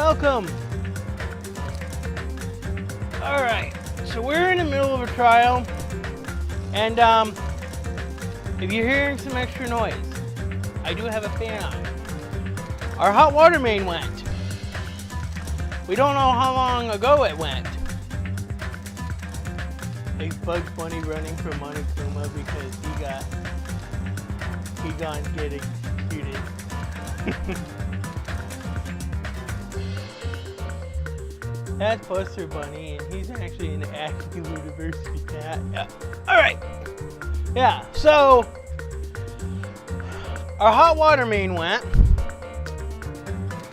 Welcome. Alright, so we're in the middle of a trial, and if you're hearing some extra noise, I do have a fan on. Our hot water main went. We don't know how long ago it went. Like Bugs Bunny running from Monokuma because he gone get executed. That's Buster Bunny, and he's actually an Acme University cat. Yeah. Alright. Yeah, so our hot water main went,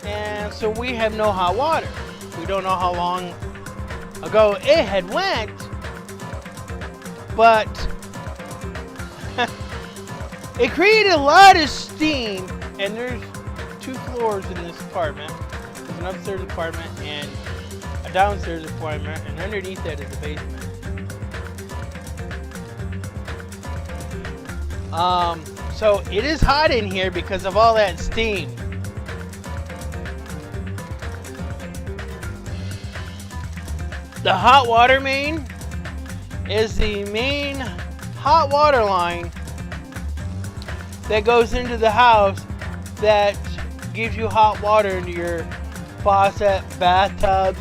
and so we have no hot water. We don't know how long ago it had went, but it created a lot of steam, and there's 2 floors in this apartment. There's an upstairs apartment and a downstairs apartment, and underneath that is a basement. So it is hot in here because of all that steam. The hot water main is the main hot water line that goes into the house that gives you hot water into your faucet, bathtubs,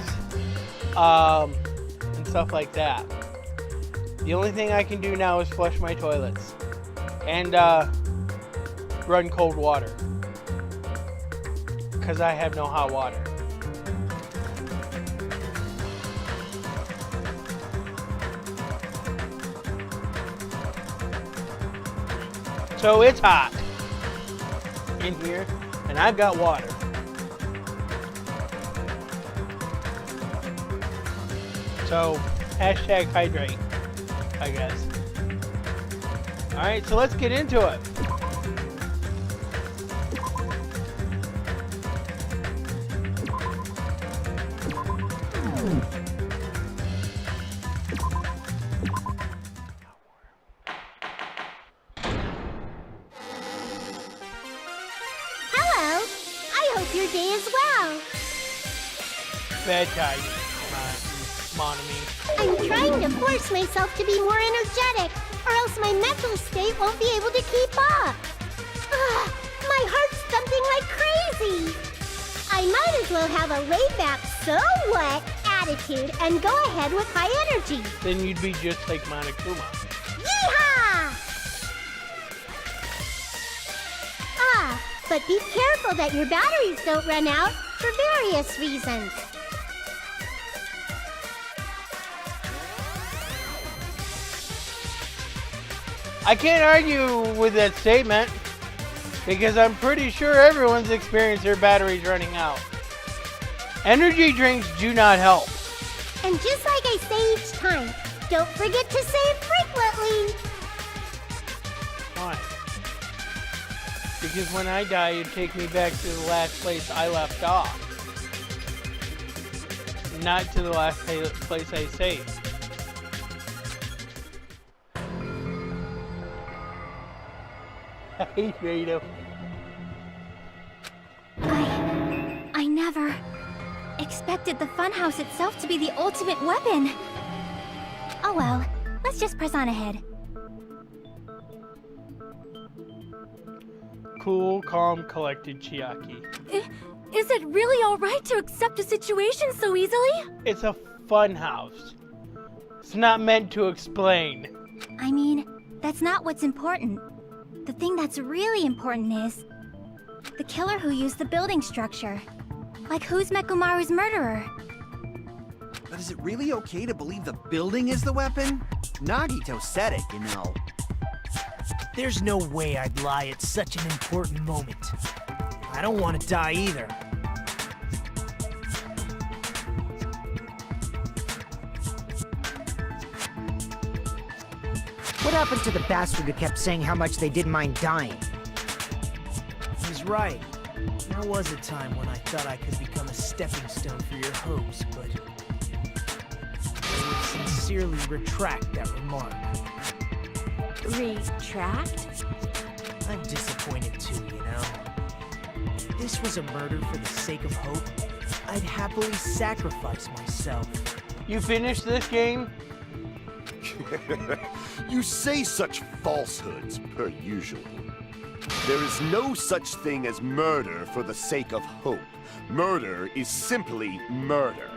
and stuff like that. The only thing I can do now is flush my toilets and run cold water because I have no hot water. So it's hot in here, and I've got water. So, hashtag hydrate, I guess. Alright, so let's get into it. Hello, I hope your day is well. Bad guy, Monomy. I'm trying to force myself to be more energetic, or else my mental state won't be able to keep up. Ugh, my heart's thumping like crazy. I might as well have a laid-back, so what attitude and go ahead with high energy. Then you'd be just like Monokuma. Yeehaw! Ah, but be careful that your batteries don't run out for various reasons. I can't argue with that statement because I'm pretty sure everyone's experienced their batteries running out. Energy drinks do not help. And just like I say each time, don't forget to say frequently. Why? Because when I die, you take me back to the last place I left off. Not to the last place I saved. I hate him. I never expected the funhouse itself to be the ultimate weapon. Oh well, let's just press on ahead. Cool, calm, collected Chiaki. Is it really alright to accept a situation so easily? It's a fun house. It's not meant to explain. I mean, that's not what's important. The thing that's really important is the killer who used the building structure. Like, who's Mekumaru's murderer? But is it really okay to believe the building is the weapon? Nagito said it, you know. There's no way I'd lie at such an important moment. I don't want to die either. What happened to the bastard who kept saying how much they didn't mind dying? He's right. There was a time when I thought I could become a stepping stone for your hopes, but I would sincerely retract that remark. Retract? I'm disappointed too, you know. If this was a murder for the sake of hope, I'd happily sacrifice myself. You finished this game? You say such falsehoods, per usual. There is no such thing as murder for the sake of hope. Murder is simply murder.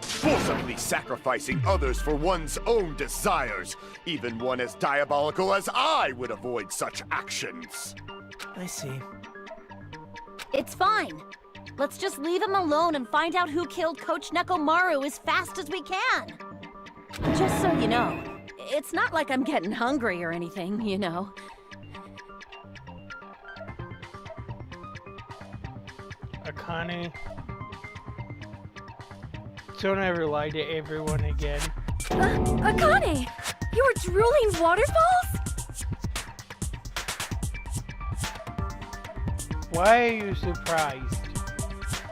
Forcibly sacrificing others for one's own desires. Even one as diabolical as I would avoid such actions. I see. It's fine. Let's just leave him alone and find out who killed Coach Nekomaru as fast as we can. Just so you know, it's not like I'm getting hungry or anything, you know. Akane. Don't ever lie to everyone again. Akane! You were drooling waterfalls? Why are you surprised?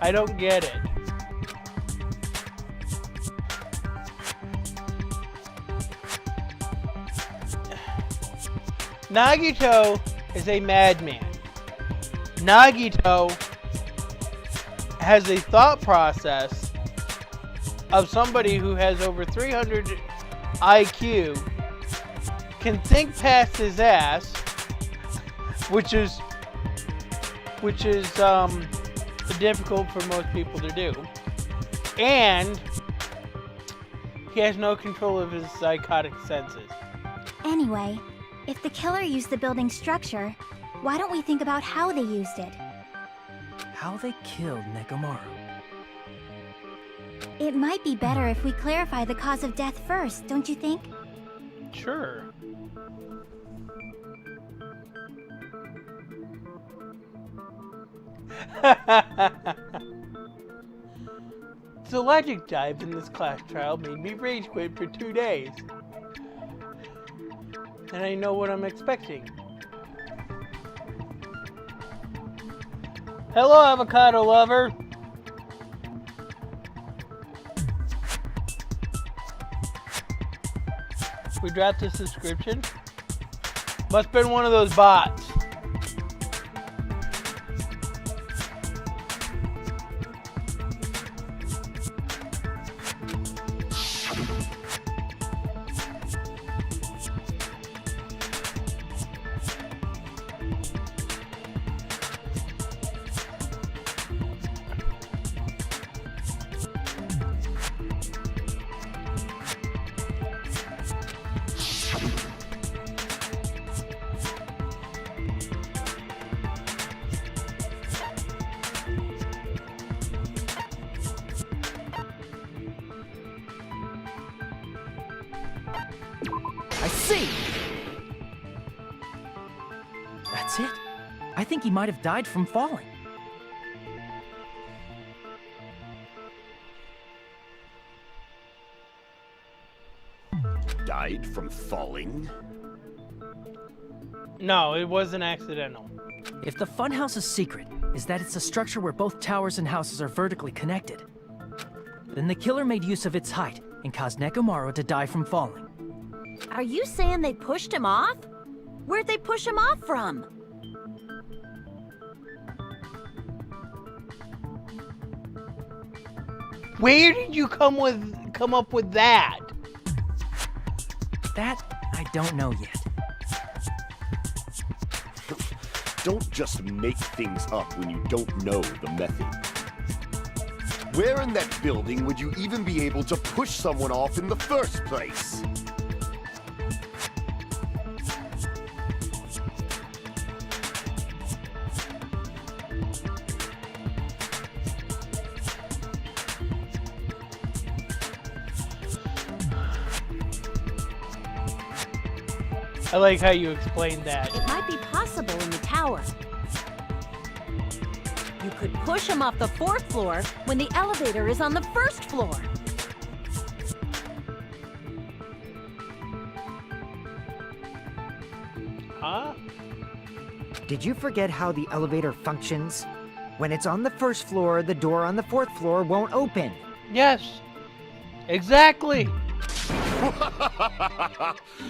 I don't get it. Nagito is a madman. Nagito has a thought process of somebody who has over 300 IQ, can think past his ass, which is difficult for most people to do, and he has no control of his psychotic senses. Anyway, if the killer used the building structure, why don't we think about how they used it? How they killed Nekomaru. It might be better if we clarify the cause of death first, don't you think? Sure. The logic dive in this class trial made me rage quit for 2 days. And I know what I'm expecting. Hello, avocado lover. We dropped a subscription. Must have been one of those bots. I see! That's it. I think he might have died from falling. Died from falling? No, it wasn't accidental. If the funhouse's secret is that it's a structure where both towers and houses are vertically connected, then the killer made use of its height and caused Nekomaru to die from falling. Are you saying they pushed him off? Where'd they push him off from? Where did you come up with that? That I don't know yet. Don't just make things up when you don't know the method. Where in that building would you even be able to push someone off in the first place? I like how you explained that. It might be possible in the tower. You could push him off the 4th floor when the elevator is on the 1st floor. Huh? Did you forget how the elevator functions? When it's on the 1st floor, the door on the 4th floor won't open. Yes. Exactly.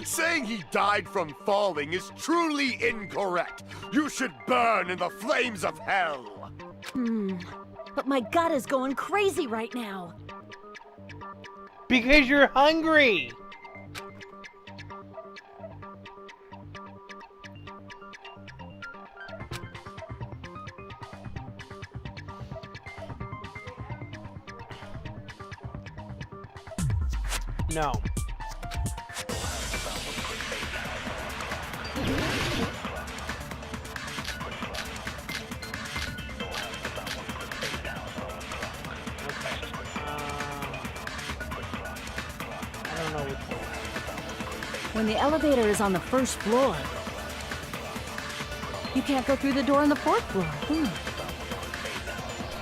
Saying he died from falling is truly incorrect. You should burn in the flames of hell. but my gut is going crazy right now. Because you're hungry. No. When the elevator is on the first floor, you can't go through the door on the fourth floor.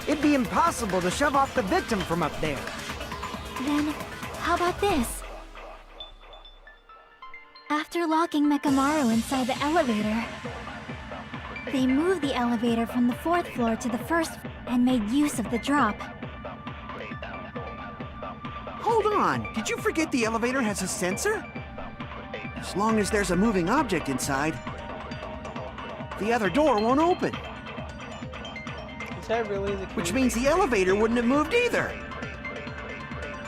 It'd be impossible to shove off the victim from up there. Then, how about this? After locking Mekamaru inside the elevator, they moved the elevator from the fourth floor to the first and made use of the drop. Hold on, did you forget the elevator has a sensor? As long as there's a moving object inside, the other door won't open. Is that really the case? Which means the elevator wouldn't have moved either.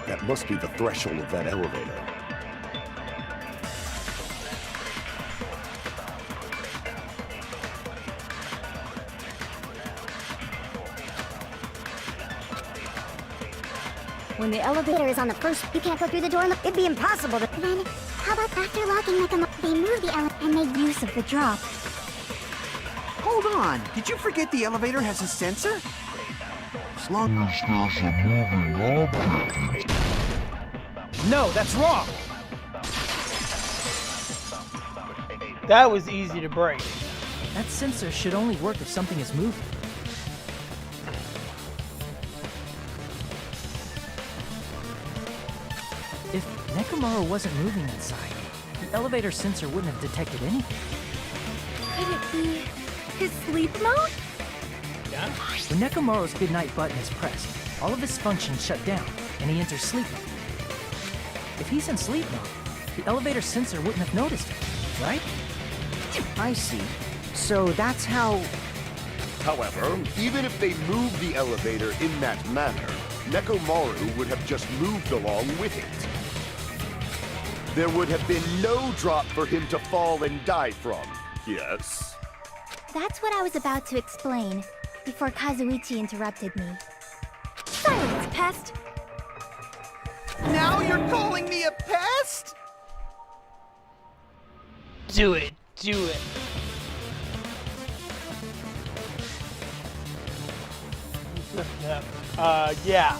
That must be the threshold of that elevator. When the elevator is on the first, You can't go through the door. It'd be impossible to... Then, how about after locking Mekamaru, they moved the elevator And made use of the drop. Hold on, did you forget the elevator has a sensor? As long as there's a moving object. No, that's wrong! That was easy to break. That sensor should only work if something is moving. If Nekomaru wasn't moving inside, the elevator sensor wouldn't have detected anything. could it be his sleep mode? Yeah? When Nekomaru's goodnight button is pressed, all of his functions shut down, and he enters sleep mode. If he's in sleep mode, the elevator sensor wouldn't have noticed it, right? I see. So that's how... However, even if they moved the elevator in that manner, Nekomaru would have just moved along with it. There would have been no drop for him to fall and die from. Yes? That's what I was about to explain, before Kazuichi interrupted me. Silence, pest! Now you're calling me a pest? Do it. Do it. Yeah.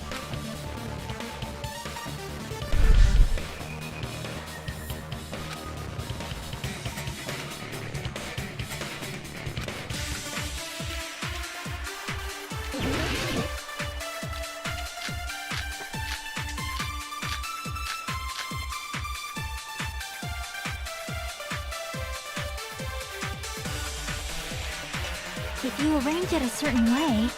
If you arrange it a certain way,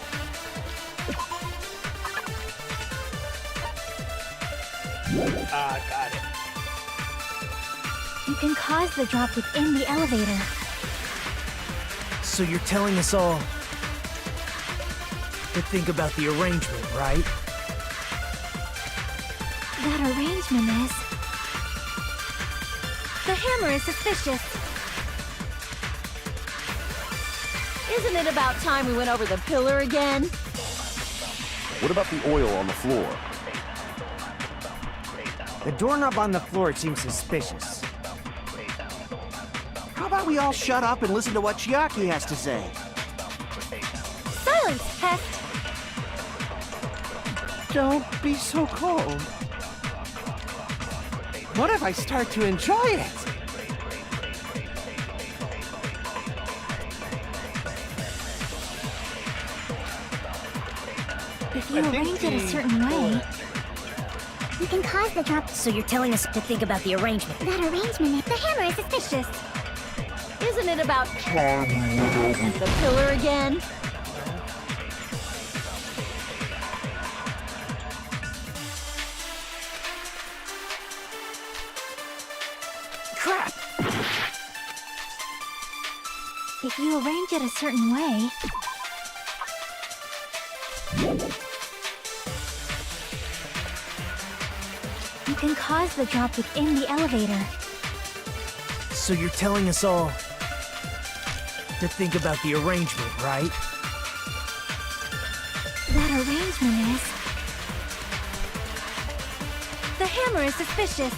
Got it. you can cause the drop within the elevator. So you're telling us all to think about the arrangement, right? That arrangement is... The hammer is suspicious. Isn't it about time we went over the pillar again? What about the oil on the floor? The doorknob on the floor seems suspicious. How about we all shut up and listen to what Chiaki has to say? Silence, pest! Don't be so cold. What if I start to enjoy it? If you arrange it a certain way, You can cause the drop. So you're telling us to think about the arrangement. That arrangement is... the hammer is suspicious. Isn't it about time we went over the pillar again? Crap! If you arrange it a certain way, You can cause the drop within the elevator. So you're telling us all to think about the arrangement, right? That arrangement is... The hammer is suspicious.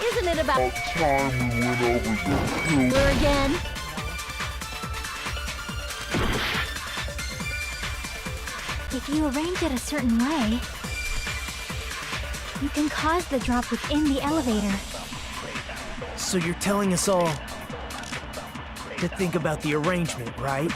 Isn't it about time we went over the pillar again? If you arrange it a certain way, you can cause the drop within the elevator. So you're telling us all to think about the arrangement, right?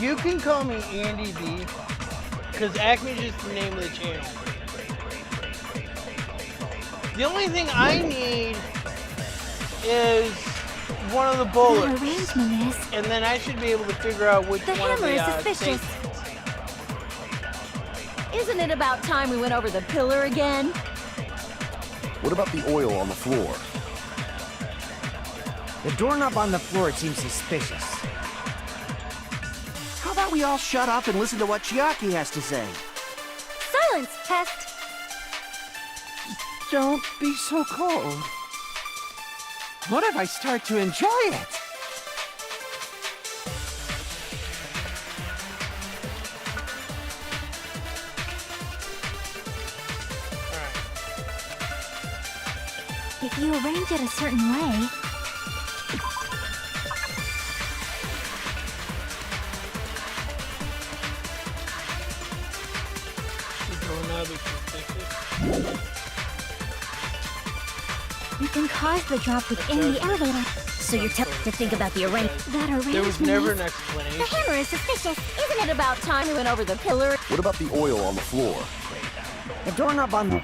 You can call me Andy B, because Acme is just the name of the channel. The only thing I need is one of the bullets, The arrangement is... and then I should be able to figure out which The one of hammer the is suspicious. Isn't it about time we went over the pillar again? What about the oil on the floor? The doorknob on the floor seems suspicious. How about we all shut up and listen to what Chiaki has to say? Silence, Pest! Don't be so cold. What if I start to enjoy it? If you arrange it a certain way, you can cause the drop within the elevator. So you're telling to think about the arrangement. That arrangement There was never is... an explanation. The hammer is suspicious. Isn't it about time we went over the pillar? What about the oil on the floor? The doorknob on the...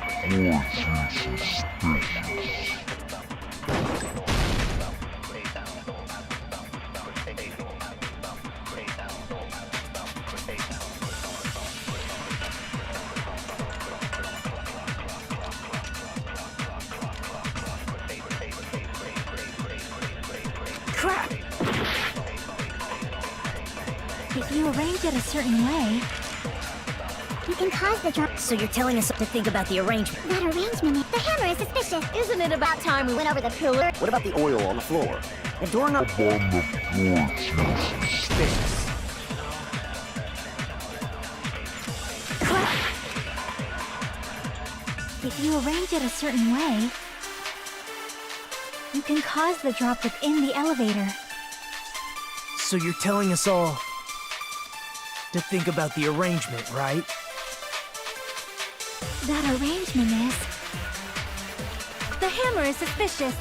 Crap! If you arrange it a certain way, you can cause the drop. So you're telling us to think about the arrangement. That arrangement is... The hammer is suspicious. Isn't it about time we went over the pillar? What about the oil on the floor? The doorknob... on the floor seems suspicious. If you arrange it a certain way, you can cause the drop within the elevator. So you're telling us all to think about the arrangement, right? That arrangement is... The hammer is suspicious.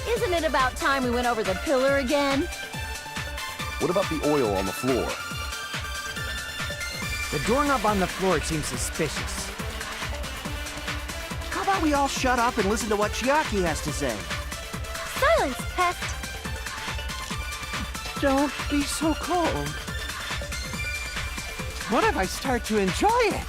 Isn't it about time we went over the pillar again? What about the oil on the floor? The doorknob on the floor seems suspicious. How about we all shut up and listen to what Chiaki has to say? Silence, pest! Don't be so cold. What if I start to enjoy it?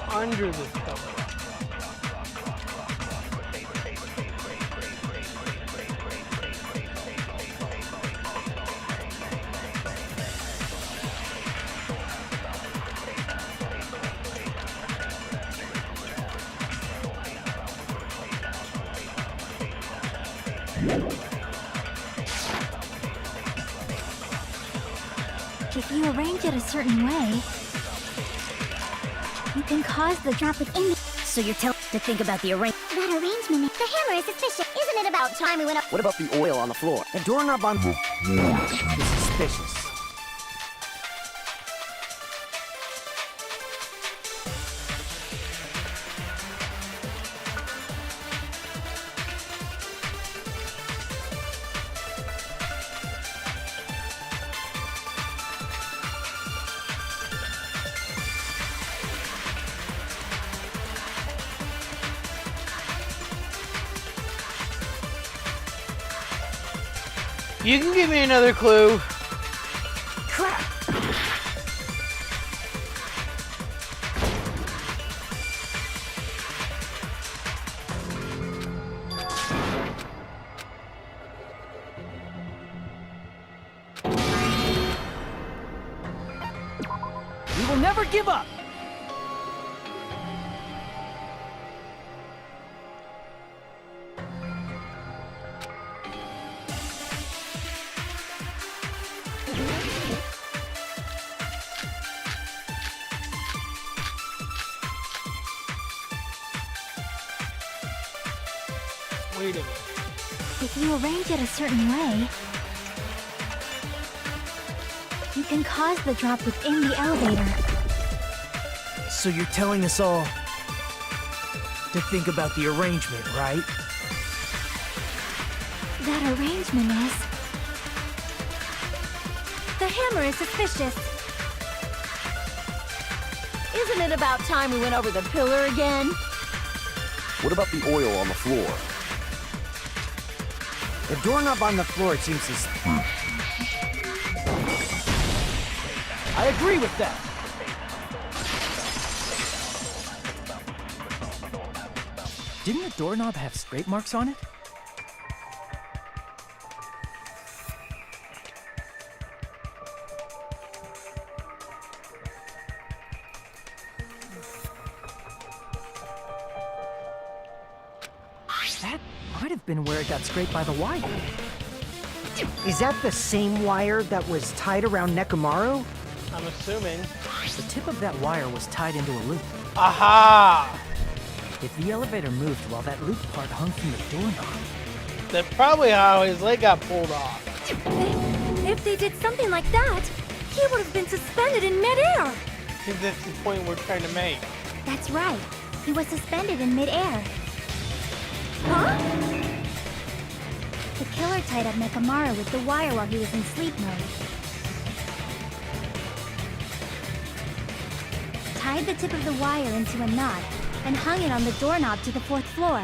Under this cover. If you arrange it a certain way, you can cause the drop within the... So you're telling to think about the arrangement. That arrangement, the hammer is suspicious. Isn't it about time we went up? What about the oil on the floor? The doorknob on the floor is suspicious. You can give me another clue. Crap! We will never give up! Wait a minute. If you arrange it a certain way, you can cause the drop within the elevator. So you're telling us all to think about the arrangement, right? That arrangement is... The hammer is suspicious. Isn't it about time we went over the pillar again? What about the oil on the floor? The doorknob on the floor seems suspicious. I agree with that. Didn't the doorknob have scrape marks on it? That might have been where it got scraped by the wire. Is that the same wire that was tied around Nekomaru? I'm assuming. The tip of that wire was tied into a loop. Aha! If the elevator moved while that loop part hung from the doorknob, That's probably how his leg got pulled off. If they did something like that, he would have been suspended in midair. Because that's the point we're trying to make. That's right. He was suspended in midair. Huh? The killer tied up Nekomaru with the wire while he was in sleep mode. Tied the tip of the wire into a knot and hung it on the doorknob to the 4th floor.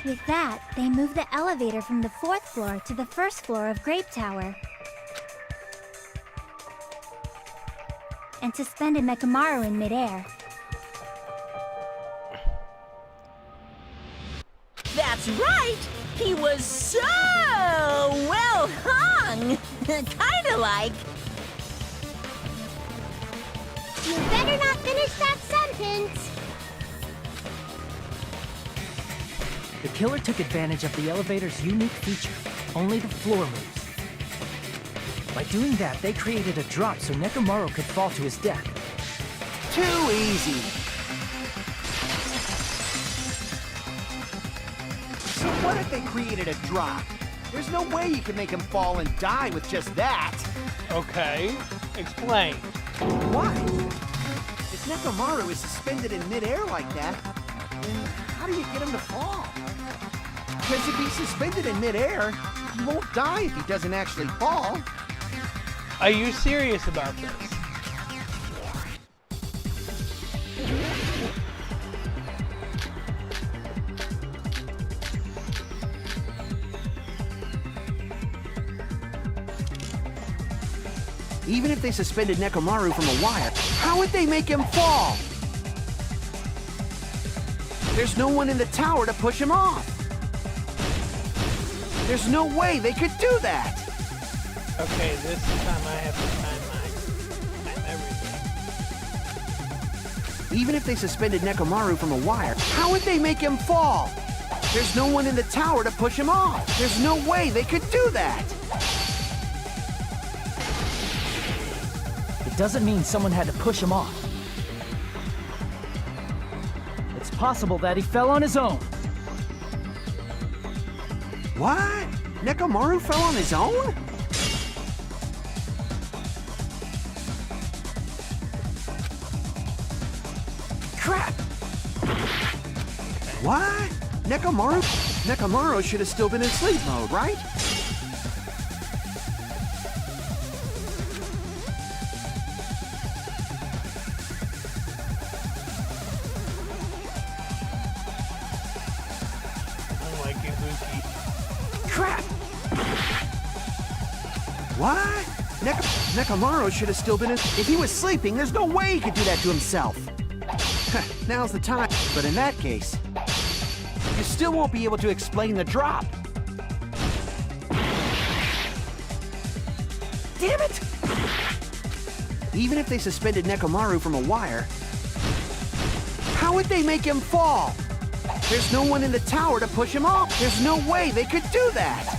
With that, they moved the elevator from the 4th floor to the 1st floor of Grape Tower. And suspended Nekomaru in midair. That's right! He was so well hung! Kinda like... You better not finish that sentence. the killer took advantage of the elevator's unique feature. Only the floor moves. By doing that, they created a drop so Nekomaru could fall to his death. Too easy. So what if they created a drop? There's no way you can make him fall and die with just that. Okay, explain. Why? If Nekomaru is suspended in midair like that, then how do you get him to fall? Because if he's suspended in midair, he won't die if he doesn't actually fall. Are you serious about this? Even if they suspended Nekomaru from a wire, how would they make him fall? There's no one in the tower to push him off. There's no way they could do that. Okay, this time I have to time everything. Even if they suspended Nekomaru from a wire, how would they make him fall? There's no one in the tower to push him off. There's no way they could do that. It doesn't mean someone had to push him off. It's possible that he fell on his own. What? Nekomaru fell on his own? Crap! What? Nekomaru should have still been in sleep mode, right? Crap! What? Nekomaru should have still been in... If he was sleeping, there's no way he could do that to himself. Now's the time. But in that case, you still won't be able to explain the drop. Damn it! Even if they suspended Nekomaru from a wire, how would they make him fall? There's no one in the tower to push him off. There's no way they could do that.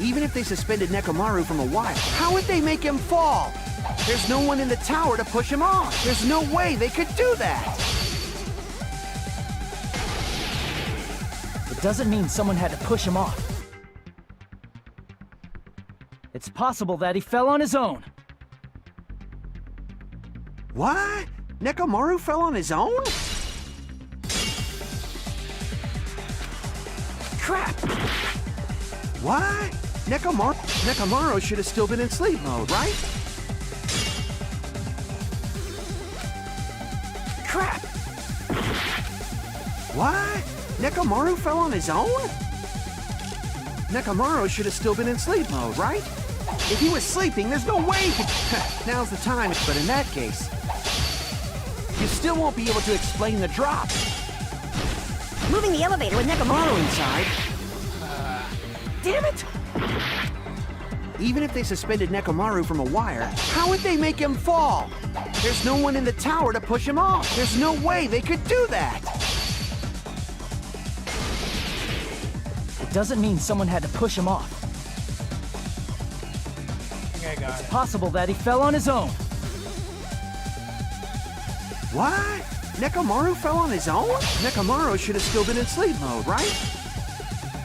Even if they suspended Nekomaru from a wire, how would they make him fall? There's no one in the tower to push him off. There's no way they could do that. It doesn't mean someone had to push him off. It's possible that he fell on his own. What? Nekomaru fell on his own? Crap! What? Nekomaru should have still been in sleep mode, right? Crap! What? Nekomaru fell on his own? Nekomaru should have still been in sleep mode, right? If he was sleeping, there's no way he could... Now's the time, but in that case, you still won't be able to explain the drop. Moving the elevator with Nekomaru inside. Damn it! Even if they suspended Nekomaru from a wire, how would they make him fall? There's no one in the tower to push him off. There's no way they could do that. It doesn't mean someone had to push him off. It's possible that he fell on his own. What? Nekomaru fell on his own? Nekomaru should have still been in sleep mode, right?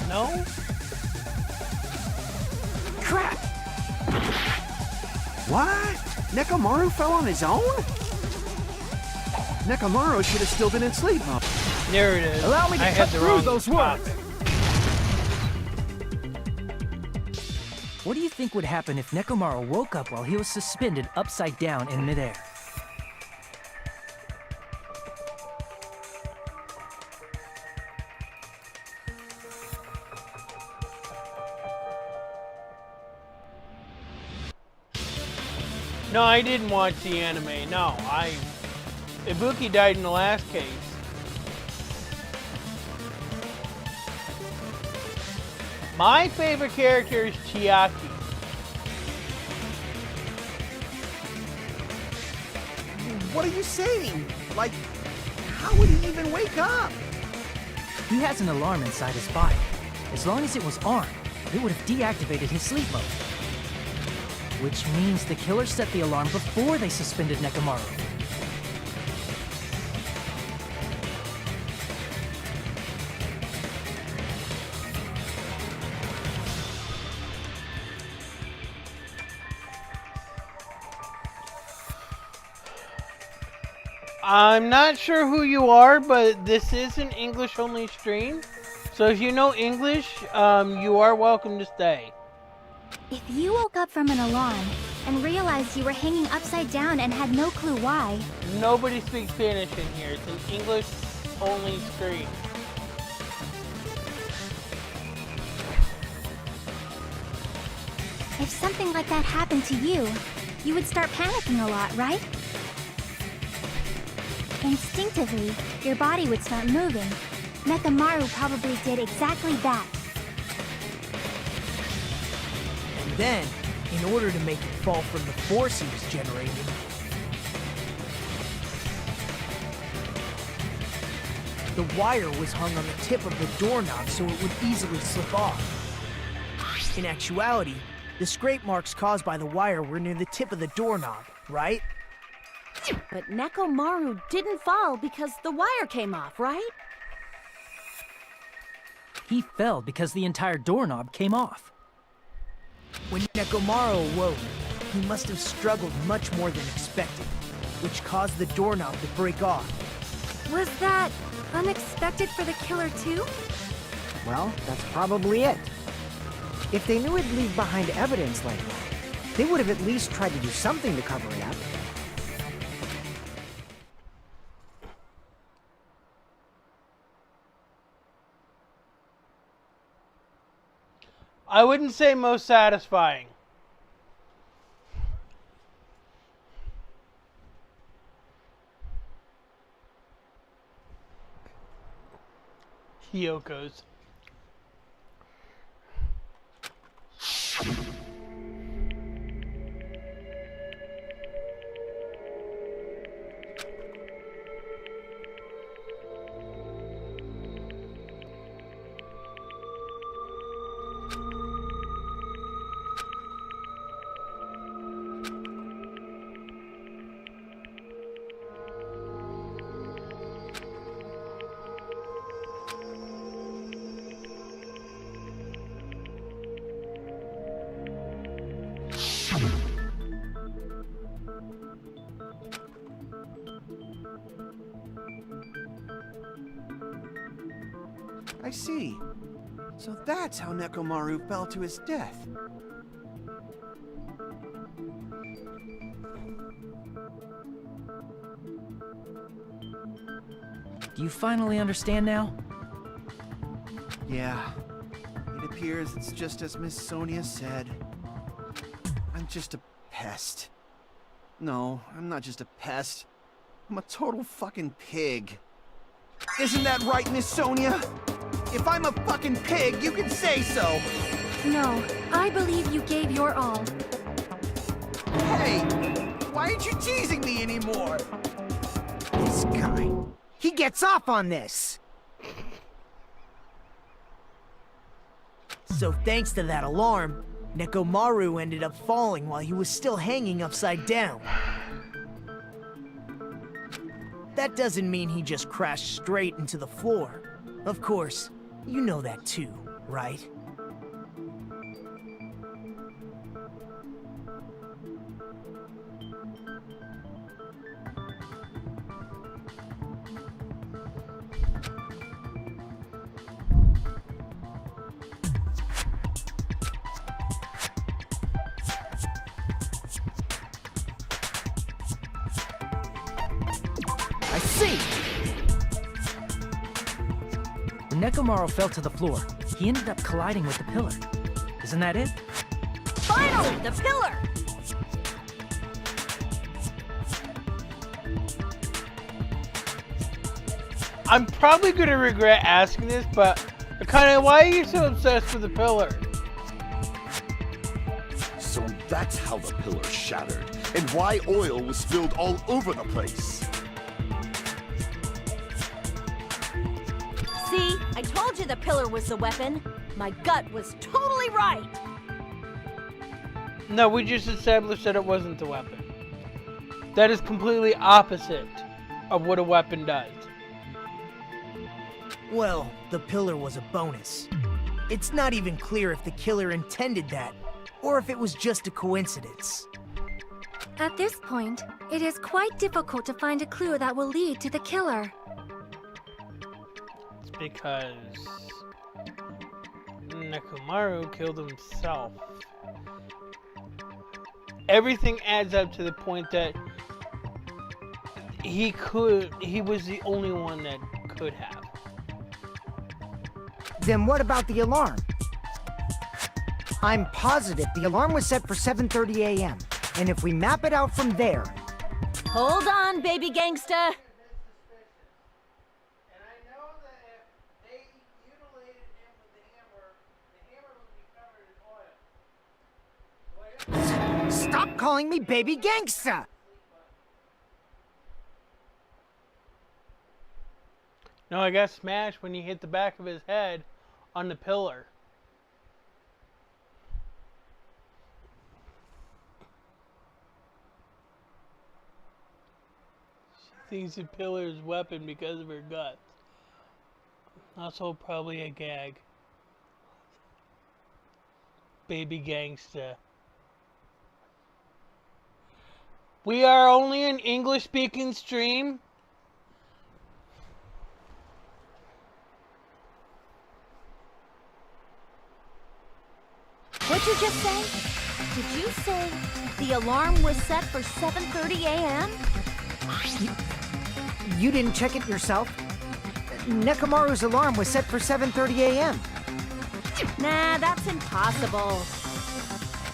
No? Crap! What? Nekomaru fell on his own? Nekomaru should have still been in sleep mode. There it is. Allow me to cut through those words. What do you think would happen if Nekomaru woke up while he was suspended upside down in midair? No, I didn't watch the anime. No, Ibuki died in the last case. My favorite character is Chiaki. What are you saying? Like, how would he even wake up? He has an alarm inside his body. As long as it was armed, it would have deactivated his sleep mode. Which means the killer set the alarm before they suspended Nekomaru. I'm not sure who you are, but this is an English-only stream. So if you know English, you are welcome to stay. If you woke up from an alarm and realized you were hanging upside down and had no clue why, Nobody speaks Spanish in here. It's an English-only stream. if something like that happened to you, you would start panicking a lot, right? Instinctively, your body would start moving. Nekomaru probably did exactly that. And then, in order to make it fall from the force he was generating, the wire was hung on the tip of the doorknob so it would easily slip off. In actuality, the scrape marks caused by the wire were near the tip of the doorknob, right? But Nekomaru didn't fall because the wire came off, right? He fell because the entire doorknob came off. When Nekomaru awoke, he must have struggled much more than expected, which caused the doorknob to break off. Was that unexpected for the killer too? Well, that's probably it. If they knew it'd leave behind evidence like that, they would have at least tried to do something to cover it up. I wouldn't say most satisfying. Hyoko's. I see. So that's how Nekomaru fell to his death. Do you finally understand now? Yeah. It appears it's just as Miss Sonia said. I'm just a pest. No, I'm not just a pest. I'm a total fucking pig. Isn't that right, Miss Sonia? If I'm a fucking pig, you can say so! No, I believe you gave your all. Hey! Why aren't you teasing me anymore? This guy, he gets off on this! So thanks to that alarm, Nekomaru ended up falling while he was still hanging upside down. That doesn't mean he just crashed straight into the floor. Of course, you know that too, right? I see! When Nekomaru fell to the floor, he ended up colliding with the pillar. Isn't that it? Finally, the pillar! I'm probably gonna regret asking this, but Akane, why are you so obsessed with the pillar? So that's how the pillar shattered, and why oil was spilled all over the place. See, I told you the pillar was the weapon. My gut was totally right. No, we just established that it wasn't the weapon. That is completely opposite of what a weapon does. Well, the pillar was a bonus. It's not even clear if the killer intended that, or if it was just a coincidence. At this point, it is quite difficult to find a clue that will lead to the killer. It's because Nekomaru killed himself. Everything adds up to the point that he was the only one that could have. Then what about the alarm? I'm positive the alarm was set for 7:30 a.m. And if we map it out from there... Hold on, baby gangsta. Stop calling me baby gangsta! No, I got smashed when he hit the back of his head on the pillar. She thinks the pillar is a weapon because of her guts. Also probably a gag. Baby gangsta. We are only an English-speaking stream. What'd you just say? Did you say the alarm was set for 7:30 a.m.? You didn't check it yourself? Nekomaru's alarm was set for 7:30 a.m. Nah, that's impossible.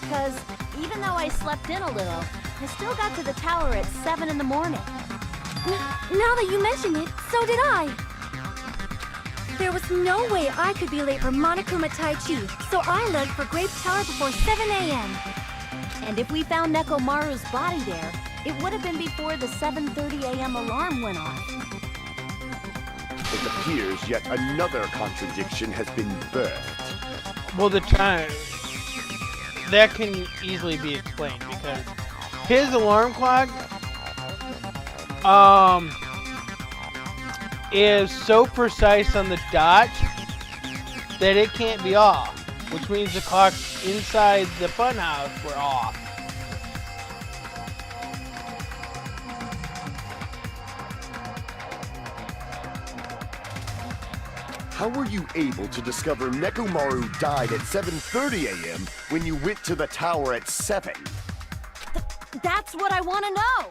Because even though I slept in a little, I still got to the tower at 7 in the morning. Now that you mention it, so did I. There was no way I could be late for Monokuma Tai Chi, so I left for Grape Tower before 7 a.m. And if we found Nekomaru's body there, it would have been before the 7:30 a.m. alarm went off. It appears yet another contradiction has been birthed. Well, the time... That can easily be explained because his alarm clock is so precise on the dot that it can't be off, which means the clocks inside the funhouse were off. How were you able to discover Nekomaru died at 7:30 a.m. when you went to the tower at 7? That's what I want to know!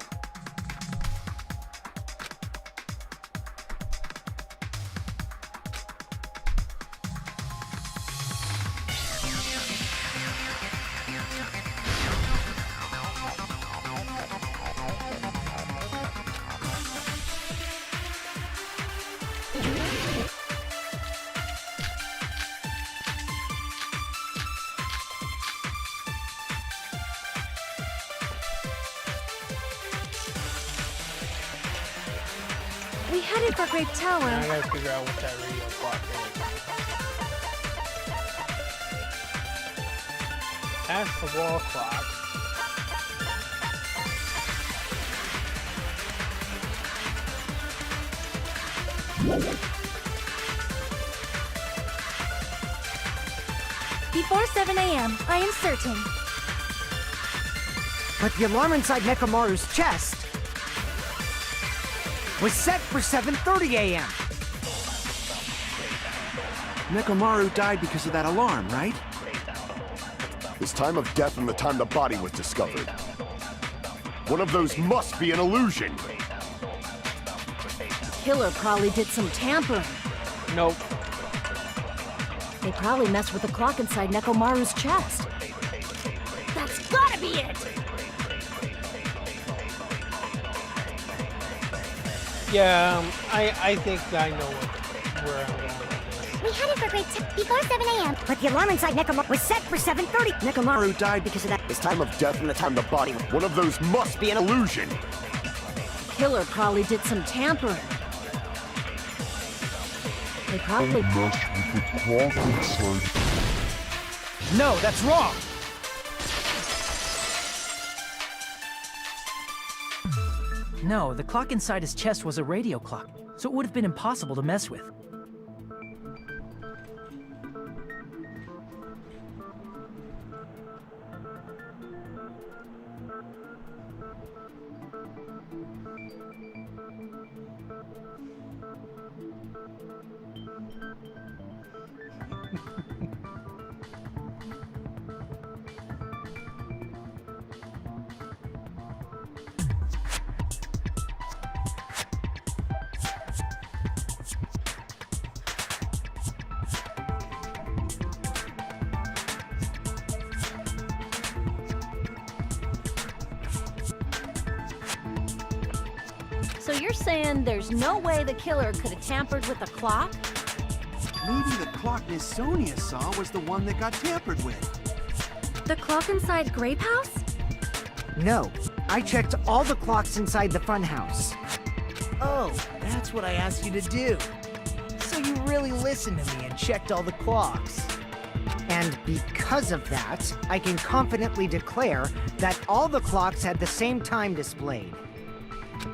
We headed for Grape Tower. I gotta figure out what that radio clock is. That's the wall clock. Before 7 a.m., I am certain. But the alarm inside Nekomaru's chest was set for 7:30 a.m. Nekomaru died because of that alarm, right? His time of death and the time the body was discovered. One of those must be an illusion. The killer probably did some tampering. Nope. They probably messed with the clock inside Nekomaru's chest. That's gotta be it! Yeah, I think I know where I'm going with this. We headed for Grape Tower before 7 a.m. But the alarm inside Nekomaru was set for 7:30. Nekomaru died because of that. His time of death and the time the body. One of those must be an illusion. The killer probably did some tampering. They probably... Mess with the clock inside. No, that's wrong! No, the clock inside his chest was a radio clock, so it would have been impossible to mess with. So you're saying there's no way the killer could have tampered with the clock? Maybe the clock Miss Sonia saw was the one that got tampered with. The clock inside Grape House? No, I checked all the clocks inside the funhouse. Oh, that's what I asked you to do. So you really listened to me and checked all the clocks. And because of that, I can confidently declare that all the clocks had the same time displayed.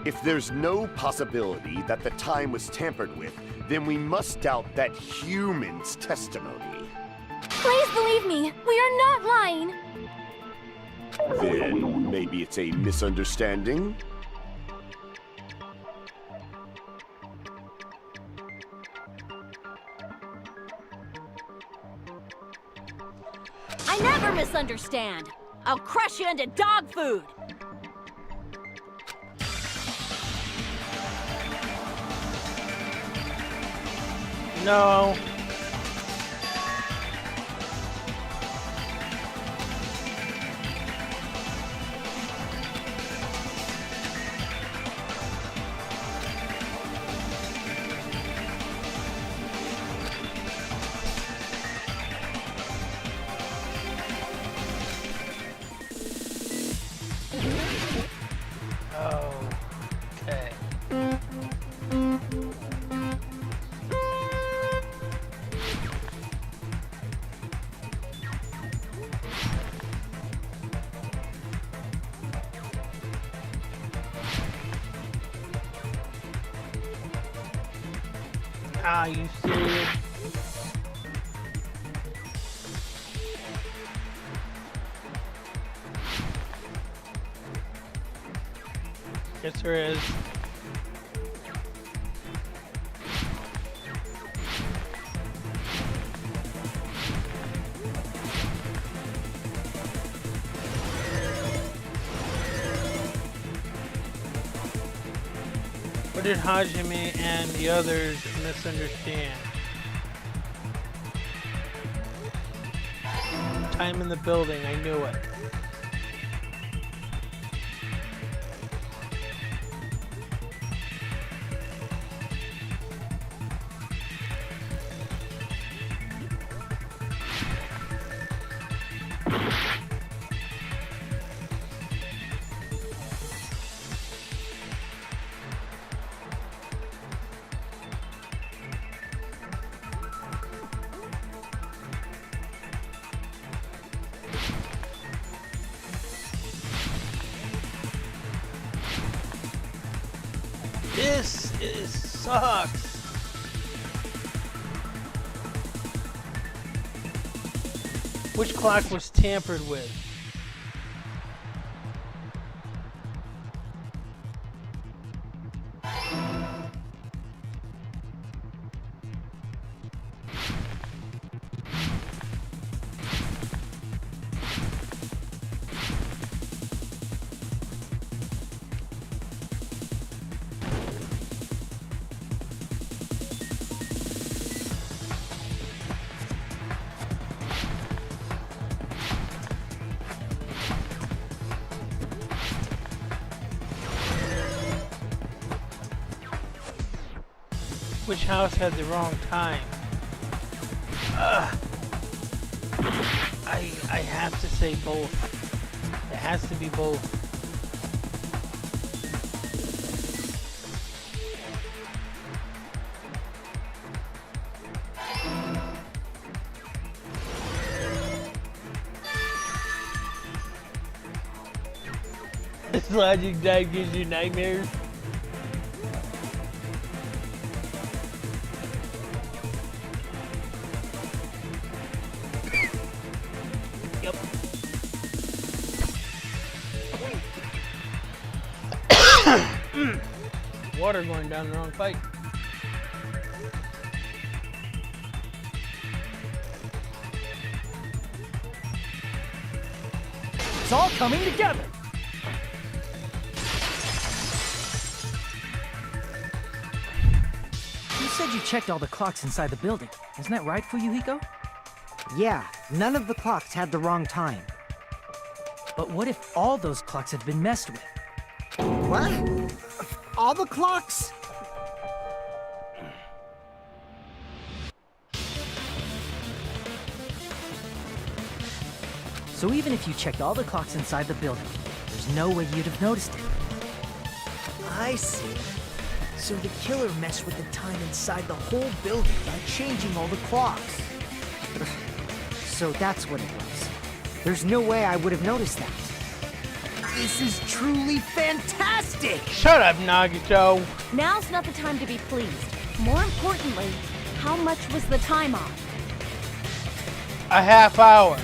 If there's no possibility that the time was tampered with, then we must doubt that human's testimony. Please believe me, we are not lying! Then maybe it's a misunderstanding? I never misunderstand. I'll crush you into dog food. No. Okay. Are you serious? Yes, there is. What did Hajime and the others misunderstand? Time in the building, I knew it. Sucks. Which clock was tampered with? Which house had the wrong time? I have to say both. It has to be both. This logic dive gives you nightmares. Yep. water going down the wrong pipe. It's all coming together. You said you checked all the clocks inside the building. Isn't that right, Fuyuhiko? Yeah, none of the clocks had the wrong time. But what if all those clocks have been messed with? What? All the clocks? So even if you checked all the clocks inside the building, there's no way you'd have noticed it. I see. So the killer messed with the time inside the whole building by changing all the clocks. So that's what it was. There's no way I would have noticed that. This is truly fantastic! Shut up, Nagito. Now's not the time to be pleased. More importantly, how much was the time off? A half hour.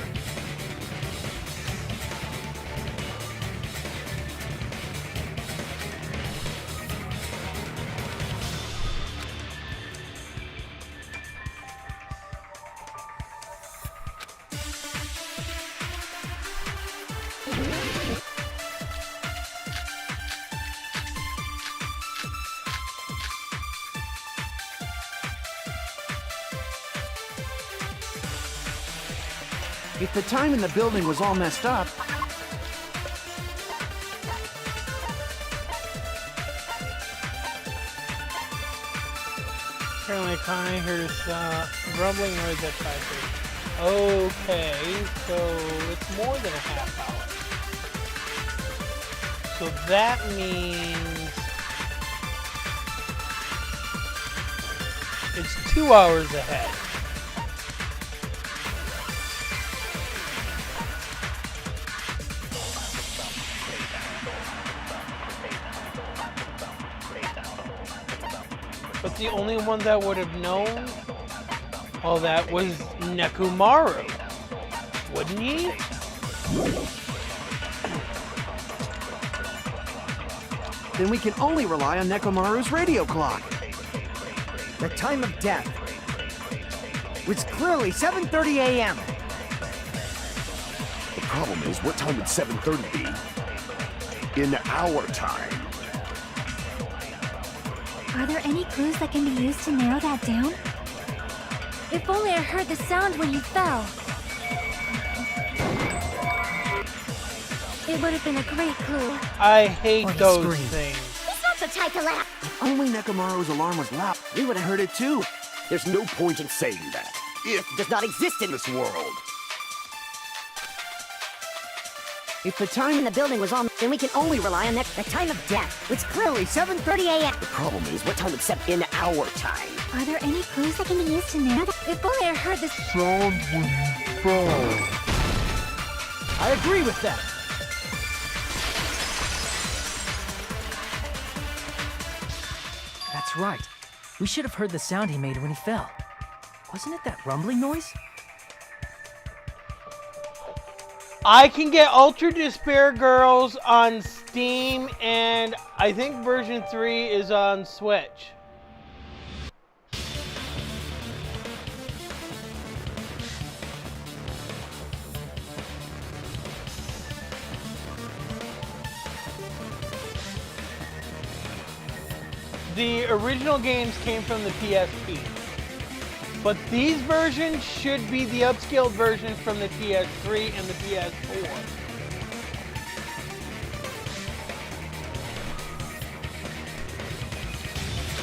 If the time in the building was all messed up, Apparently, Connie hears rumbling noise at 5:30. Okay, so it's more than a half hour. So that means it's 2 hours ahead. But the only one that would have known all that was Nekomaru, wouldn't he? then we can only rely on Nekomaru's radio clock. The time of death was clearly 7:30 a.m. The problem is, what time would 7:30 be? In our time. Are there any clues that can be used to narrow that down? If only I heard the sound when you fell. It would have been a great clue. I hate Or the those scream. things. He's not the type to laugh. If only Nekomaru's alarm was loud, we would have heard it too. There's no point in saying that. If does not exist in this world. If the time In the building was on, then we can only rely on the time of death. It's clearly 7:30 a.m. The problem is, what time except in our time? Are there any clues that can be used to narrow that? If only I heard this. Sound when you fall. I agree with that. That's right. We should have heard the sound he made when he fell. Wasn't it that rumbling noise? I can get Ultra Despair Girls on Steam, and I think version 3 is on Switch. The original games came from the PSP. But these versions should be the upscaled versions from the PS3 and the PS4.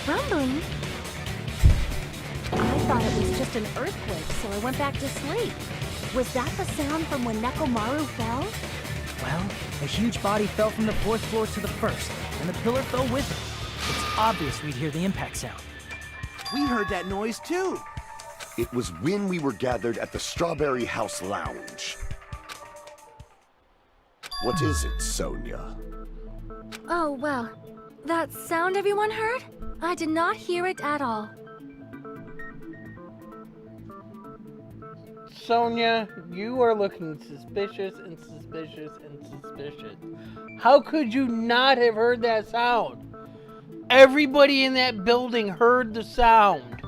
Rumbling? I thought it was just an earthquake, so I went back to sleep. Was that the sound from when Nekomaru fell? Well, a huge body fell from the 4th floor to the 1st, and the pillar fell with it. It's obvious we'd hear the impact sound. we heard that noise too. It was when we were gathered at the Strawberry House Lounge. What is it, Sonia? Oh, well. That sound everyone heard? I did not hear it at all. Sonia, you are looking suspicious and suspicious and suspicious. How could you not have heard that sound? Everybody in that building heard the sound.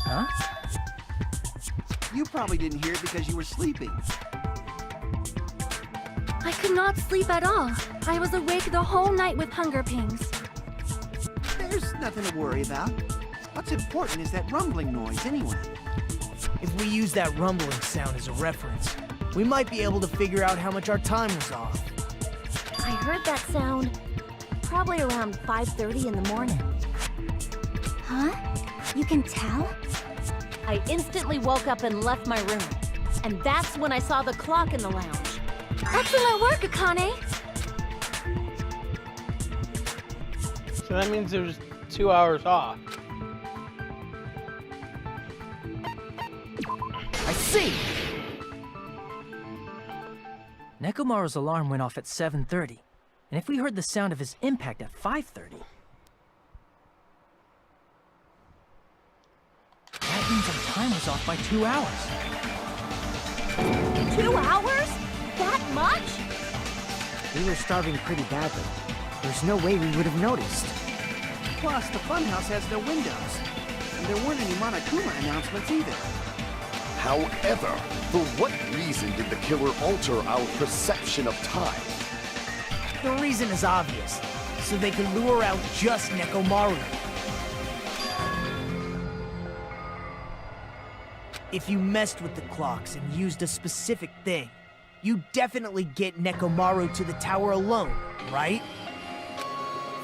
Huh? You probably didn't hear it because you were sleeping. I could not sleep at all. I was awake the whole night with hunger pangs. There's nothing to worry about. What's important is that rumbling noise anyway. If we use that rumbling sound as a reference, we might be able to figure out how much our time was off. I heard that sound probably around 5:30 in the morning. Huh? You can tell? I instantly woke up and left my room. And that's when I saw the clock in the lounge. Excellent work, Akane! So that means there's 2 hours off. I see! Nekomaru's alarm went off at 7:30, and if we heard the sound of his impact at 5:30, that means our time was off by 2 hours. 2 hours? That much? We were starving pretty badly. There's no way we would have noticed. Plus, the funhouse has no windows. And there weren't any Monokuma announcements either. However, for what reason did the killer alter our perception of time? The reason is obvious. So they could lure out just Nekomaru. If you messed with the clocks and used a specific thing, you definitely get Nekomaru to the tower alone, right?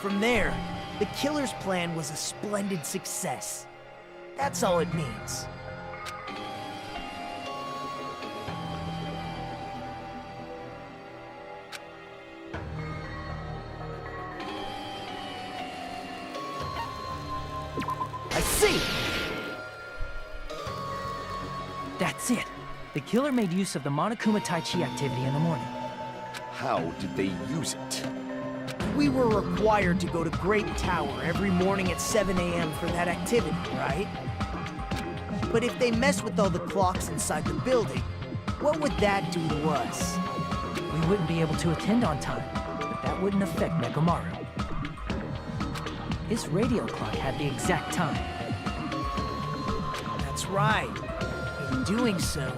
From there, the killer's plan was a splendid success. That's all it means. I see! That's it. The killer made use of the Monokuma Tai Chi activity in the morning. How did they use it? We were required to go to Great Tower every morning at 7 a.m. for that activity, right? But if they mess with all the clocks inside the building, what would that do to us? We wouldn't be able to attend on time, but that wouldn't affect Nekomaru. His radio clock had the exact time. That's right. In doing so,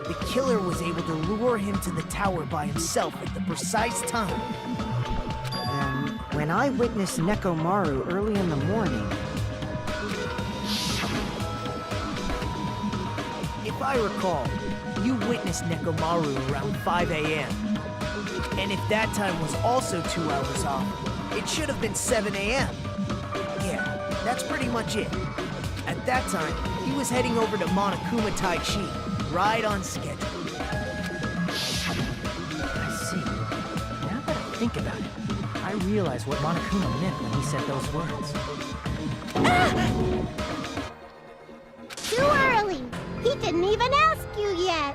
the killer was able to lure him to the tower by himself at the precise time. Then, when I witnessed Nekomaru early in the morning, If I recall, you witnessed Nekomaru around 5 a.m. And if that time was also 2 hours off, it should have been 7 a.m. Yeah, that's pretty much it. At that time, he was heading over to Monokuma Tai Chi, right on schedule. I see. Now that I think about it, I realize what Monokuma meant when he said those words. Too early. He didn't even ask you yet.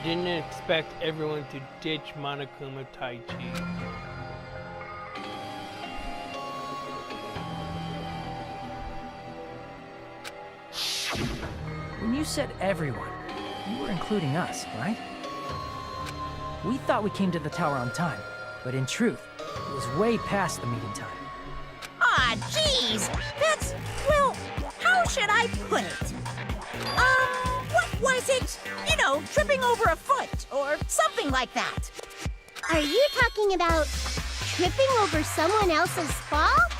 Didn't expect everyone to ditch Monokuma Tai Chi. When you said everyone, you were including us, right? We thought we came to the tower on time, but in truth, it was way past the meeting time. Aw, jeez! That's, well, how should I put it? What was it? You know, tripping over a foot, or something like that. Are you talking about tripping over someone else's fault?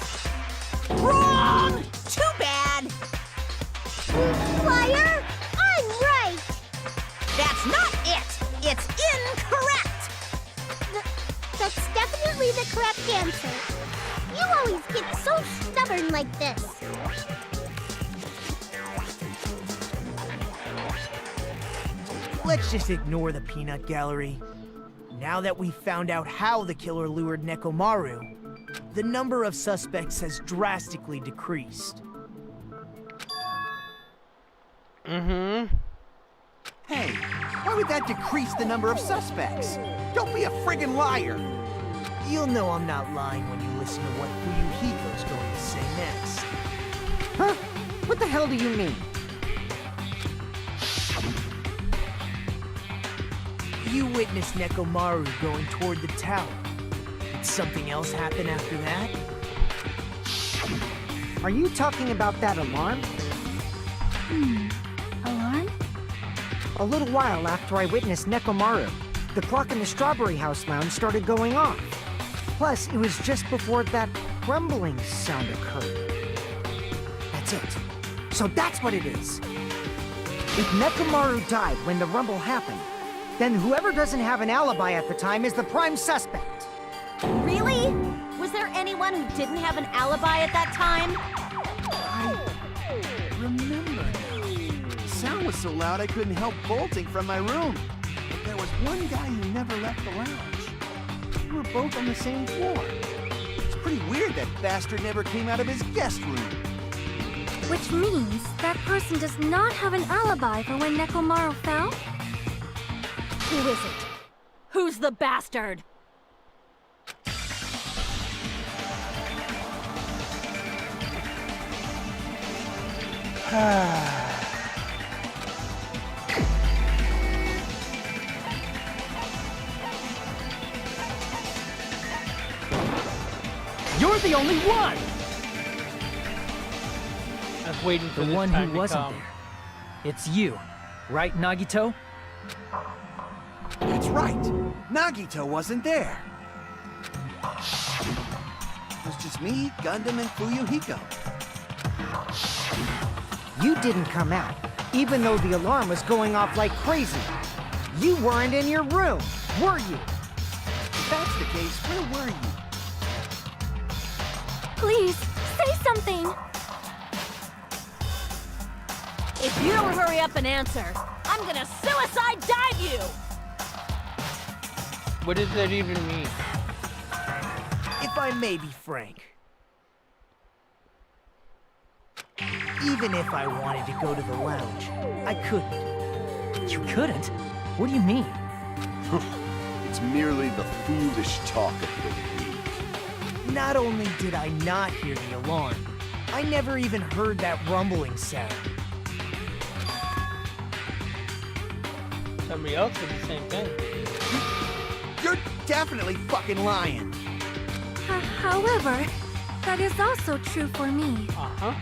Wrong! Too bad! Liar! I'm right! That's not it! It's incorrect! That's definitely the correct answer. You always get so stubborn like this. Let's just ignore the peanut gallery. Now that we've found out how the killer lured Nekomaru, the number of suspects has drastically decreased. Hey, why would that decrease the number of suspects? Don't be a friggin' liar! You'll know I'm not lying when you listen to what Fuyuhiko's going to say next. Huh? What the hell do you mean? You witnessed Nekomaru going toward the tower. Did something else happen after that? Are you talking about that alarm? Alarm? A little while after I witnessed Nekomaru, the clock in the Strawberry House lounge started going off. Plus, it was just before that rumbling sound occurred. That's it. So that's what it is. If Nekomaru died when the rumble happened, then whoever doesn't have an alibi at the time is the prime suspect. Really? Was there anyone who didn't have an alibi at that time? Remember now. The sound was so loud I couldn't help bolting from my room. But there was one guy who never left the lounge. We were both on the same floor. It's pretty weird that bastard never came out of his guest room. Which means that person does not have an alibi for when Nekomaru fell? Who is it? Who's the bastard? You're the only one! I was waiting for The this one time who to wasn't come. there. It's you, right, Nagito? That's right. Nagito wasn't there. It was just me, Gundam, and Fuyuhiko. You didn't come out, even though the alarm was going off like crazy. You weren't in your room, were you? If that's the case, where were you? Please, say something! If you don't hurry up and answer, I'm gonna suicide dive you! What does that even mean? If I may be frank, even if I wanted to go to the lounge, I couldn't. You couldn't? What do you mean? It's merely the foolish talk of the weak. Not only did I not hear the alarm, I never even heard that rumbling sound. Somebody else did the same thing. You're definitely fucking lying. However, that is also true for me. Uh-huh.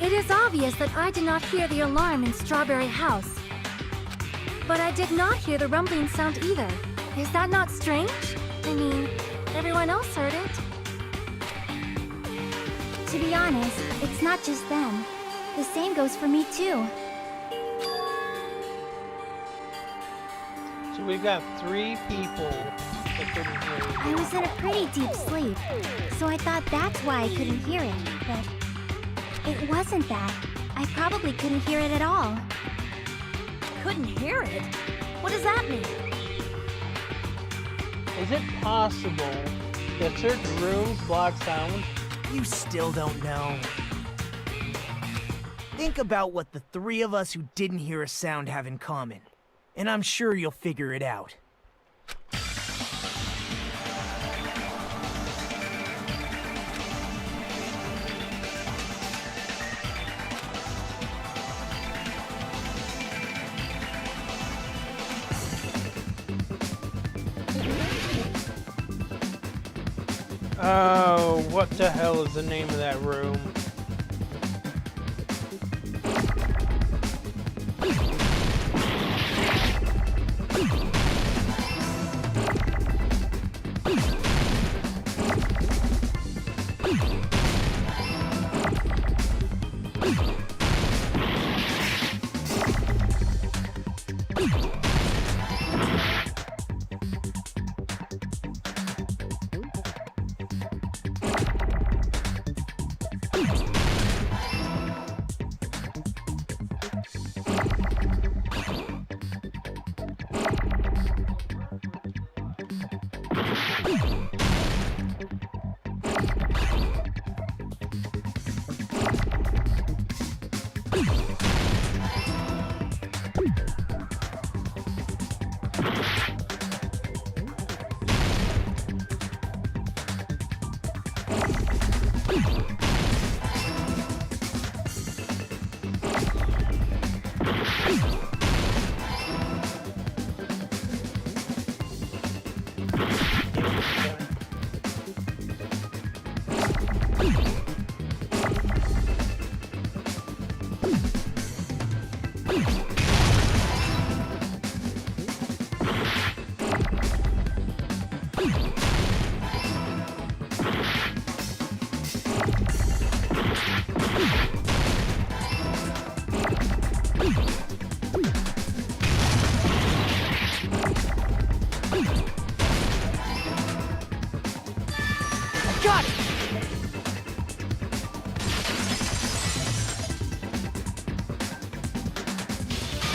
It is obvious that I did not hear the alarm in Strawberry House. But I did not hear the rumbling sound either. Is that not strange? I mean, everyone else heard it. To be honest, it's not just them. The same goes for me too. So we've got 3 people that couldn't hear it. I was in a pretty deep sleep, so I thought that's why I couldn't hear it, but it wasn't that. I probably couldn't hear it at all. Couldn't hear it? What does that mean? Is it possible that certain rooms block sound? You still don't know. Think about what the 3 of us who didn't hear a sound have in common, and I'm sure you'll figure it out. Oh, what the hell is the name of that room?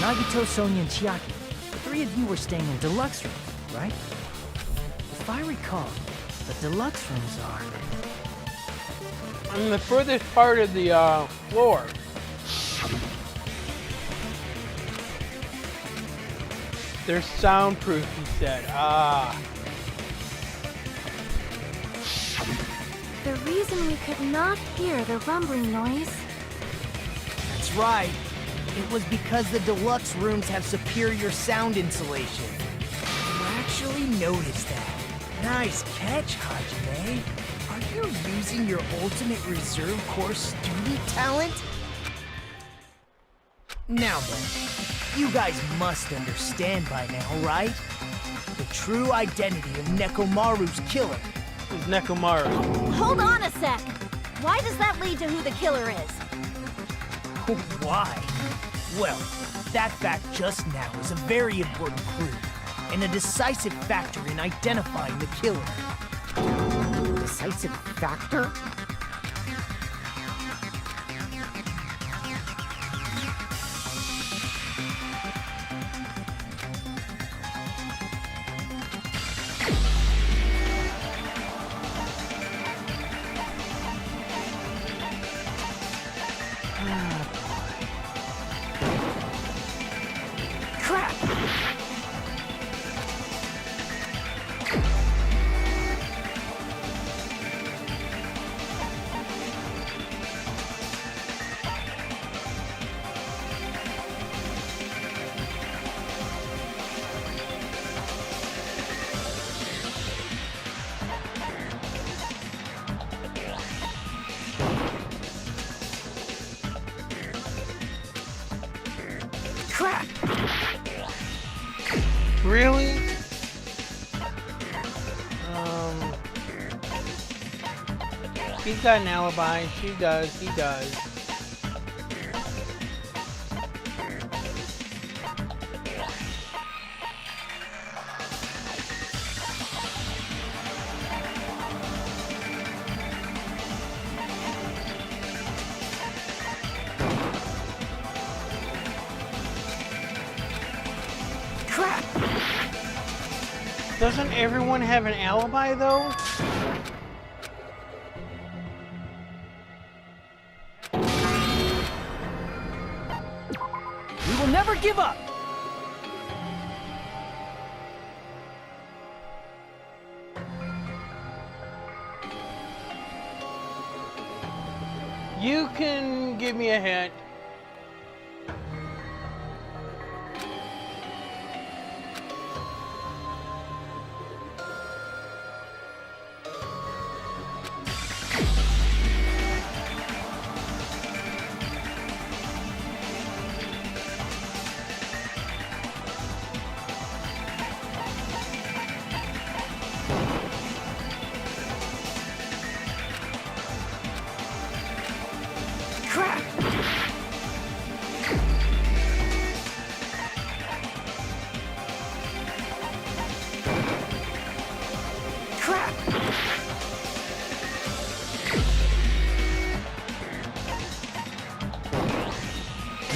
Nagito, Sonia, and Chiaki. The three of you were staying in deluxe rooms, right? If I recall, the deluxe rooms are... On the furthest part of the floor. They're soundproof, he said. Ah. The reason we could not hear the rumbling noise. That's right. It was because the deluxe rooms have superior sound insulation. You actually noticed that. Nice catch, Hajime. Are you using your ultimate reserve corps student talent? Now then, you guys must understand by now, right? The true identity of Nekomaru's killer. Who's Nekomaru? Hold on a sec. Why does that lead to who the killer is? Why? Well, that fact just now is a very important clue, and a decisive factor in identifying the killer. Decisive factor? Really? He's got an alibi. She does. He does. Doesn't everyone have an alibi, though? We will never give up! You can give me a hint.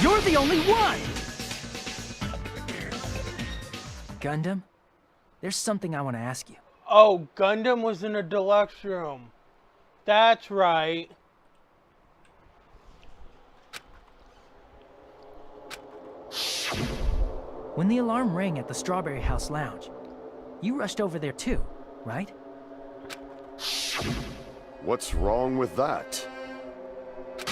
You're the only one! Gundam, there's something I want to ask you. Oh, Gundam was in a deluxe room. That's right. When the alarm rang at the Strawberry House Lounge, you rushed over there too, right? What's wrong with that?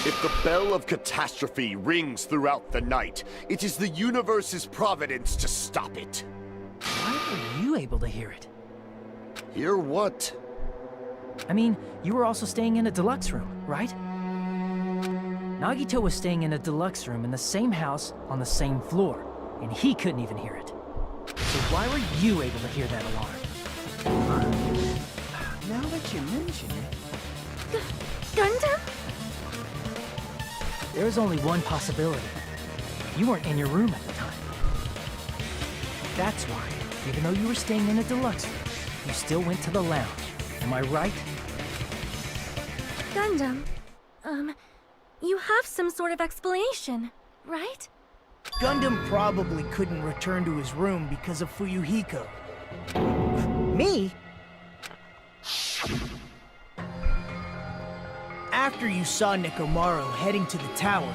If the bell of catastrophe rings throughout the night, it is the universe's providence to stop it. Why were you able to hear it? Hear what? I mean, you were also staying in a deluxe room, right? Nagito was staying in a deluxe room in the same house on the same floor, and he couldn't even hear it. So why were you able to hear that alarm? Now that you mention it... Gundam? There's only one possibility. You weren't in your room at the time. That's why, even though you were staying in a deluxe room, you still went to the lounge. Am I right? Gundam, you have some sort of explanation, right? Gundam probably couldn't return to his room because of Fuyuhiko. Me? After you saw Nekomaru heading to the tower,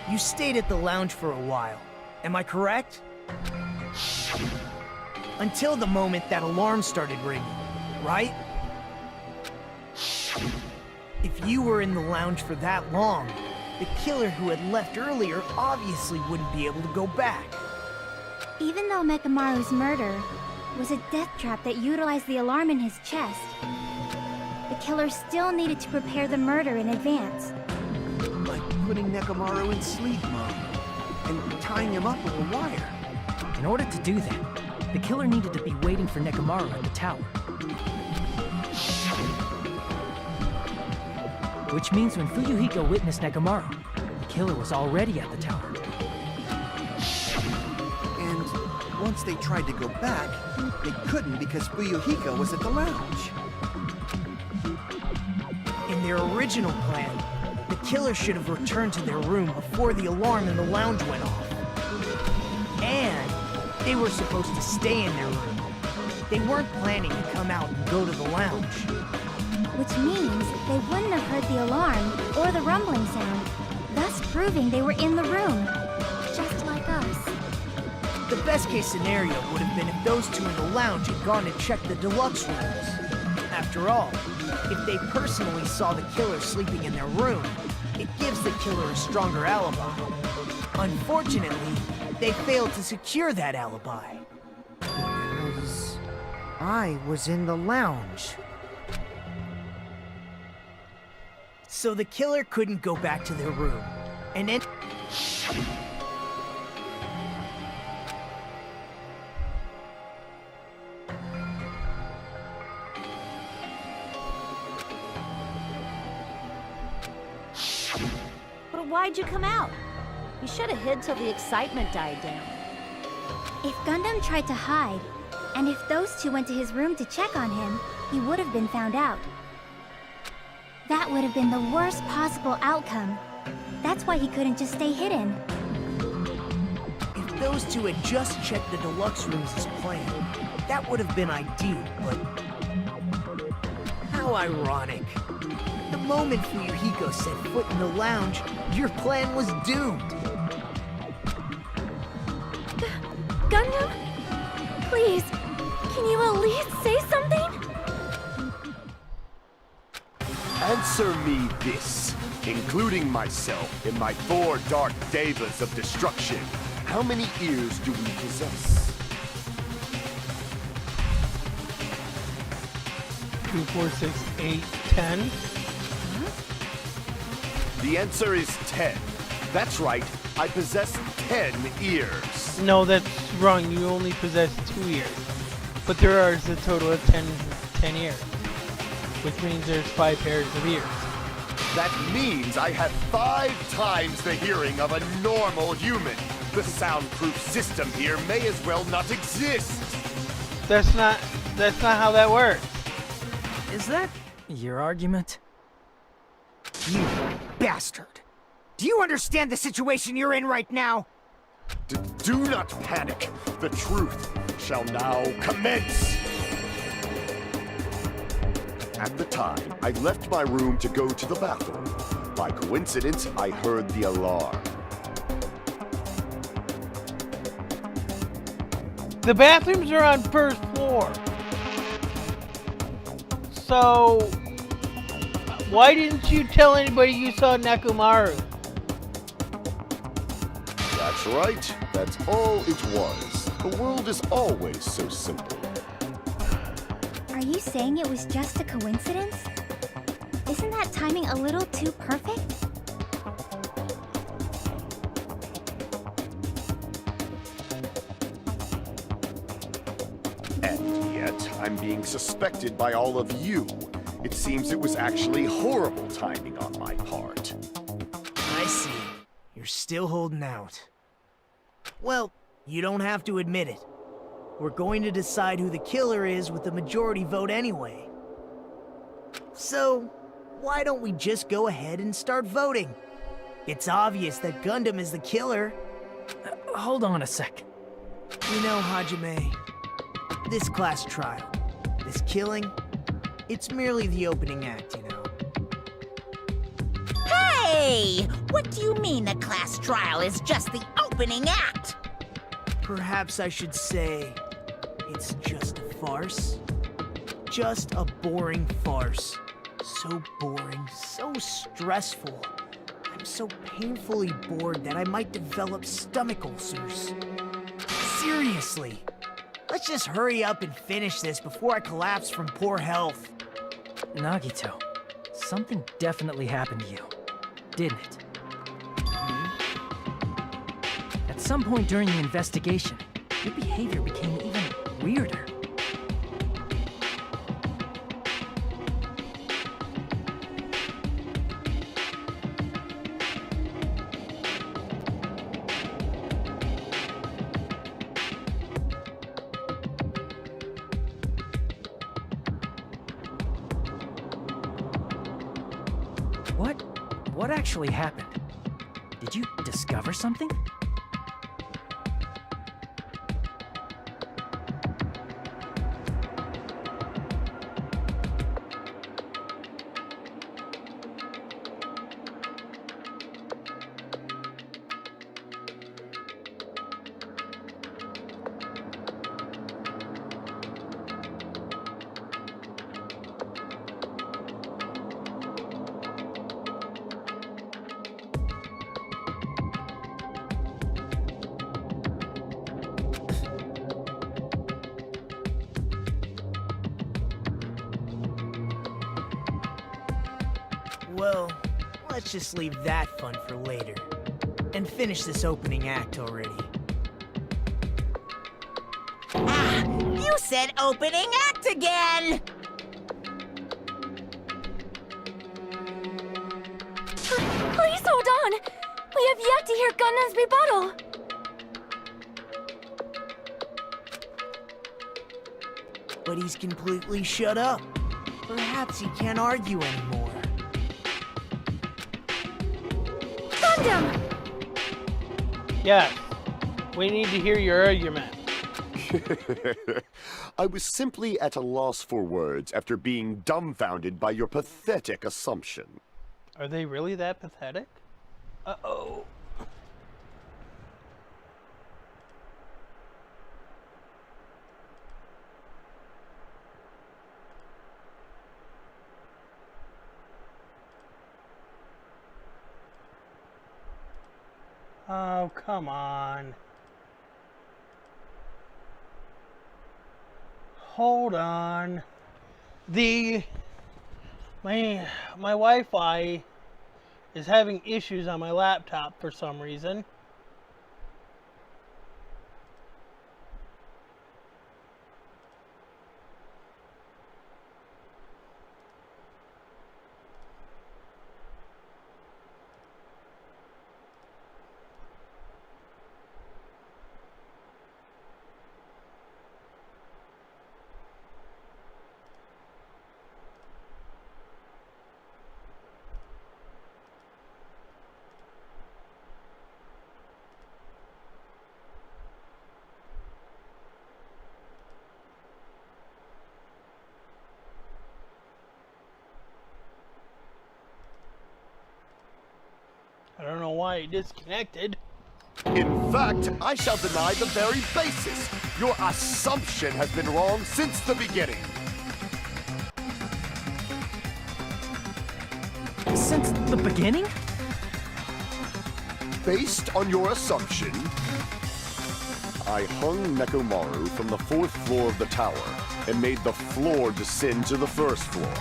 you stayed at the lounge for a while. Am I correct? Until the moment that alarm started ringing, right? If you were in the lounge for that long, the killer who had left earlier obviously wouldn't be able to go back. Even though Mekamaru's murder was a death trap that utilized the alarm in his chest, the killer still needed to prepare the murder in advance. Like putting Nekomaru in sleep mode and tying him up with a wire. In order to do that, the killer needed to be waiting for Nekomaru at the tower. Which means when Fuyuhiko witnessed Nekomaru, the killer was already at the tower. And once they tried to go back, they couldn't because Fuyuhiko was at the lounge. In their original plan, the killer should have returned to their room before the alarm in the lounge went off. And they were supposed to stay in their room. They weren't planning to come out and go to the lounge. Which means they wouldn't have heard the alarm or the rumbling sound, thus proving they were in the room, just like us. The best case scenario would have been if those two in the lounge had gone to check the deluxe rooms. After all, if they personally saw the killer sleeping in their room, it gives the killer a stronger alibi. Unfortunately, they failed to secure that alibi. Because I was in the lounge. So the killer couldn't go back to their room, and then... But why'd you come out? You should have hid till the excitement died down. If Gundam tried to hide, and if those two went to his room to check on him, he would have been found out. That would have been the worst possible outcome. That's why he couldn't just stay hidden. If those two had just checked the deluxe rooms as planned, that would have been ideal, but... How ironic. The moment Fuyuhiko set foot in the lounge, your plan was doomed. Gundam? Please, can you at least say something? Answer me this, including myself in my 4 dark devas of destruction. How many ears do we possess? 2, 4, 6, 8, 10. The answer is 10. That's right, I possess 10 ears. No, that's wrong. You only possess 2 ears. But there is a total of 10 ears. Which means there's 5 pairs of ears. That means I have 5 times the hearing of a normal human. The soundproof system here may as well not exist. That's not how that works. Is that your argument? You bastard! Do you understand the situation you're in right now? Do not panic. The truth shall now commence. At the time, I left my room to go to the bathroom. By coincidence, I heard the alarm. The bathrooms are on 1st floor. So, why didn't you tell anybody you saw Nekomaru? That's right. That's all it was. The world is always so simple. Are you saying it was just a coincidence? Isn't that timing a little too perfect? And yet, I'm being suspected by all of you. It seems it was actually horrible timing on my part. I see. You're still holding out. Well, you don't have to admit it. We're going to decide who the killer is with the majority vote anyway. So, why don't we just go ahead and start voting? It's obvious that Gundam is the killer. hold on a sec. You know, Hajime, this class trial, this killing, it's merely the opening act, you know. Hey! What do you mean the class trial is just the opening act? Perhaps I should say it's just a farce. Just a boring farce. So boring, so stressful. I'm so painfully bored that I might develop stomach ulcers. Seriously. Let's just hurry up and finish this before I collapse from poor health. Nagito, something definitely happened to you, didn't it? At some point during the investigation, your behavior became even weirder. What actually happened? Did you discover something? Well, let's just leave that fun for later. And finish this opening act already. Ah, you said opening act again! Please hold on! We have yet to hear Gunnan's rebuttal! But he's completely shut up. Perhaps he can't argue anymore. Gundam! Yes. We need to hear your argument. I was simply at a loss for words after being dumbfounded by your pathetic assumption. Are they really that pathetic? Uh-oh. Oh, come on. Hold on. My Wi-Fi is having issues on my laptop for some reason. I don't know why it disconnected. In fact, I shall deny the very basis. Your assumption has been wrong since the beginning. Since the beginning? Based on your assumption, I hung Nekomaru from the 4th floor of the tower and made the floor descend to the 1st floor.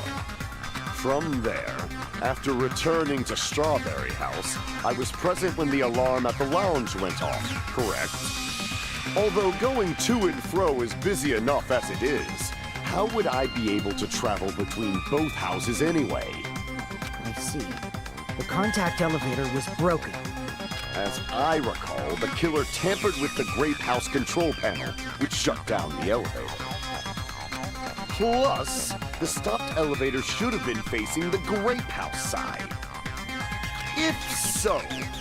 From there, after returning to Strawberry House, I was present when the alarm at the lounge went off, correct? Although going to and fro is busy enough as it is, how would I be able to travel between both houses anyway? I see. The contact elevator was broken. As I recall, the killer tampered with the Grape House control panel, which shut down the elevator. Plus, the stopped elevator should have been facing the Grape House side. If so,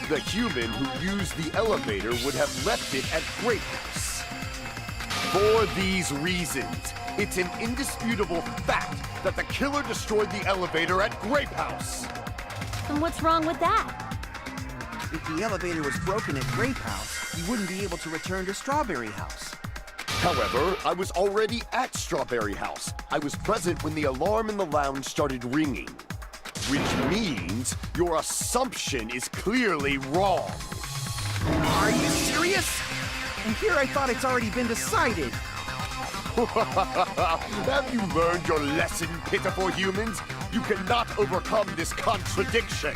the human who used the elevator would have left it at Grape House. For these reasons, it's an indisputable fact that the killer destroyed the elevator at Grape House. And what's wrong with that? If the elevator was broken at Grape House, you wouldn't be able to return to Strawberry House. However, I was already at Strawberry House. I was present when the alarm in the lounge started ringing. Which means your assumption is clearly wrong. Are you serious? And here I thought it's already been decided. Have you learned your lesson, pitiful humans? You cannot overcome this contradiction.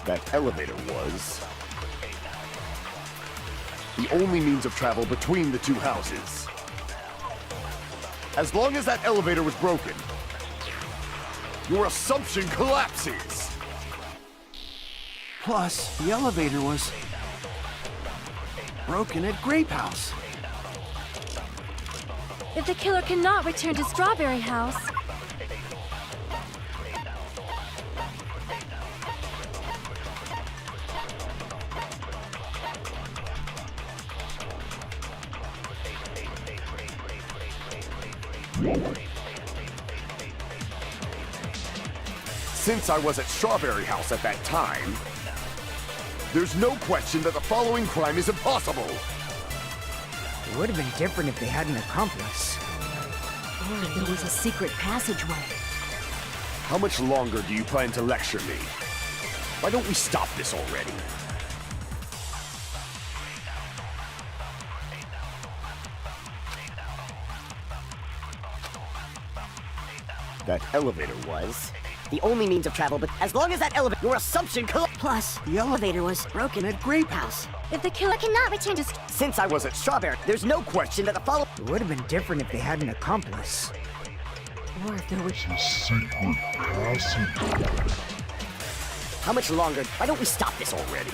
That elevator was the only means of travel between the two houses. As long as that elevator was broken, your assumption collapses. Plus, the elevator was broken at Grape House. If the killer cannot return to Strawberry House, Since I was at Strawberry House at that time, there's no question that the following crime is impossible. It would have been different if they had an accomplice. Or there was a secret passageway. How much longer do you plan to lecture me? Why don't we stop this already? That elevator was The only means of travel, but as long as that elevator, your assumption Plus, the elevator was broken at Grape House. if the killer cannot return to Since I was at Strawberry, there's no question that the follow. It would have been different if they had an accomplice. Or if there was... The secret passage. How much longer? Why don't we stop this already?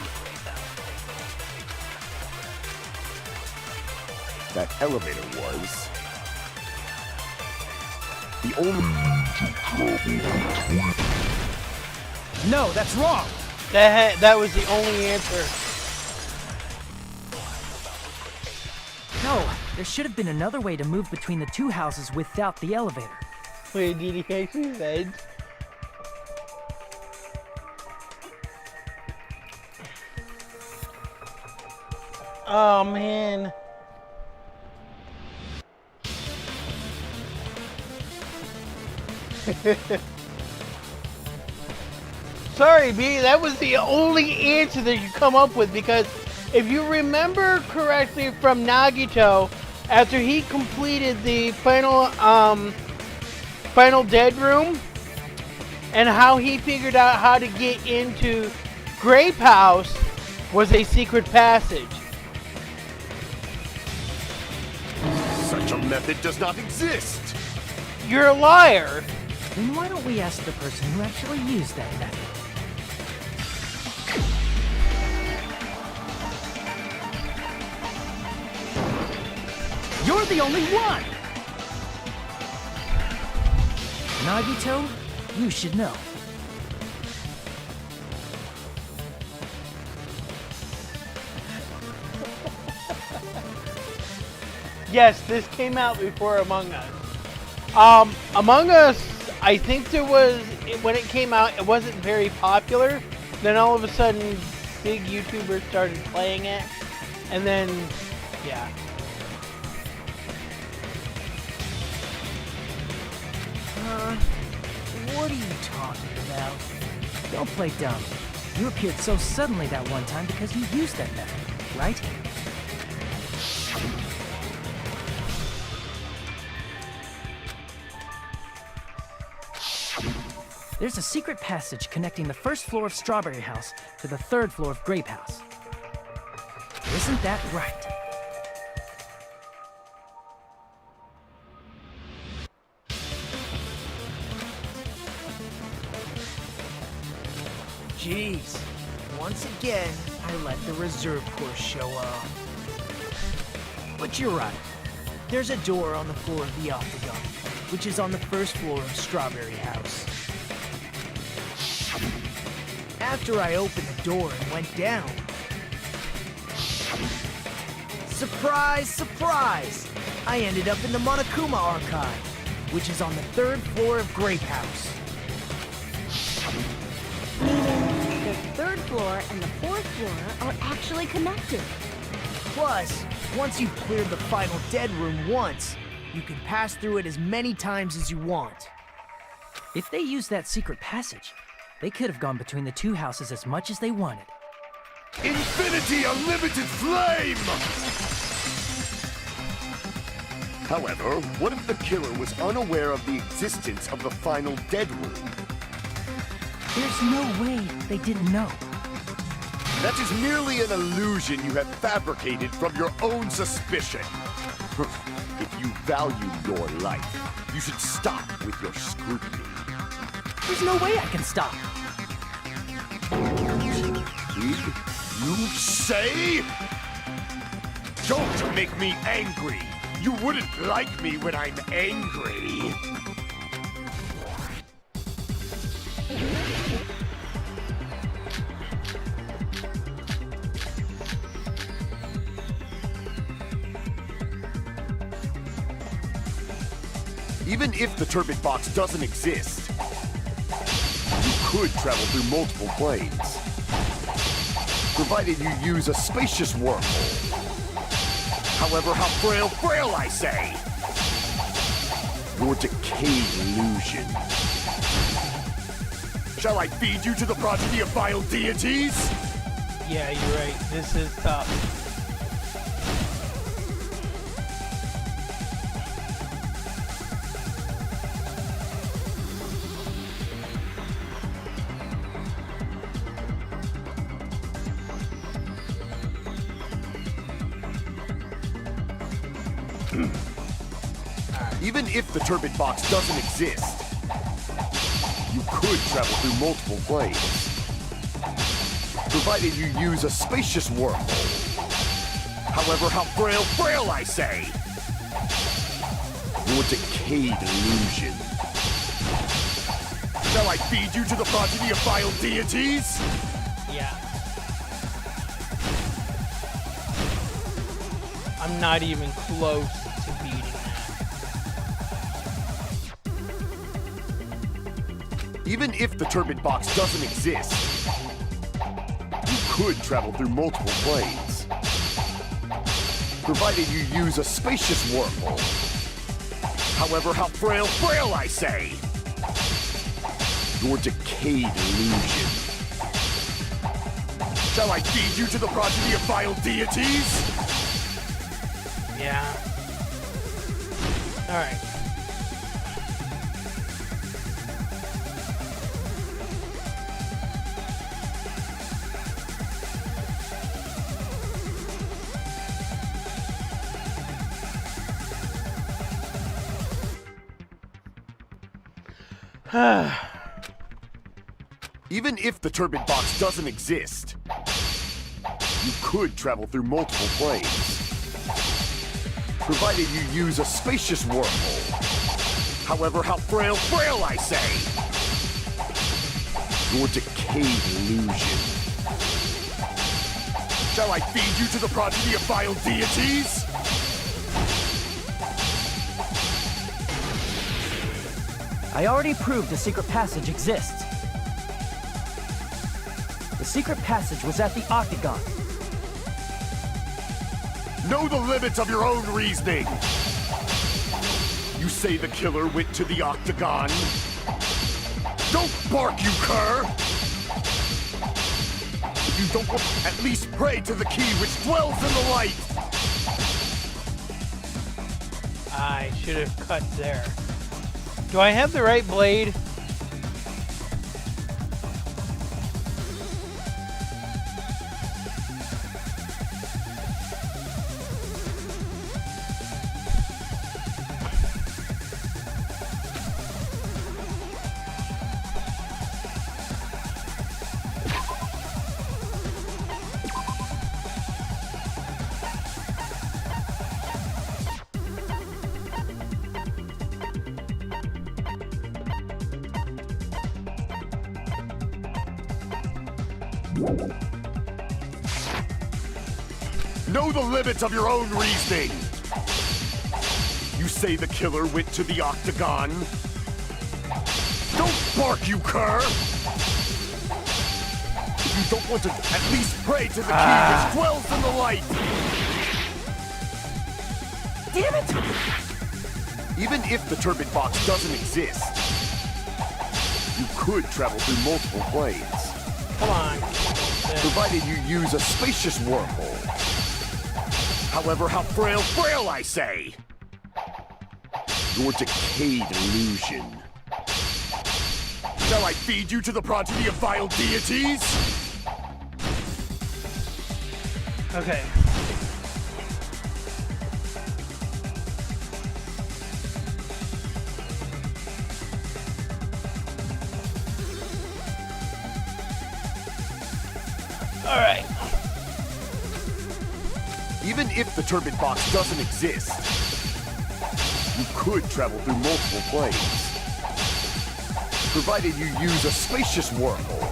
that elevator was the only... No, that's wrong! That was the only answer. No, there should have been another way to move between the two houses without the elevator. Wait, did he actually say? Oh man. Sorry, B, that was the only answer that you come up with, because if you remember correctly from Nagito, after he completed the final dead room and how he figured out how to get into Grape House was a secret passage. Such a method does not exist! You're a liar! Then why don't we ask the person who actually used that method? You're the only one! Nagito, you should know. Yes, this came out before Among Us. Among Us, I think when it came out, it wasn't very popular. Then all of a sudden, big YouTubers started playing it. And then, yeah. What are you talking about? Don't play dumb. You appeared so suddenly that one time because you used that method, right? There's a secret passage connecting the first floor of Strawberry House to the third floor of Grape House. Isn't that right? Jeez. Once again, I let the reserve course show up. But you're right. There's a door on the floor of the Octagon, which is on the first floor of Strawberry House. After I opened the door and went down... Surprise, surprise! I ended up in the Monokuma Archive, which is on the third floor of Grape House. Meaning the third floor and the fourth floor are actually connected. Plus, once you've cleared the final dead room once, you can pass through it as many times as you want. If they used that secret passage, they could have gone between the two houses as much as they wanted. Infinity Unlimited Flame! However, what if the killer was unaware of the existence of the final dead room? There's no way they didn't know. That is merely an illusion you have fabricated from your own suspicion. If you value your life, you should stop with your scrutiny. There's no way I can stop. Did you say? Don't make me angry. You wouldn't like me when I'm angry. Even if the turbid box doesn't exist, you could travel through multiple planes. Provided you use a spacious wormhole. However, how frail I say! Your decayed illusion. Shall I feed you to the progeny of vile deities? Yeah, you're right. This is tough. Even if the turbid box doesn't exist, you could travel through multiple planes. Provided you use a spacious wormhole. However, how frail I say! Your decayed illusion. Shall I feed you to the progeny of vile deities? Yeah. I'm not even close to beating that. Even if the turbid box doesn't exist, you could travel through multiple planes. Provided you use a spacious wormhole. However, how frail I say! Your decayed illusion. Shall I feed you to the progeny of vile deities? Yeah. Alright. Even if the turbid box doesn't exist, you could travel through multiple planes. Provided you use a spacious wormhole. However, how frail I say! Your decayed illusion. Shall I feed you to the progeny of vile deities? I already proved the secret passage exists. The secret passage was at the Octagon. Know the limits of your own reasoning! You say the killer went to the Octagon? Don't bark, you cur! If you don't want, at least pray to the key which dwells in the light! I should have cut there. Do I have the right blade? Know the limits of your own reasoning! You say the killer went to the octagon? Don't bark, you cur! If you don't want to, at least pray to the key which dwells in the light! Damn it! Even if the turbid box doesn't exist, you could travel through multiple planes. Come on. Provided you use a spacious wormhole. However, how frail, I say! Your decayed illusion. Shall I feed you to the progeny of vile deities? Okay. All right. Even if the turbid box doesn't exist, you could travel through multiple planes. Provided you use a spacious wormhole.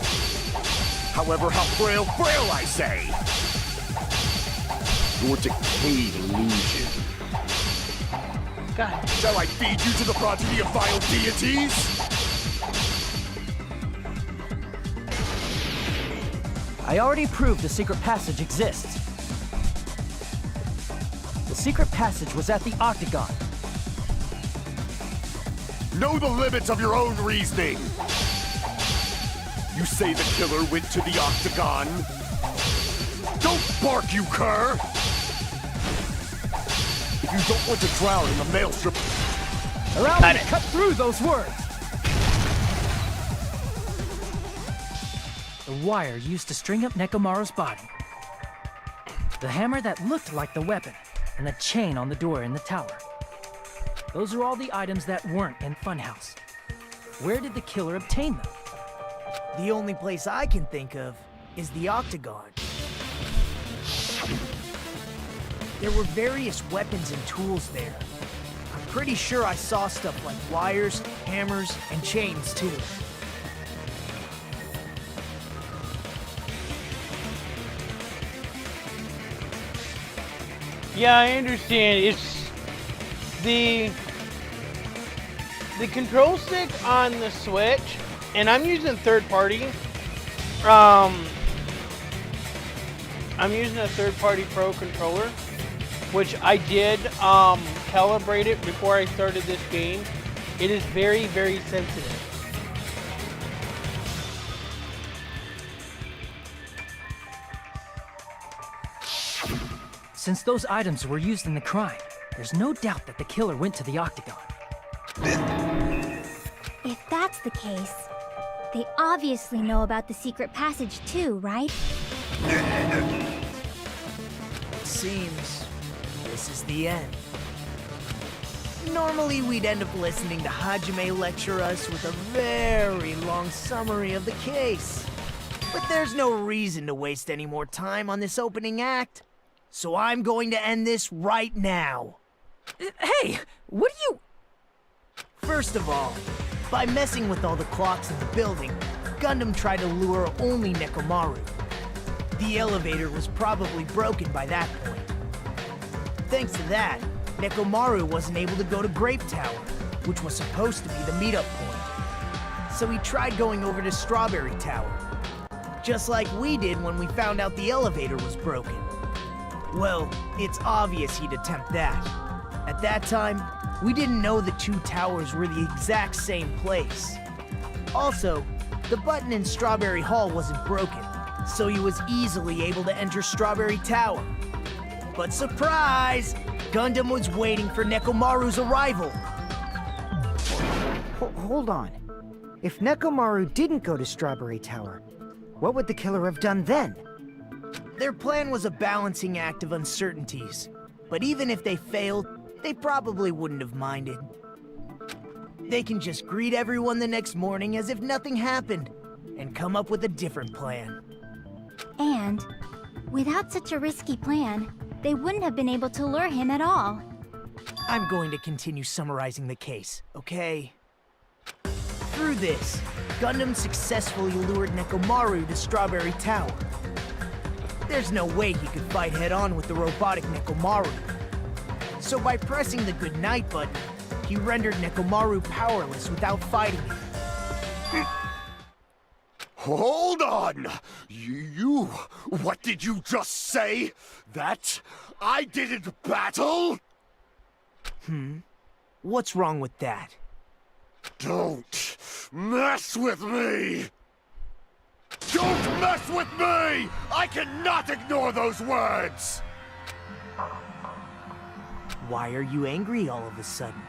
However, how frail, I say! Your decayed illusion. God. Shall I feed you to the progeny of vile deities? I already proved the secret passage exists. The secret passage was at the octagon. Know the limits of your own reasoning! You say the killer went to the octagon? Don't bark, you cur! If you don't want to drown in the maelstrom... Allow me to cut through those words! The wire used to string up Nekomaru's body. The hammer that looked like the weapon, and the chain on the door in the tower. Those are all the items that weren't in Funhouse. Where did the killer obtain them? The only place I can think of is the octagon. There were various weapons and tools there. I'm pretty sure I saw stuff like wires, hammers, and chains too. Yeah, I understand. It's the control stick on the Switch, and I'm using third party. I'm using a third party Pro controller, which I did calibrate it before I started this game. It is very, very sensitive. Since those items were used in the crime, there's no doubt that the killer went to the octagon. If that's the case, they obviously know about the secret passage too, right? It seems this is the end. Normally we'd end up listening to Hajime lecture us with a very long summary of the case. But there's no reason to waste any more time on this opening act. So I'm going to end this right now. Hey, what are you... First of all, by messing with all the clocks in the building, Gundam tried to lure only Nekomaru. The elevator was probably broken by that point. Thanks to that, Nekomaru wasn't able to go to Grape Tower, which was supposed to be the meetup point. So he tried going over to Strawberry Tower, just like we did when we found out the elevator was broken. Well, it's obvious he'd attempt that. At that time, we didn't know the two towers were the exact same place. Also, the button in Strawberry Hall wasn't broken, so he was easily able to enter Strawberry Tower. But surprise! Gundam was waiting for Nekomaru's arrival. Hold on. If Nekomaru didn't go to Strawberry Tower, what would the killer have done then? Their plan was a balancing act of uncertainties. But even if they failed, they probably wouldn't have minded. They can just greet everyone the next morning as if nothing happened, and come up with a different plan. And without such a risky plan, they wouldn't have been able to lure him at all. I'm going to continue summarizing the case, okay? Through this, Gundam successfully lured Nekomaru to Strawberry Tower. There's no way he could fight head-on with the robotic Nekomaru. So by pressing the good night button, he rendered Nekomaru powerless without fighting him. Hold on! You... What did you just say? That I didn't battle? What's wrong with that? Don't mess with me! Don't mess with me! I cannot ignore those words! Why are you angry all of a sudden?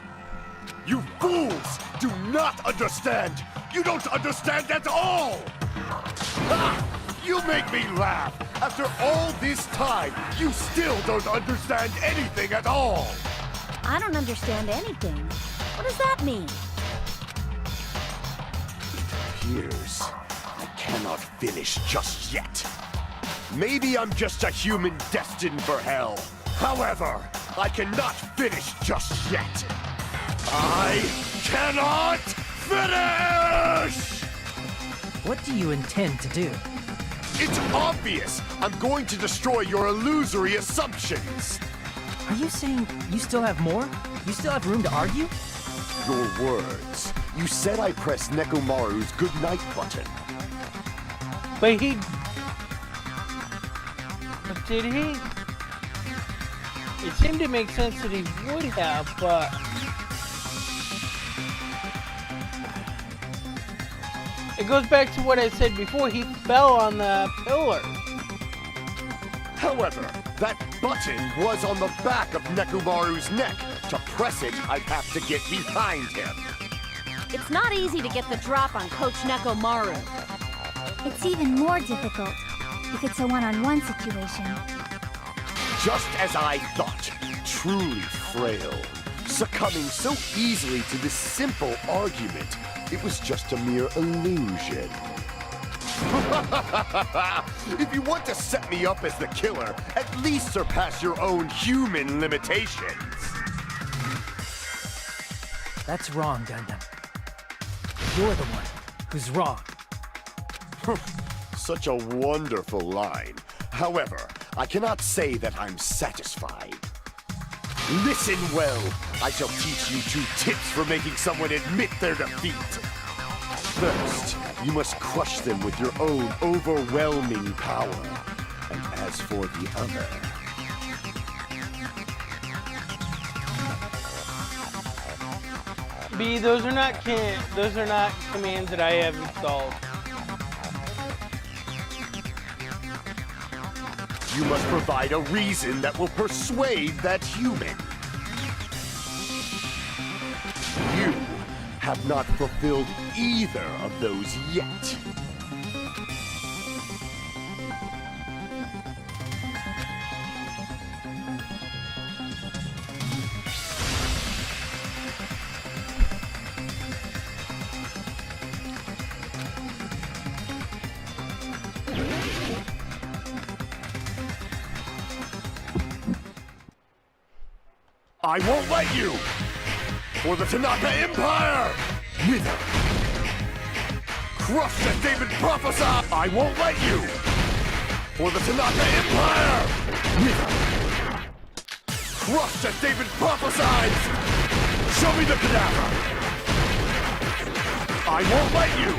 You fools do not understand! You don't understand at all! Ha! You make me laugh! After all this time, you still don't understand anything at all! I don't understand anything. What does that mean? Appears I cannot finish just yet. Maybe I'm just a human destined for hell. However, I cannot finish just yet. I cannot finish! What do you intend to do? It's obvious! I'm going to destroy your illusory assumptions! Are you saying you still have more? You still have room to argue? Your words. You said I pressed Nekomaru's goodnight button. But he... But did he? It seemed to make sense that he would have, but... It goes back to what I said before, he fell on the pillar. However, that button was on the back of Nekomaru's neck. To press it, I'd have to get behind him. It's not easy to get the drop on Coach Nekomaru. It's even more difficult if it's a one-on-one situation. Just as I thought, truly frail, succumbing so easily to this simple argument, it was just a mere illusion. If you want to set me up as the killer, at least surpass your own human limitations. That's wrong, Gundam. You're the one who's wrong. Such a wonderful line. However, I cannot say that I'm satisfied. Listen well. I shall teach you 2 tips for making someone admit their defeat. First, you must crush them with your own overwhelming power. And as for the other... B, those are not commands that I have installed. You must provide a reason that will persuade that human. You have not fulfilled either of those yet. I won't let you! For the Tanaka Empire! Wither! Crushed as David prophesied! I won't let you! For the Tanaka Empire! Wither! Crushed as David prophesied! Show me the cadaver! I won't let you!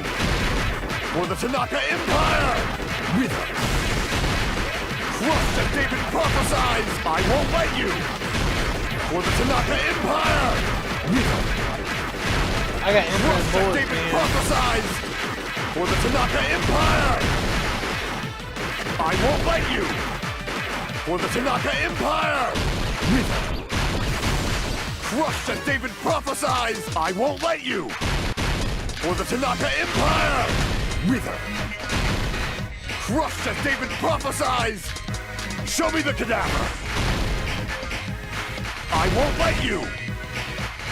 For the Tanaka Empire! Wither! Crushed as David prophesied! I won't let you! For the Tanaka Empire! I got infinite bullets, David man. prophesied! For the Tanaka Empire! I won't let you! For the Tanaka Empire! Wither! Crushed as David prophesies! I won't let you! For the Tanaka Empire! Wither! Crushed as David prophesies! Show me the cadaver! I won't let you!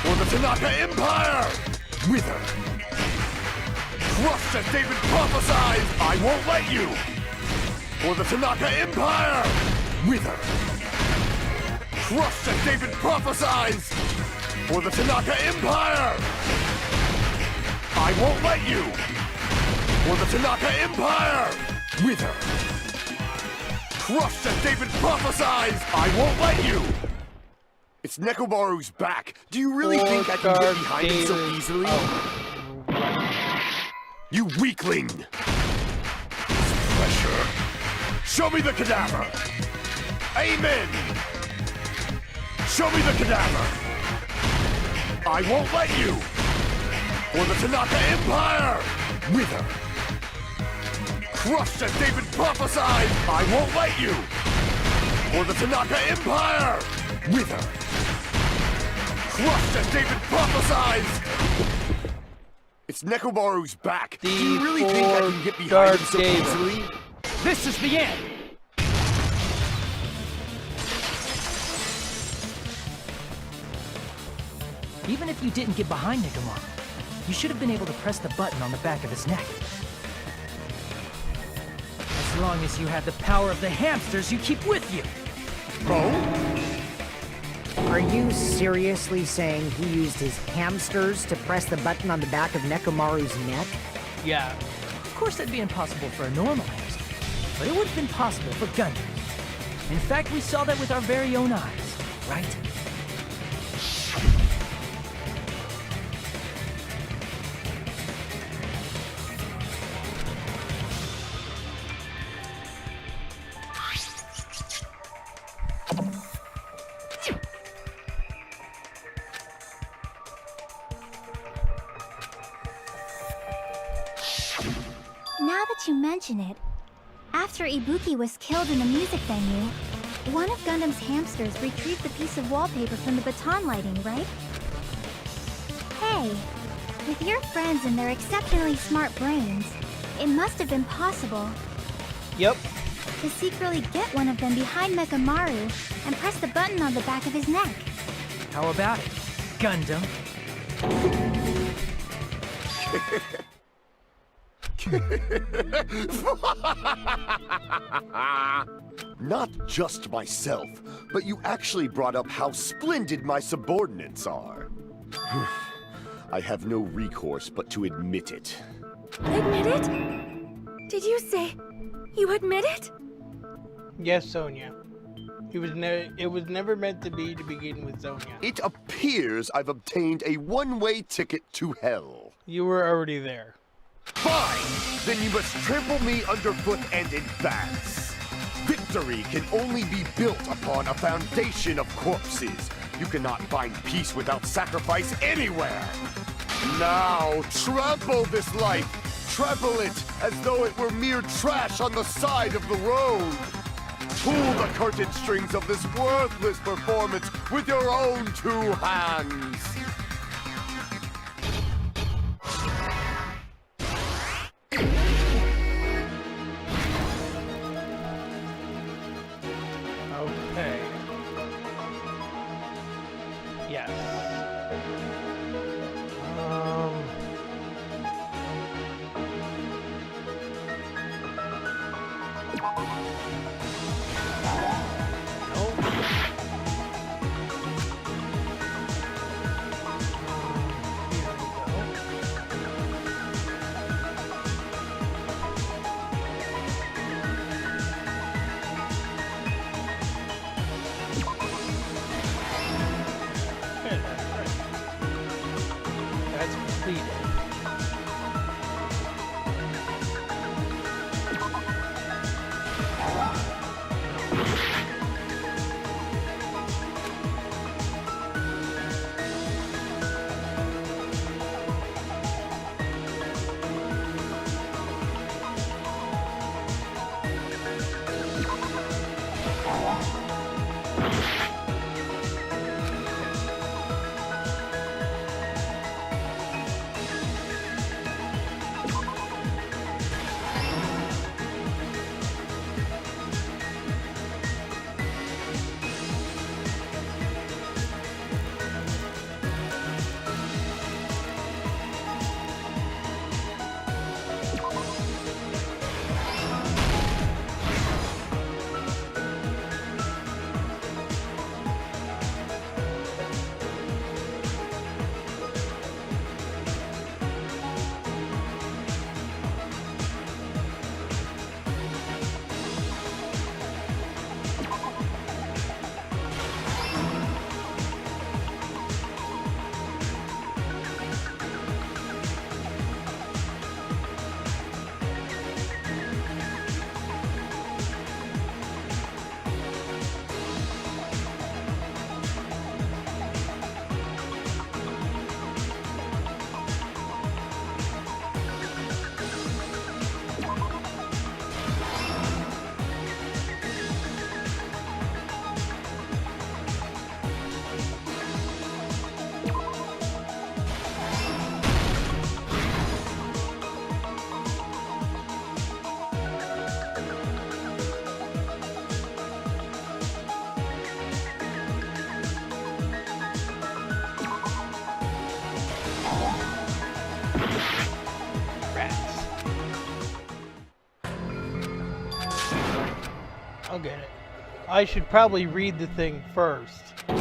For the Tanaka Empire! Wither! Crushed as David prophesies! I won't let you! For the Tanaka Empire! Wither! Crushed as David prophesies! For the Tanaka Empire! I won't let you! For the Tanaka Empire! Wither! Crushed as David prophesies! I won't let you! It's Nekomaru's back! Do you really think I can get behind him so easily? You weakling! This pressure! Show me the cadaver! Amen! Show me the cadaver! I won't let you! For the Tanaka Empire! Wither! Crushed as David prophesied! I won't let you! For the Tanaka Empire! Wither! Crushed as David prophesies! It's Nekomaru's back! Do you really think I can get behind him so easily? This is the end! Even if you didn't get behind Nekomaru, you should have been able to press the button on the back of his neck. As long as you had the power of the hamsters you keep with you. Oh? Are you seriously saying he used his hamsters to press the button on the back of Nekomaru's neck? Yeah. Of course that'd be impossible for a normal hamster, but it would have been possible for Gundam. In fact, we saw that with our very own eyes, right? Now that you mention it, after Ibuki was killed in the music venue, one of Gundam's hamsters retrieved the piece of wallpaper from the baton lighting, right? Hey, with your friends and their exceptionally smart brains, it must have been possible Yep. to secretly get one of them behind Nekomaru and press the button on the back of his neck. How about it, Gundam? Not just myself, but you actually brought up how splendid my subordinates are. I have no recourse but to admit it. Admit it? Did you say you admit it? Yes, Sonia. It was never meant to be to begin with, Sonia. It appears I've obtained a one-way ticket to hell. You were already there. Fine! Then you must trample me underfoot and advance. Victory can only be built upon a foundation of corpses. You cannot find peace without sacrifice anywhere. Now, trample this life. Trample it as though it were mere trash on the side of the road. Pull the curtain strings of this worthless performance with your own two hands. Okay. Yes. I'll get it. I should probably read the thing first. We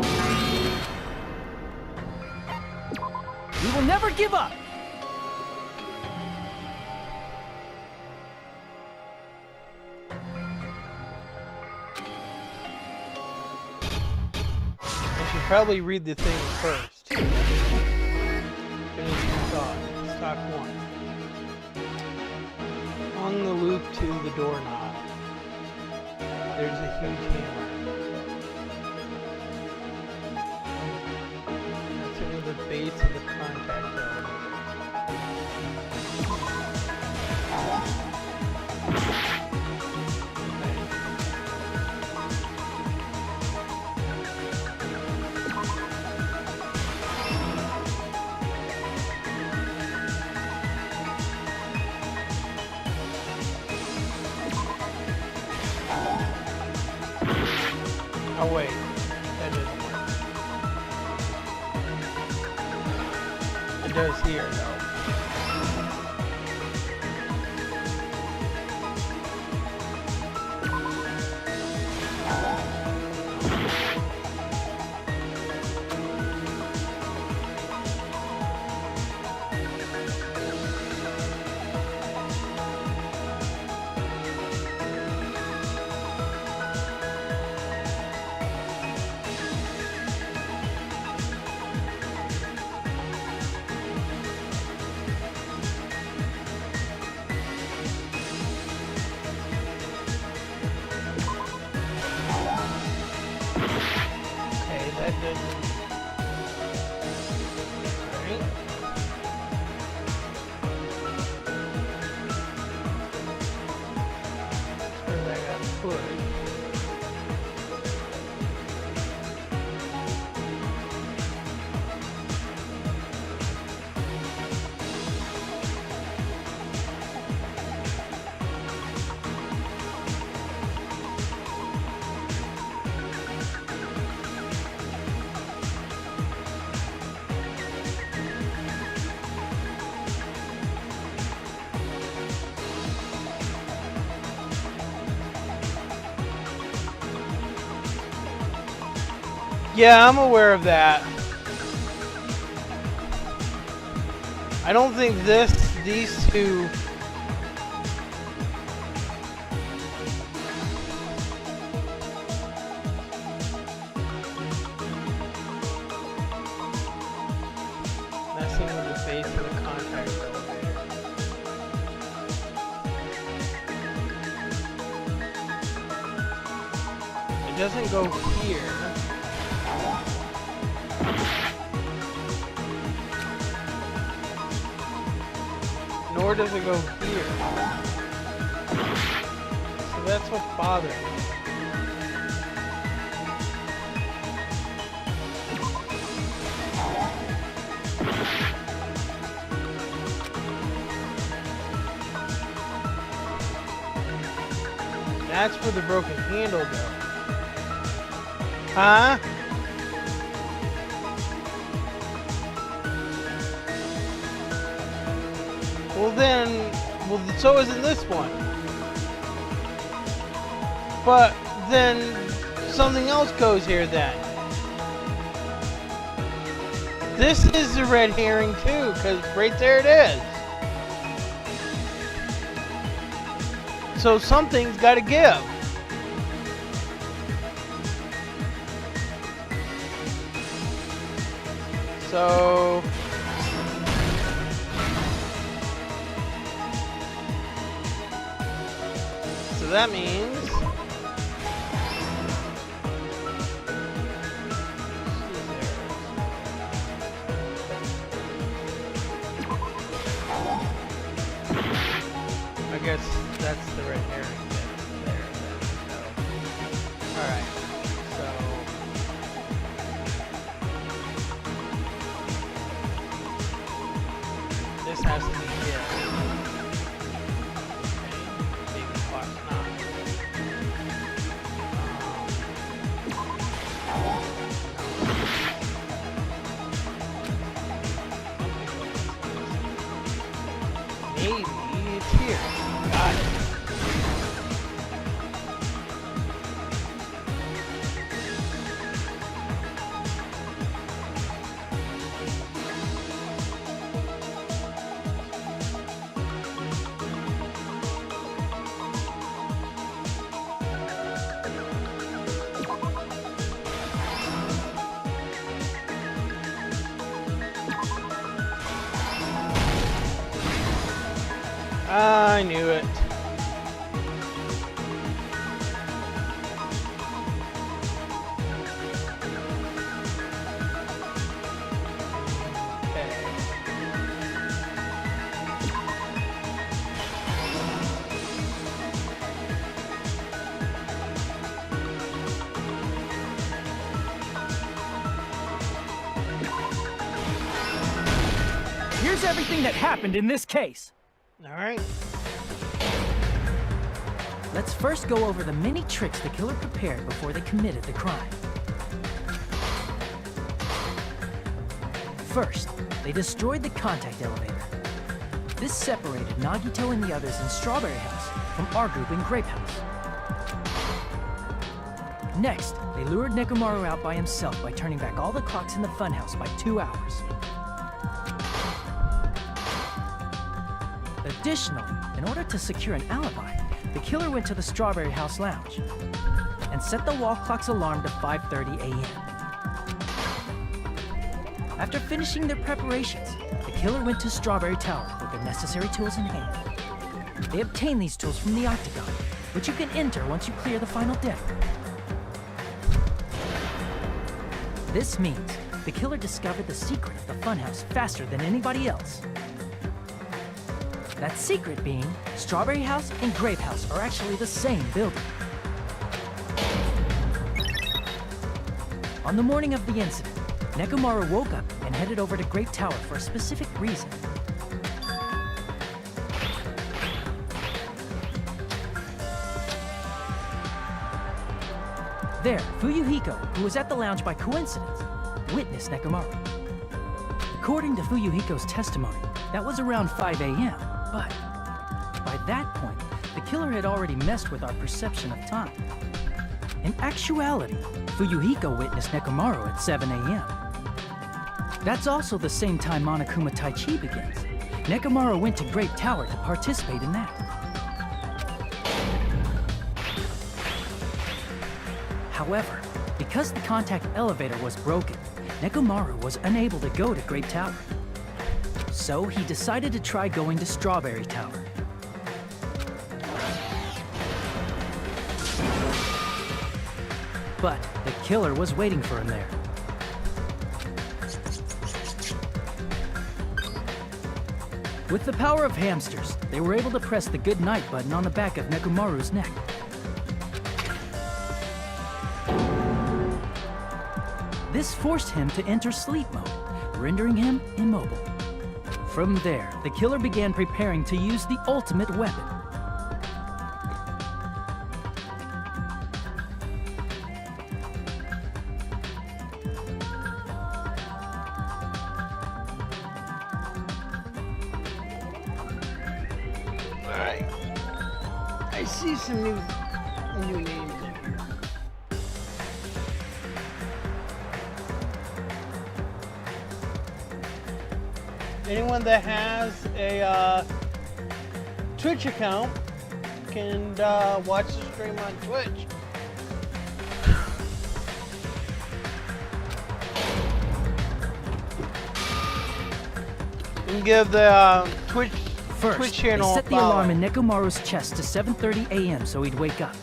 will never give up! I should probably read the thing first. Finish your thought. Stock 1. On the loop to the doorknob. There's a huge hammer. That's near the base of the contact element. Oh wait, that doesn't work. It does here though. Yeah, I'm aware of that. I don't think these two... messing with the base of the contact elevator. It doesn't go here. Nor does it go here. So that's what's bothering me. That's where the broken handle goes. Huh? Well, so isn't this one. But then something else goes here then. This is the red herring too, because right there it is. So something's got to give. So that means I guess that's the red herring there. So, alright. So this has to be here. Maybe the clock's not. Maybe it's here. Got it. I knew it. Here's everything that happened in this case. All right. Let's first go over the many tricks the killer prepared before they committed the crime. First, they destroyed the contact elevator. This separated Nagito and the others in Strawberry House from our group in Grape House. Next, they lured Nekomaru out by himself by turning back all the clocks in the funhouse by 2 hours. Additionally, in order to secure an alibi, the killer went to the Strawberry House lounge and set the wall clock's alarm to 5:30 a.m. After finishing their preparations, the killer went to Strawberry Tower with the necessary tools in hand. They obtained these tools from the Octagon, which you can enter once you clear the final depth. This means the killer discovered the secret of the funhouse faster than anybody else. That secret being, Strawberry House and Grape House are actually the same building. On the morning of the incident, Nekomaru woke up and headed over to Grape Tower for a specific reason. There, Fuyuhiko, who was at the lounge by coincidence, witnessed Nekomaru. According to Fuyuhiko's testimony, that was around 5 a.m., but by that point, the killer had already messed with our perception of time. In actuality, Fuyuhiko witnessed Nekomaru at 7 a.m. That's also the same time Monokuma Taichi begins. Nekomaru went to Grape Tower to participate in that. However, because the contact elevator was broken, Nekomaru was unable to go to Grape Tower. So he decided to try going to Strawberry Tower. But the killer was waiting for him there. With the power of hamsters, they were able to press the good night button on the back of Nekomaru's neck. This forced him to enter sleep mode, rendering him immobile. From there, the killer began preparing to use the ultimate weapon. I see some new names in here. Anyone that has a Twitch account can watch the stream on Twitch. And give the Twitch First, channel they set a the follow. alarm in Nekomaru's chest to 7:30 a.m. so he'd wake up.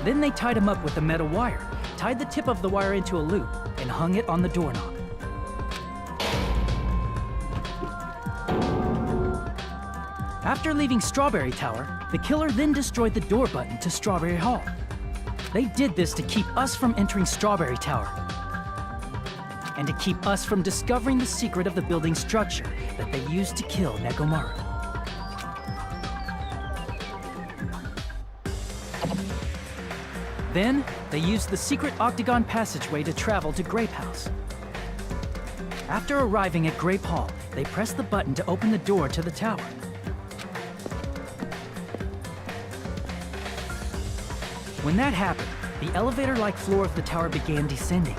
Then they tied him up with a metal wire, tied the tip of the wire into a loop, and hung it on the doorknob. After leaving Strawberry Tower, the killer then destroyed the door button to Strawberry Hall. They did this to keep us from entering Strawberry Tower, and to keep us from discovering the secret of the building structure that they used to kill Nekomaru. Then, they used the secret octagon passageway to travel to Grape House. After arriving at Grape Hall, they pressed the button to open the door to the tower. When that happened, the elevator-like floor of the tower began descending.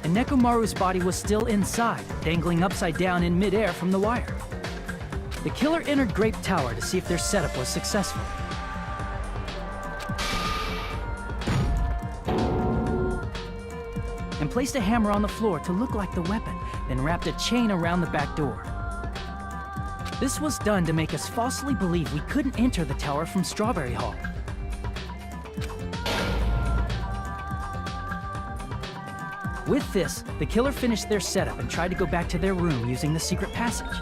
And Nekomaru's body was still inside, dangling upside down in midair from the wire. The killer entered Grape Tower to see if their setup was successful. And placed a hammer on the floor to look like the weapon, then wrapped a chain around the back door. This was done to make us falsely believe we couldn't enter the tower from Strawberry Hall. With this, the killer finished their setup and tried to go back to their room using the secret passage,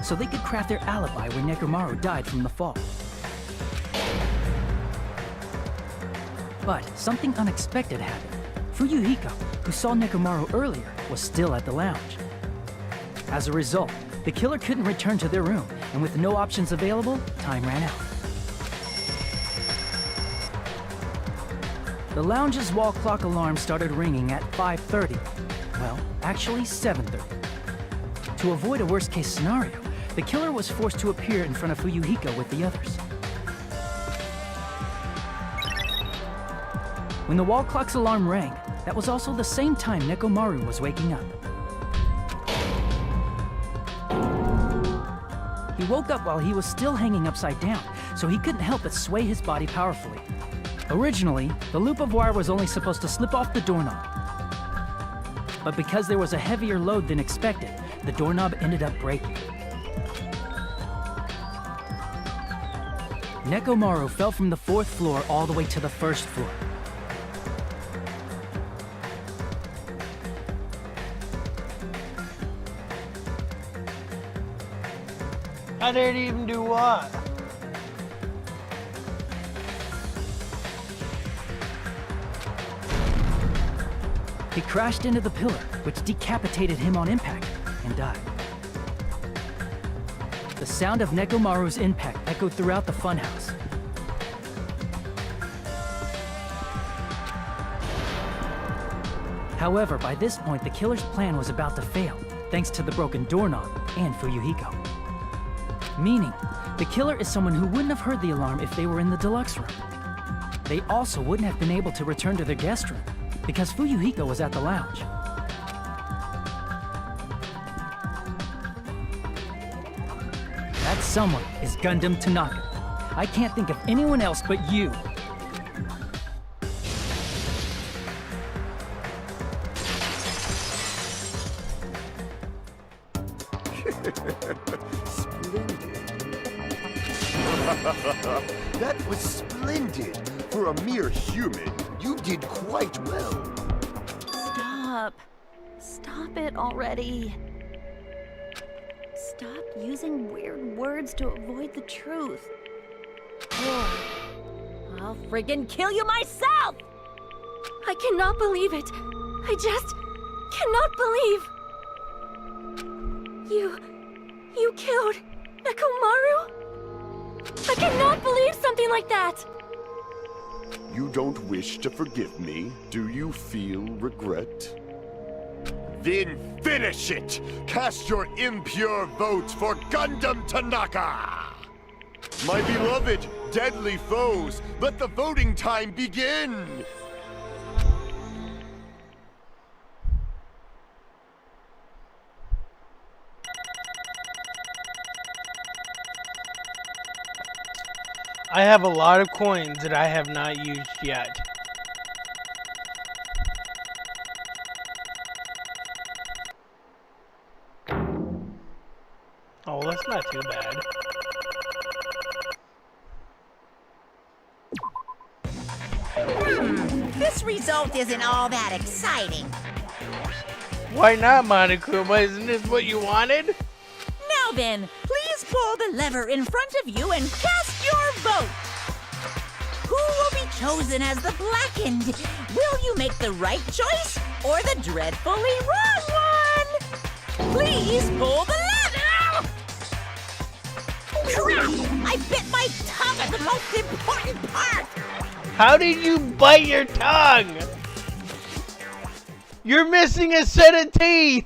so they could craft their alibi when Nekomaru died from the fall. But something unexpected happened. Fuyuhiko, who saw Nekomaru earlier, was still at the lounge. As a result, the killer couldn't return to their room, and with no options available, time ran out. The lounge's wall clock alarm started ringing at 5:30. Well, actually 7:30. To avoid a worst-case scenario, the killer was forced to appear in front of Fuyuhiko with the others. When the wall clock's alarm rang, that was also the same time Nekomaru was waking up. He woke up while he was still hanging upside down, so he couldn't help but sway his body powerfully. Originally, the loop of wire was only supposed to slip off the doorknob. But because there was a heavier load than expected, the doorknob ended up breaking. Nekomaru fell from the 4th floor all the way to the 1st floor. How did he even do what? He crashed into the pillar, which decapitated him on impact, and died. The sound of Nekomaru's impact echoed throughout the funhouse. However, by this point, the killer's plan was about to fail, thanks to the broken doorknob and Fuyuhiko. Meaning, the killer is someone who wouldn't have heard the alarm if they were in the deluxe room. They also wouldn't have been able to return to their guest room, because Fuyuhiko was at the lounge. That someone is Gundam Tanaka. I can't think of anyone else but you. That was splendid. For a mere human, you did quite well. Stop. Stop it already. Stop using weird words to avoid the truth. Or I'll friggin' kill you myself! I cannot believe it. I just cannot believe. You killed Nekomaru? I cannot believe something like that! You don't wish to forgive me? Do you feel regret? Then finish it! Cast your impure votes for Gundam Tanaka! My beloved, deadly foes, let the voting time begin! I have a lot of coins that I have not used yet. Oh, that's not too bad. This result isn't all that exciting. Why not, Monokuma? Isn't this what you wanted? Now then, please pull the lever in front of you and cast your vote. Who will be chosen as the blackened? Will you make the right choice or the dreadfully wrong one? Please pull the lever! Crap! I bit my tongue at the most important part! How did you bite your tongue? You're missing a set of teeth!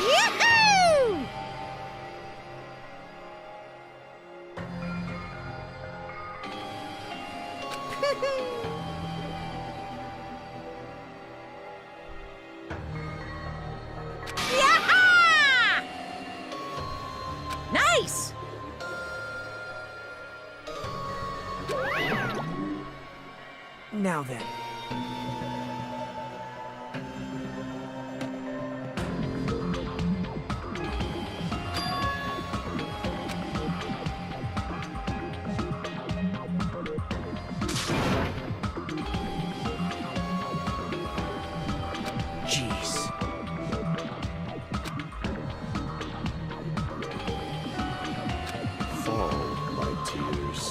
Yahoo! Yaha! Nice! Now then. Jeez. Fall, my tears.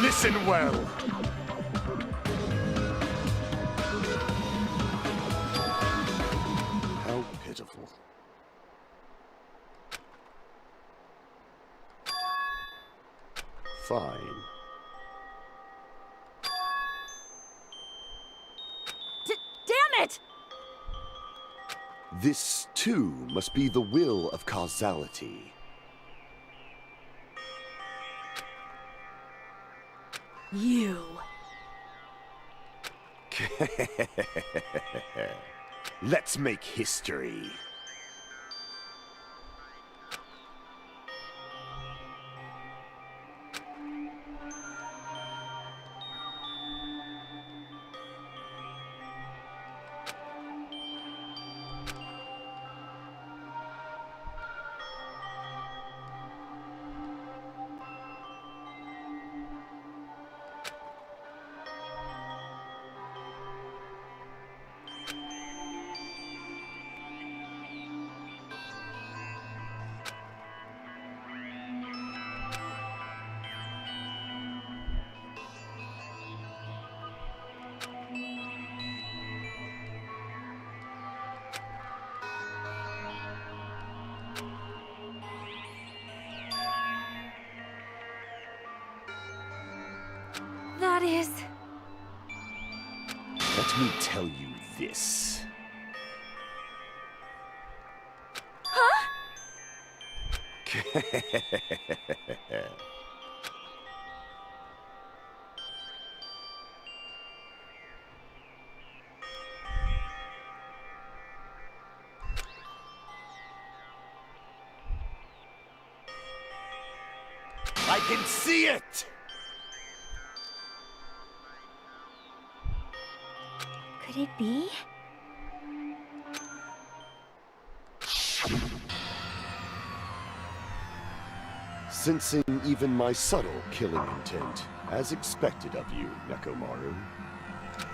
Listen well. How pitiful. Fine. Damn it! This, too, must be the will of causality. You. Let's make history. That is... Let me tell you this. Huh? I can see it! Could it be? sensing even my subtle killing intent, as expected of you, Nekomaru.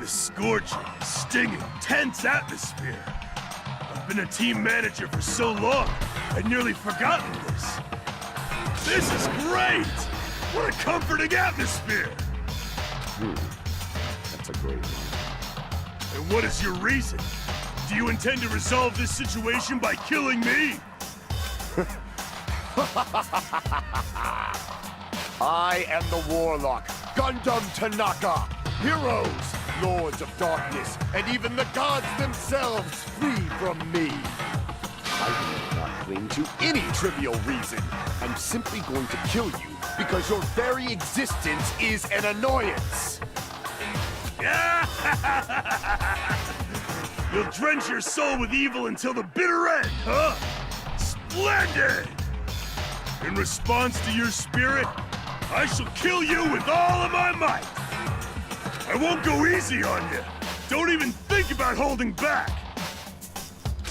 The scorching, stinging, tense atmosphere. I've been a team manager for so long, I'd nearly forgotten this. This is great! What a comforting atmosphere! That's a great one. And what is your reason? Do you intend to resolve this situation by killing me? I am the Warlock, Gundam Tanaka. Heroes, Lords of Darkness, and even the gods themselves flee from me. I will not cling to any trivial reason. I'm simply going to kill you because your very existence is an annoyance. You'll drench your soul with evil until the bitter end, huh? Splendid! In response to your spirit, I shall kill you with all of my might. I won't go easy on you. Don't even think about holding back.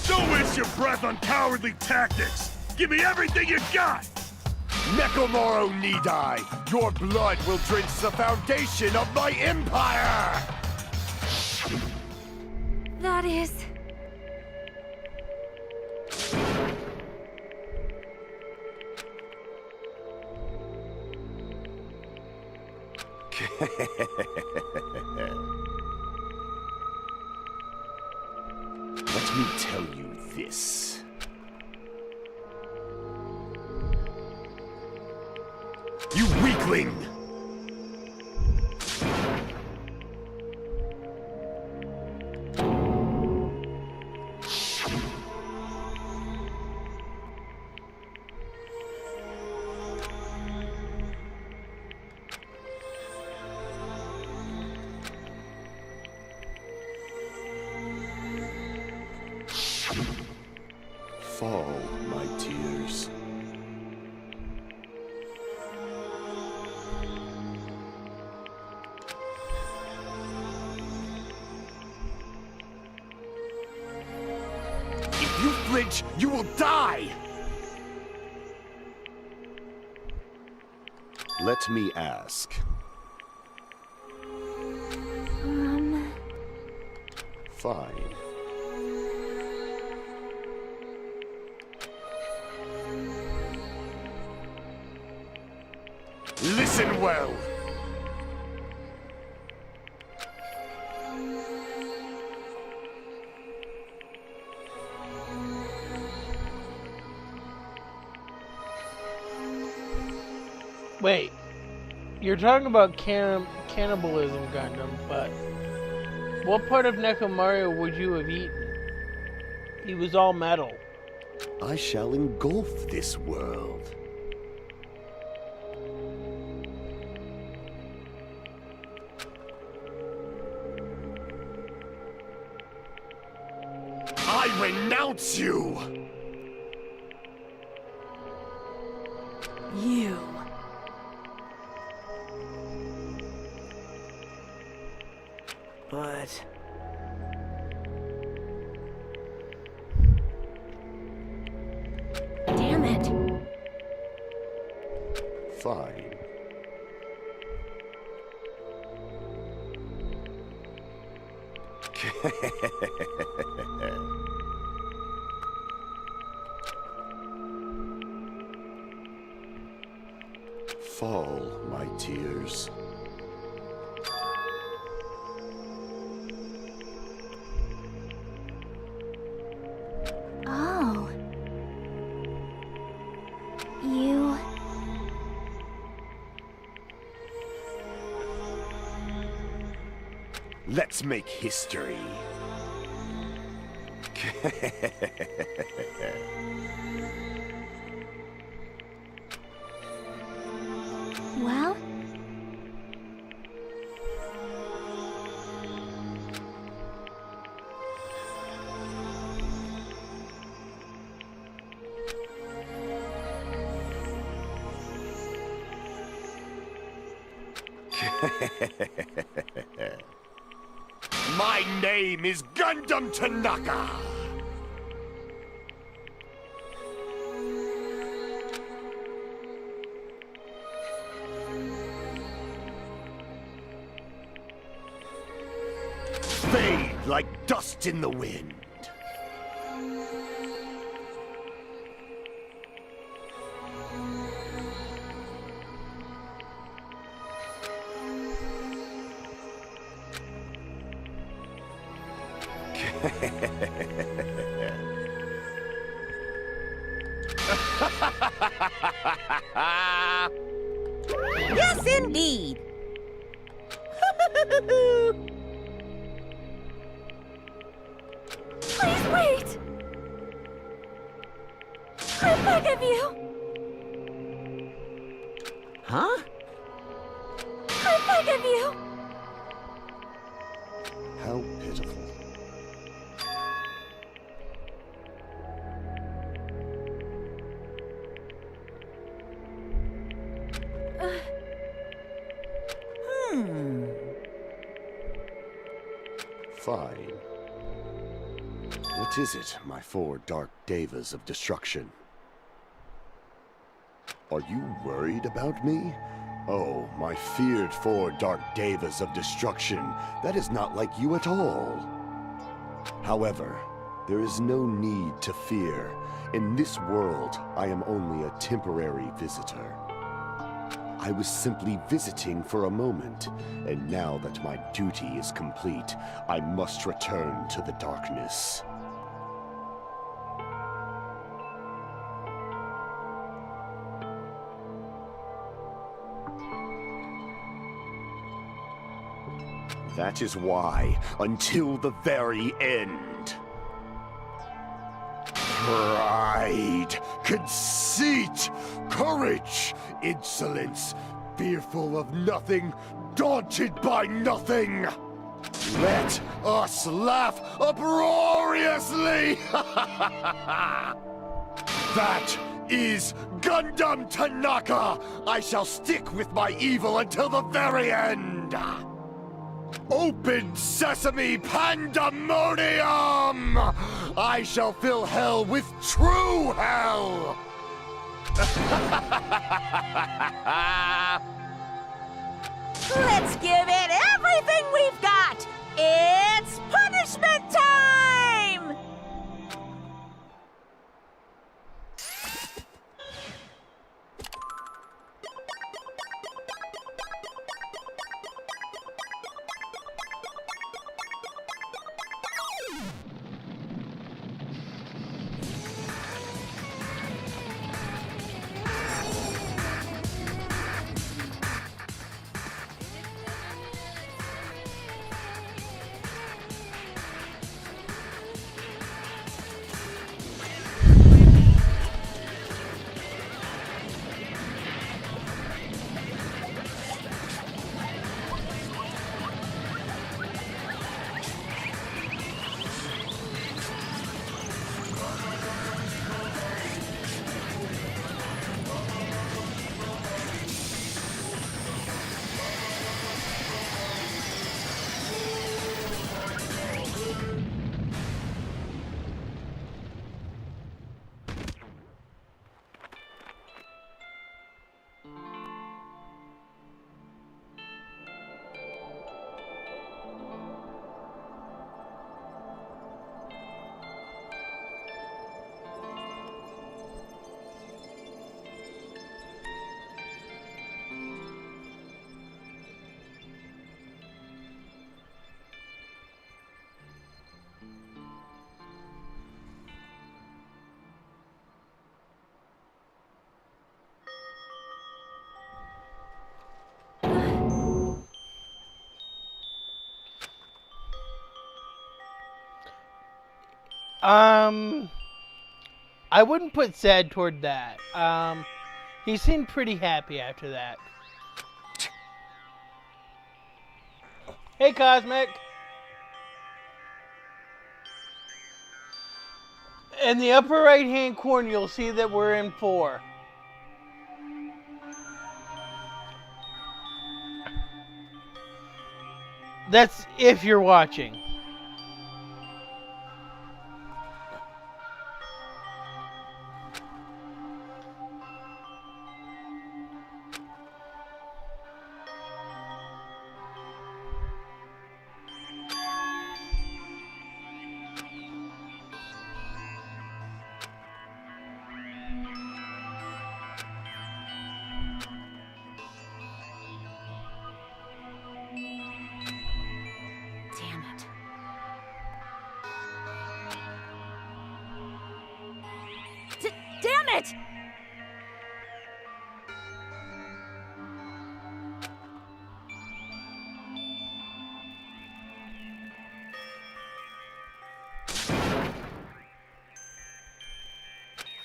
Don't waste your breath on cowardly tactics. Give me everything you got. Nekomaru Nidai, your blood will drench the foundation of my empire! That is... Let me tell you this. You weakling! Fall, my tears. If you flinch, you will die! Let me ask. Fine. Listen well. Wait, you're talking about cannibalism, Gundam, but what part of Nekomaru would you have eaten? He was all metal. I shall engulf this world. I renounce you! You. But... Damn it. Fine. Fall, my tears. Oh. You... Let's make history. well? My name is Gundam Tanaka! fade like dust in the wind. Yes, indeed. Please wait! I beg of you! Huh? I beg of you! How pitiful. Fine. What is it, my 4 dark devas of destruction? Are you worried about me? Oh, my feared 4 dark devas of destruction, that is not like you at all. However, there is no need to fear. In this world, I am only a temporary visitor. I was simply visiting for a moment, and now that my duty is complete, I must return to the darkness. That is why, until the very end. Pride, conceit, courage, insolence, fearful of nothing, daunted by nothing. Let us laugh uproariously! That is Gundam Tanaka! I shall stick with my evil until the very end! Open sesame pandemonium! I shall fill hell with true hell! Let's give it everything we've got! It's punishment time! I wouldn't put sad toward that. He seemed pretty happy after that. Hey, Cosmic! In the upper right-hand corner, you'll see that we're in 4. That's if you're watching. it!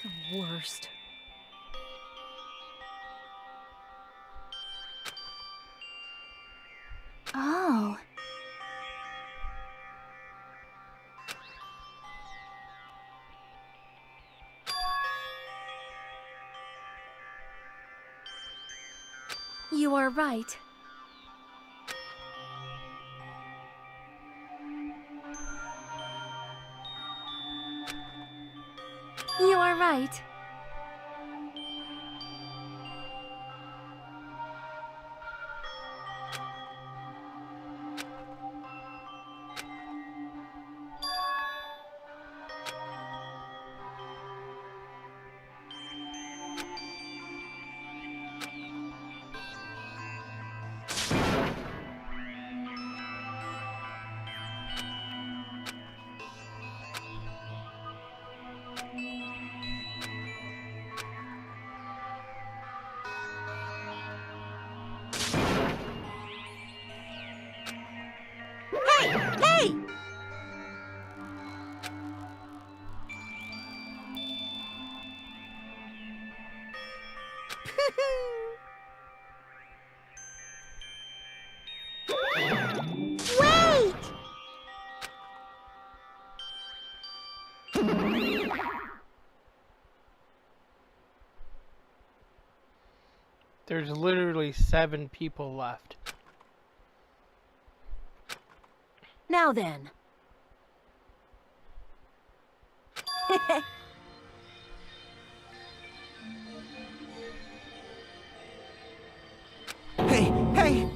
The worst. Oh. You are right. You are right. Hey! Wait! There's literally 7 people left. Now then. Hey, hey!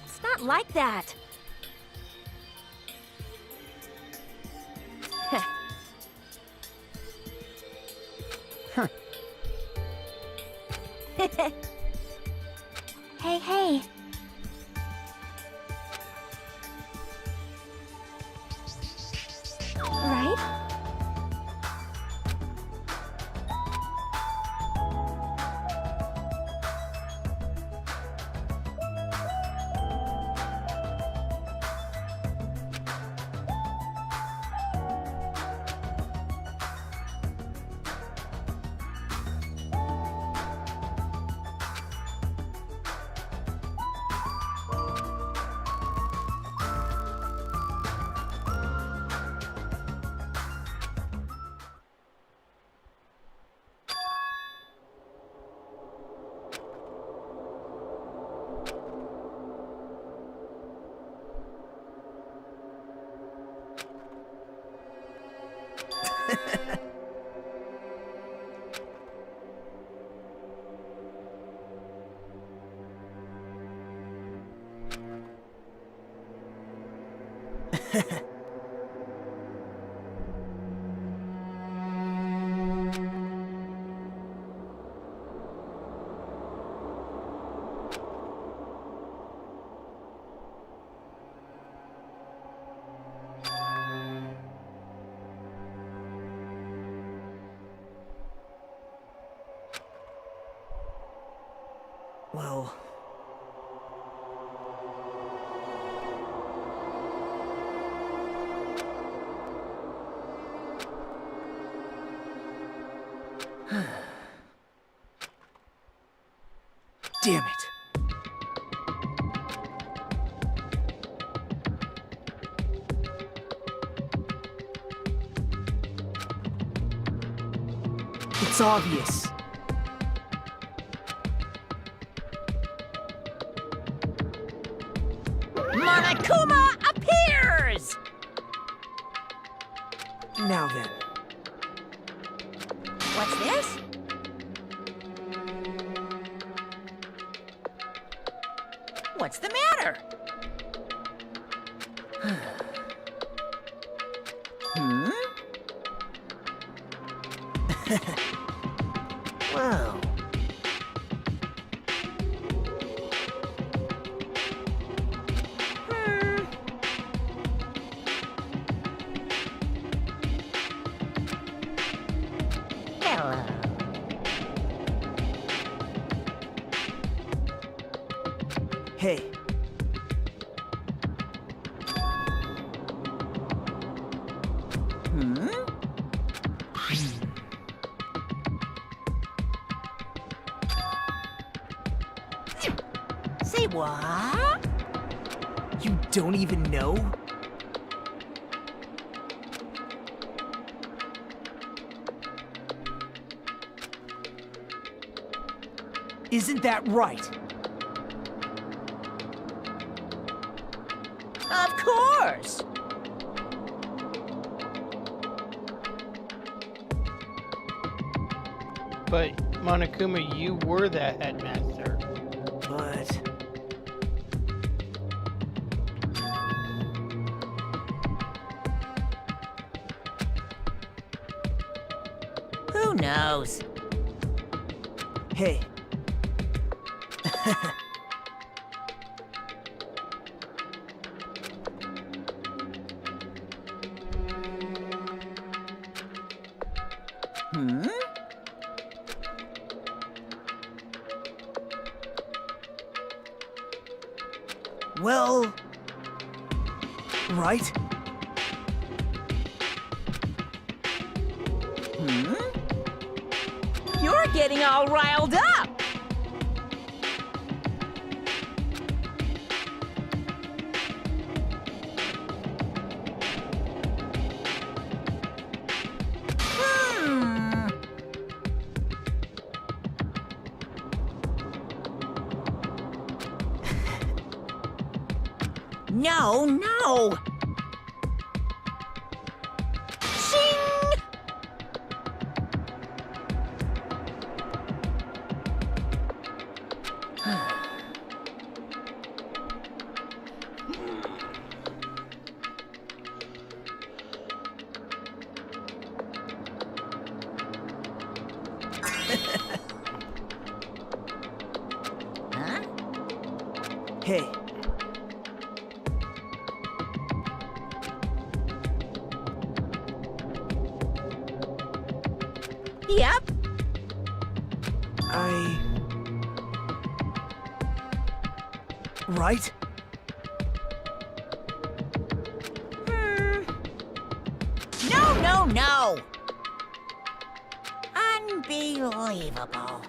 It's not like that. Hey, hey. Right? Well... Damn it. It's obvious. Monokuma appears! Now then. What's this? What's the matter? Hmm? Well... Hey. Say what? You don't even know? Isn't that right? Of course! But, Monokuma, you were the headmaster. But... Who knows? Hey. Well... right? You're getting all riled up! No, no! Shing! Huh? Hey. Yep. Right? No, no, no! Unbelievable.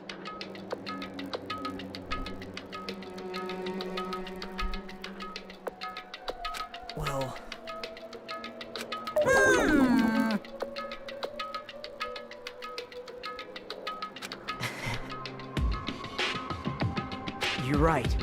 Well... You're right.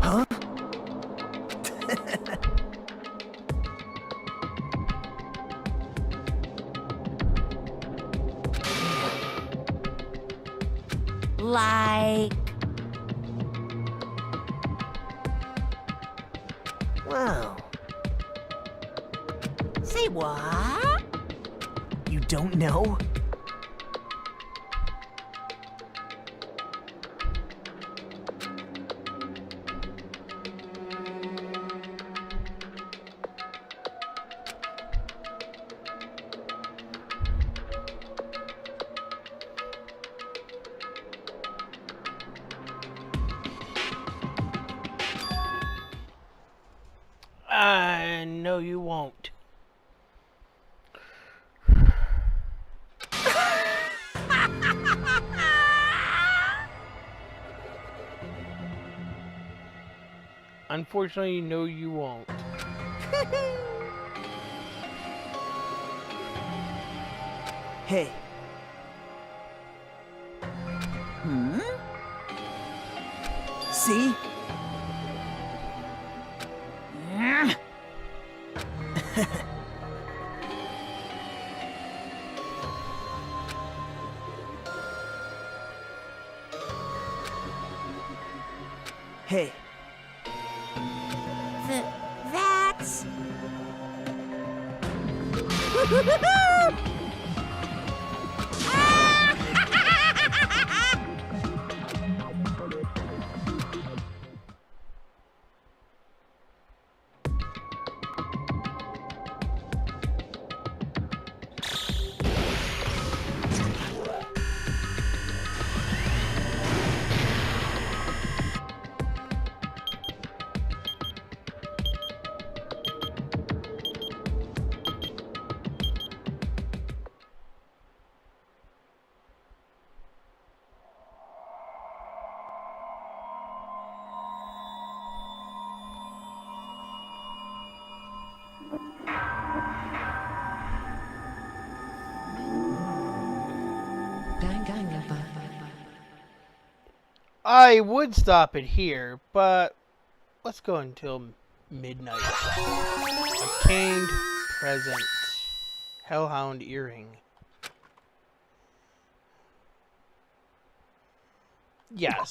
Huh? Like... Wow. Say what? You don't know? No, you won't. Unfortunately, no, you won't. Hey. See? Hey. That's... Danganronpa. I would stop it here, but let's go until midnight. Obtained present. Hellhound earring. Yes.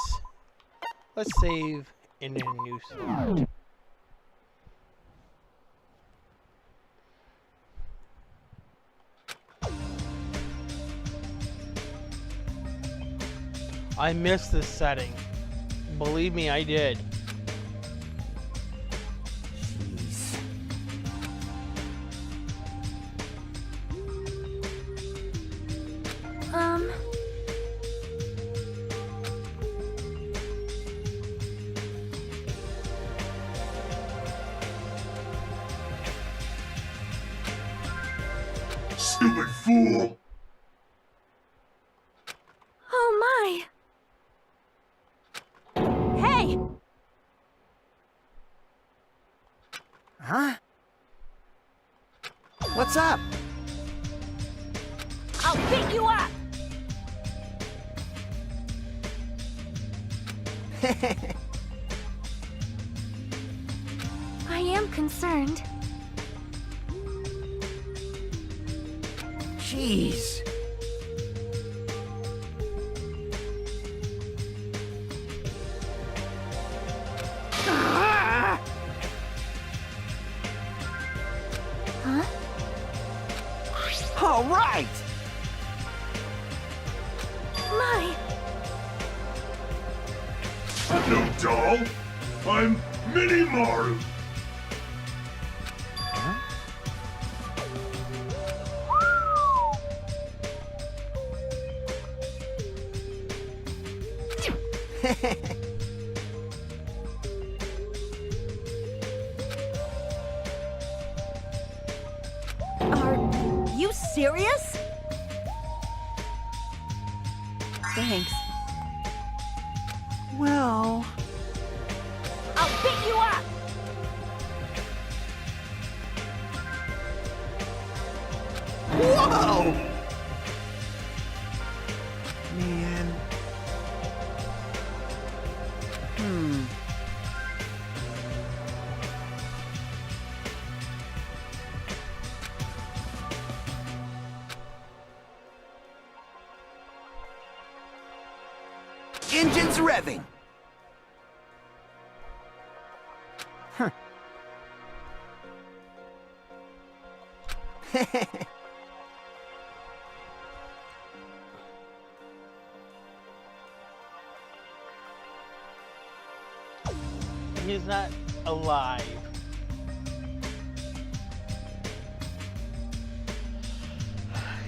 Let's save in a new slot. I missed this setting. Believe me, I did. Jeez. Stupid fool! Oh my! Hey! Huh? What's up? I'll beat you up! I am concerned. Jeez. Huh? All right. My! I'm no doll. I'm Mini Maru. Are you serious? Thanks. Well, I'll beat you up! whoa! Man. Engines revving. Huh. He's not alive.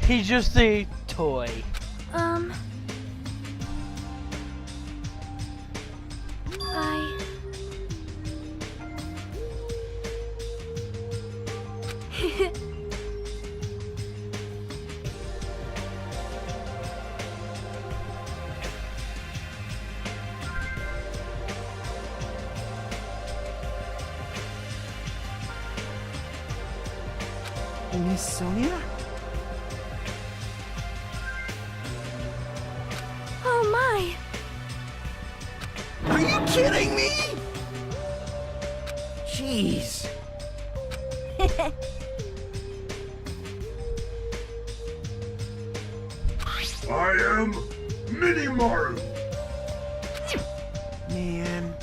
He's just a toy. Miss Sonia? kidding me? Jeez. I am Minimaru. Man.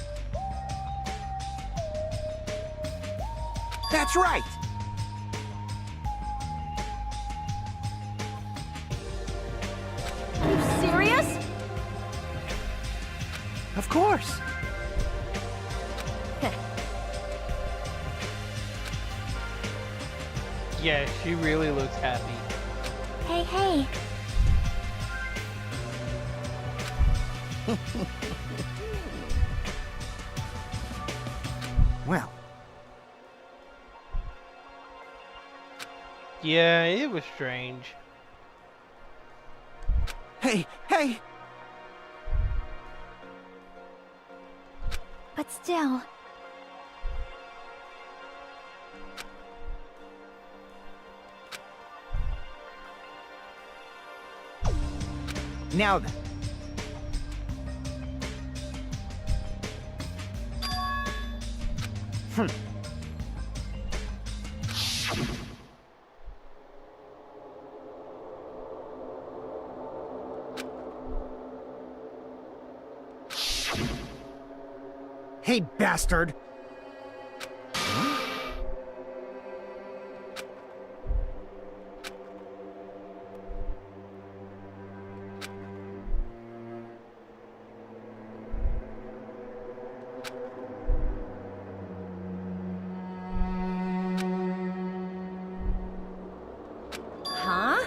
That's right. Are you serious? Of course. Yeah, she really looks happy. Hey, hey. Well, Yeah, it was strange. hey, hey! But still, Now then. Hey, bastard! Huh?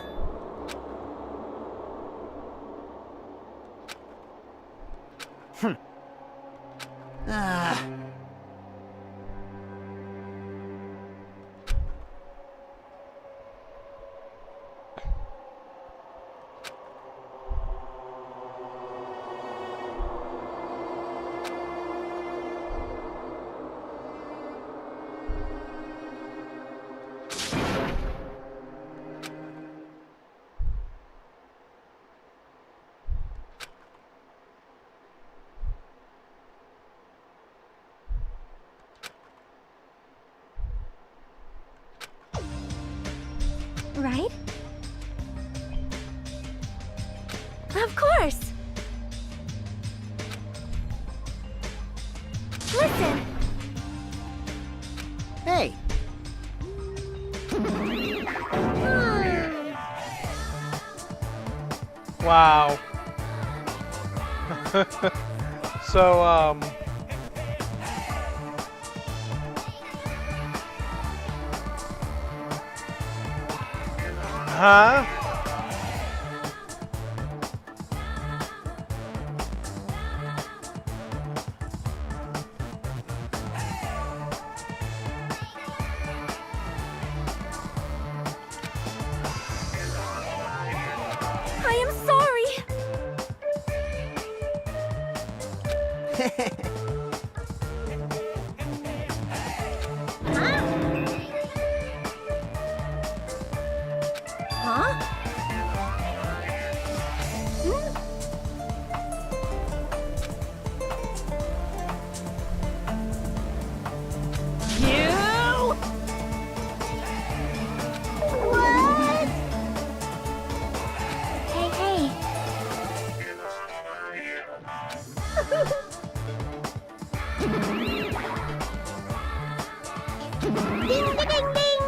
Ah. right? Of course! Listen! Hey! Wow. So, huh? I am sorry! Huh? You? What? Hey, hey! Ding, ding, ding, ding!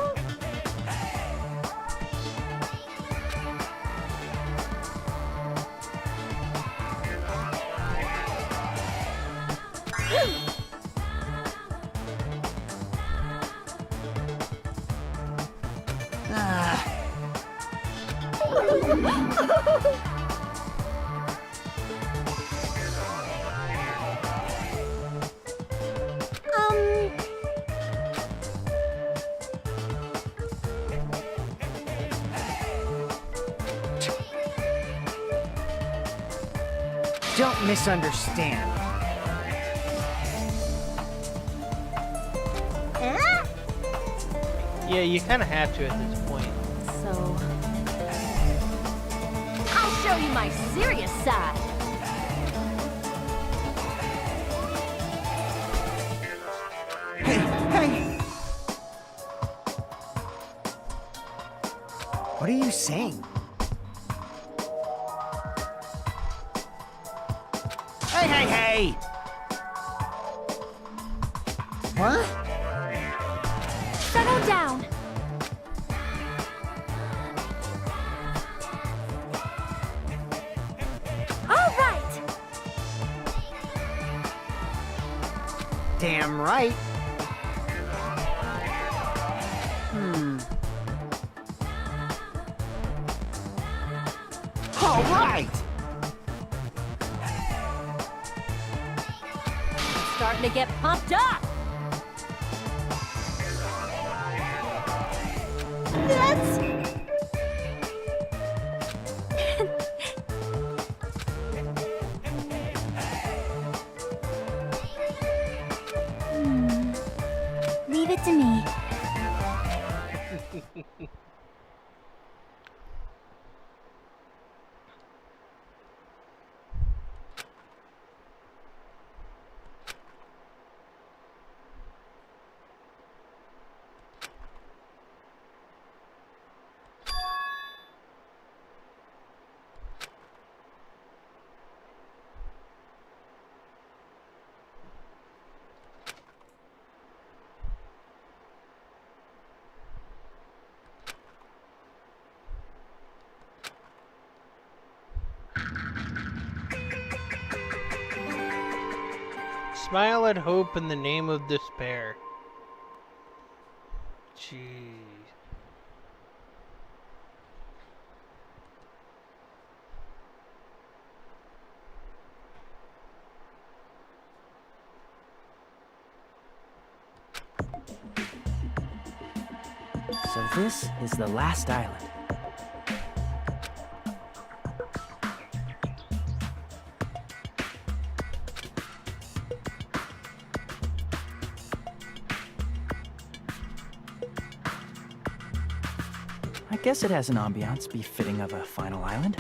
Don't misunderstand. Huh? Yeah, you kind of have to at this point. So... I'll show you my serious side. are you saying? Hey, hey, hey! What? Settle down. All right. Damn right. All right! Starting to get pumped up. That's... Leave it to me. Smile at hope in the name of despair. Jeez. So this is the last island. I guess it has an ambiance befitting of a final island.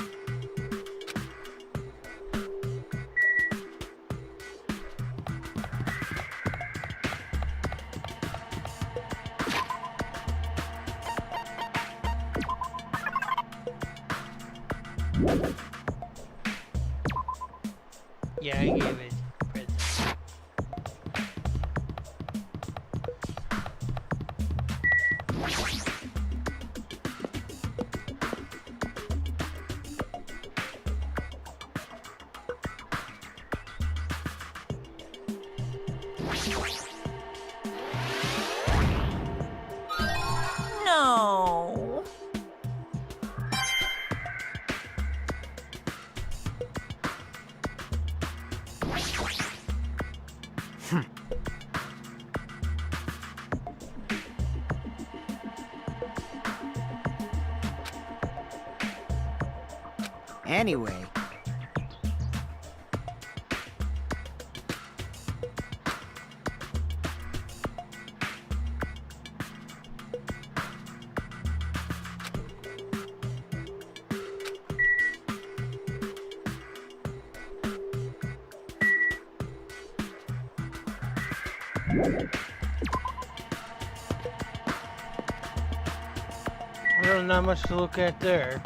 Yeah, I gave it present. No. Anyway, Well, not much to look at there.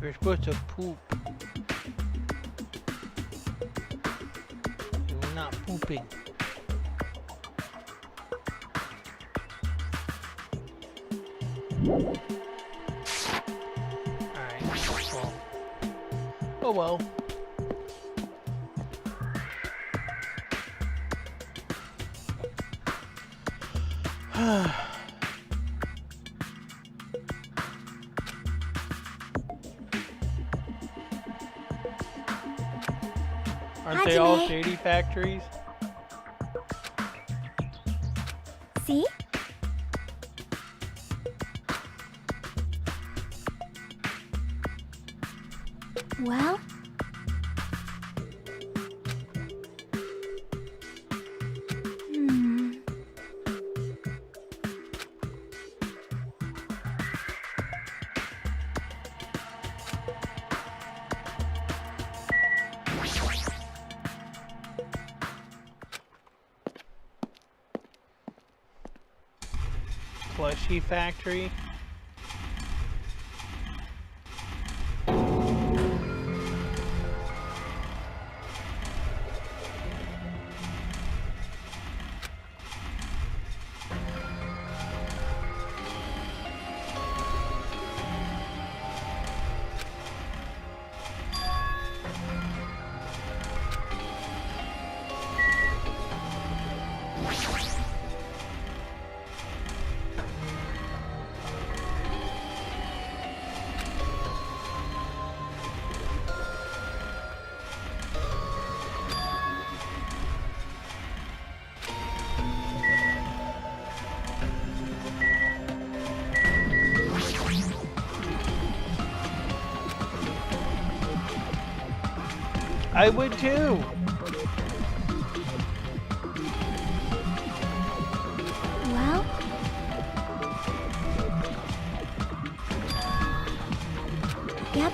We're supposed to poop. We're not pooping. Alright, well. Oh well. Aren't they all Acme. shady factories? See? Well? Hmm. Slushy factory. I would too. Well? Yep.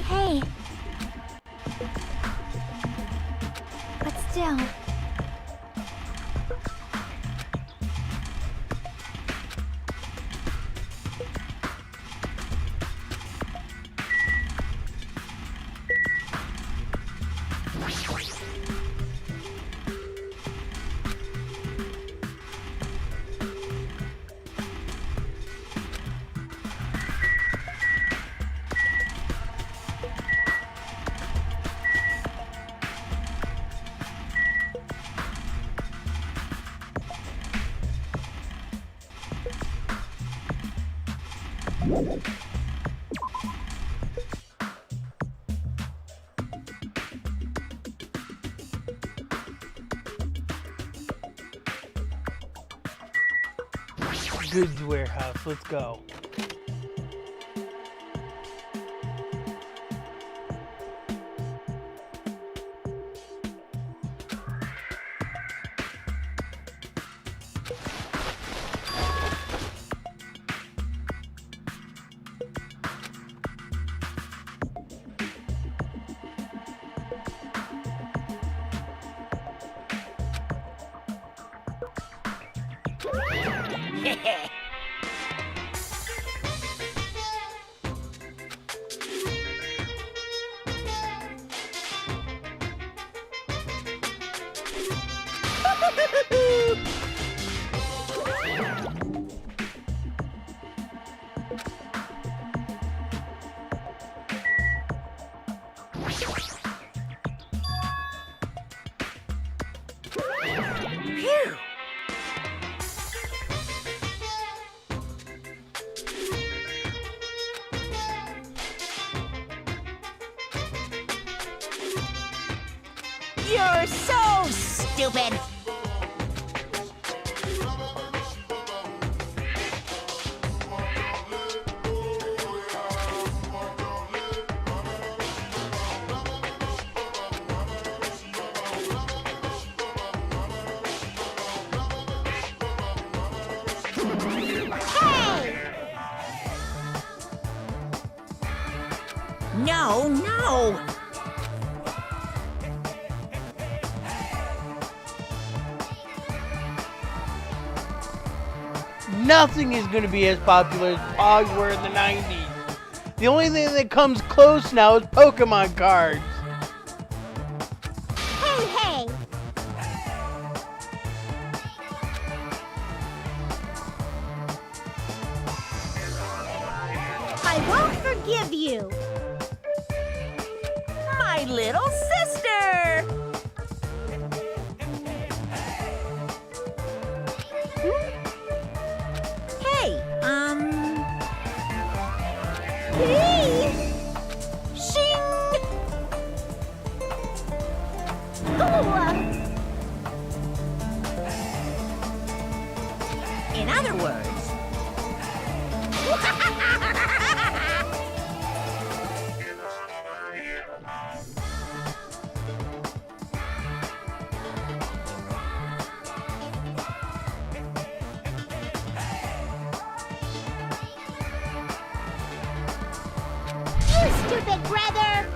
Hey. But still. Goods warehouse, let's go. Phew! You're so stupid! No, no! Nothing is going to be as popular as Pogs were in the 90s. The only thing that comes close now is Pokemon cards. Hey, hey! I won't forgive you. My little sister! Hey, Please! shing! Oh, In other words, you stupid brother!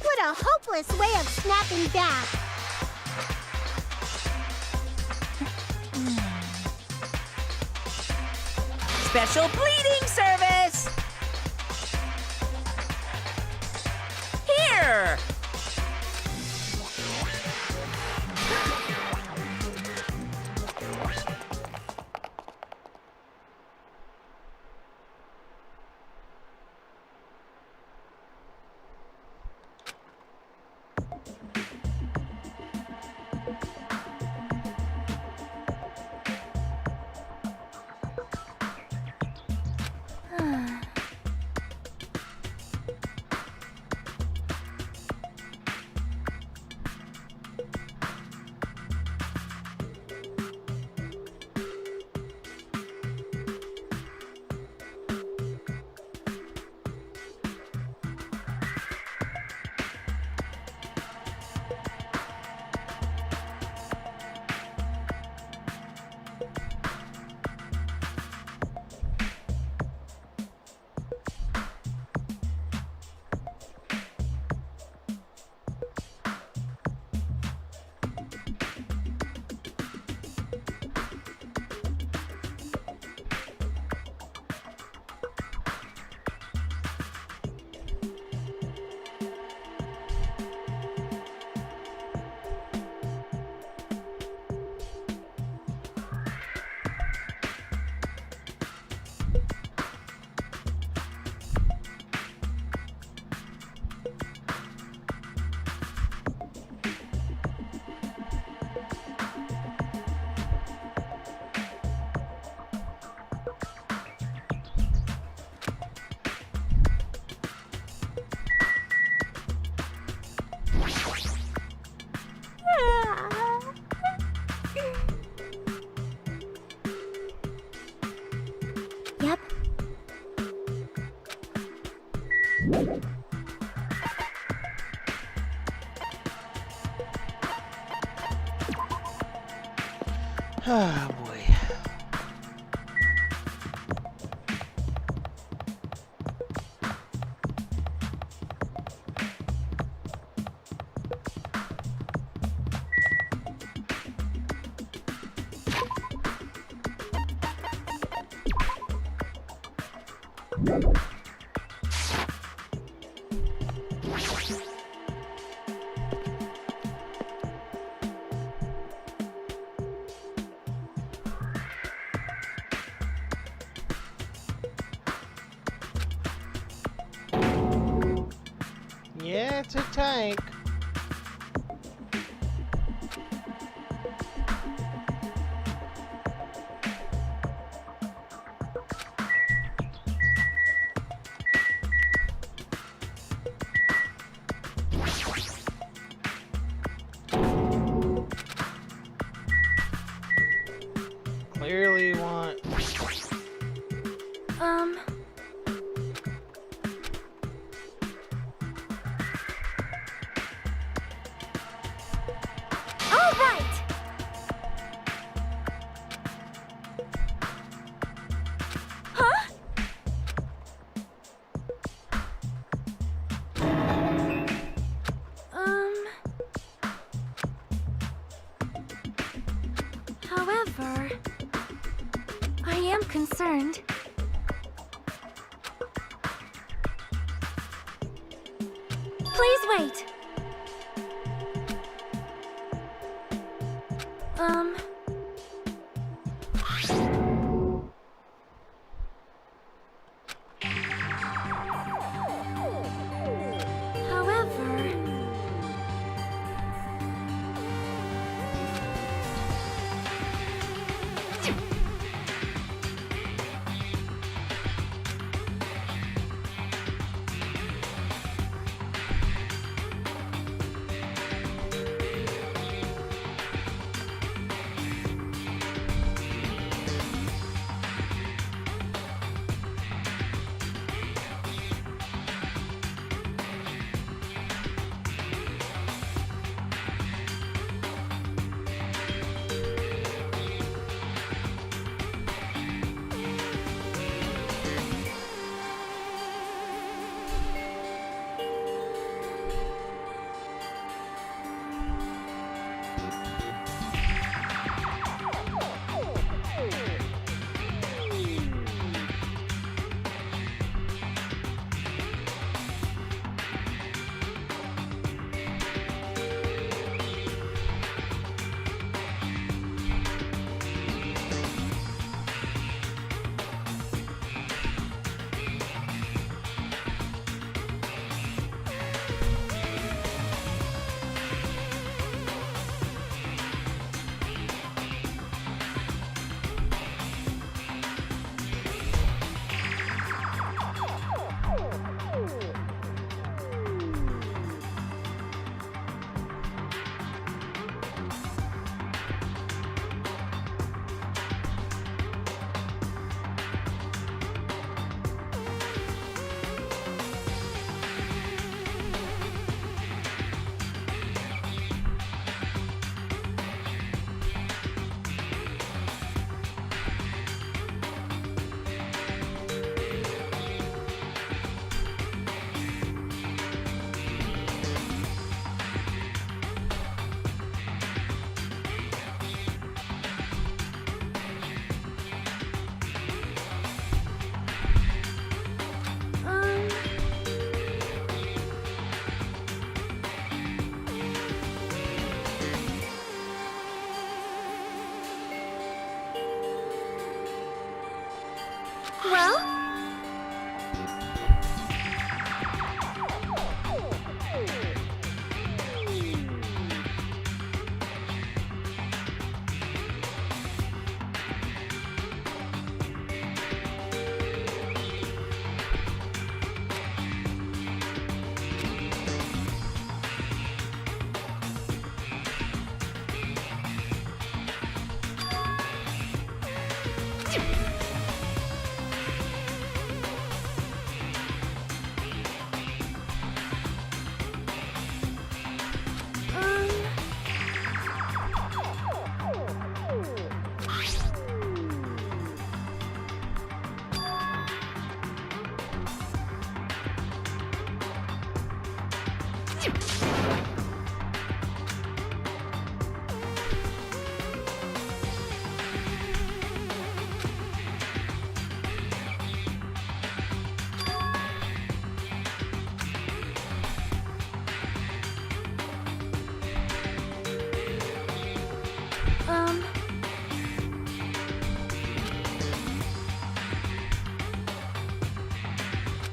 What a hopeless way of snapping back! special pleading service! Here! Yep. Oh boy. Yeah, it's a tank. Clearly want... am concerned. Please wait. Well?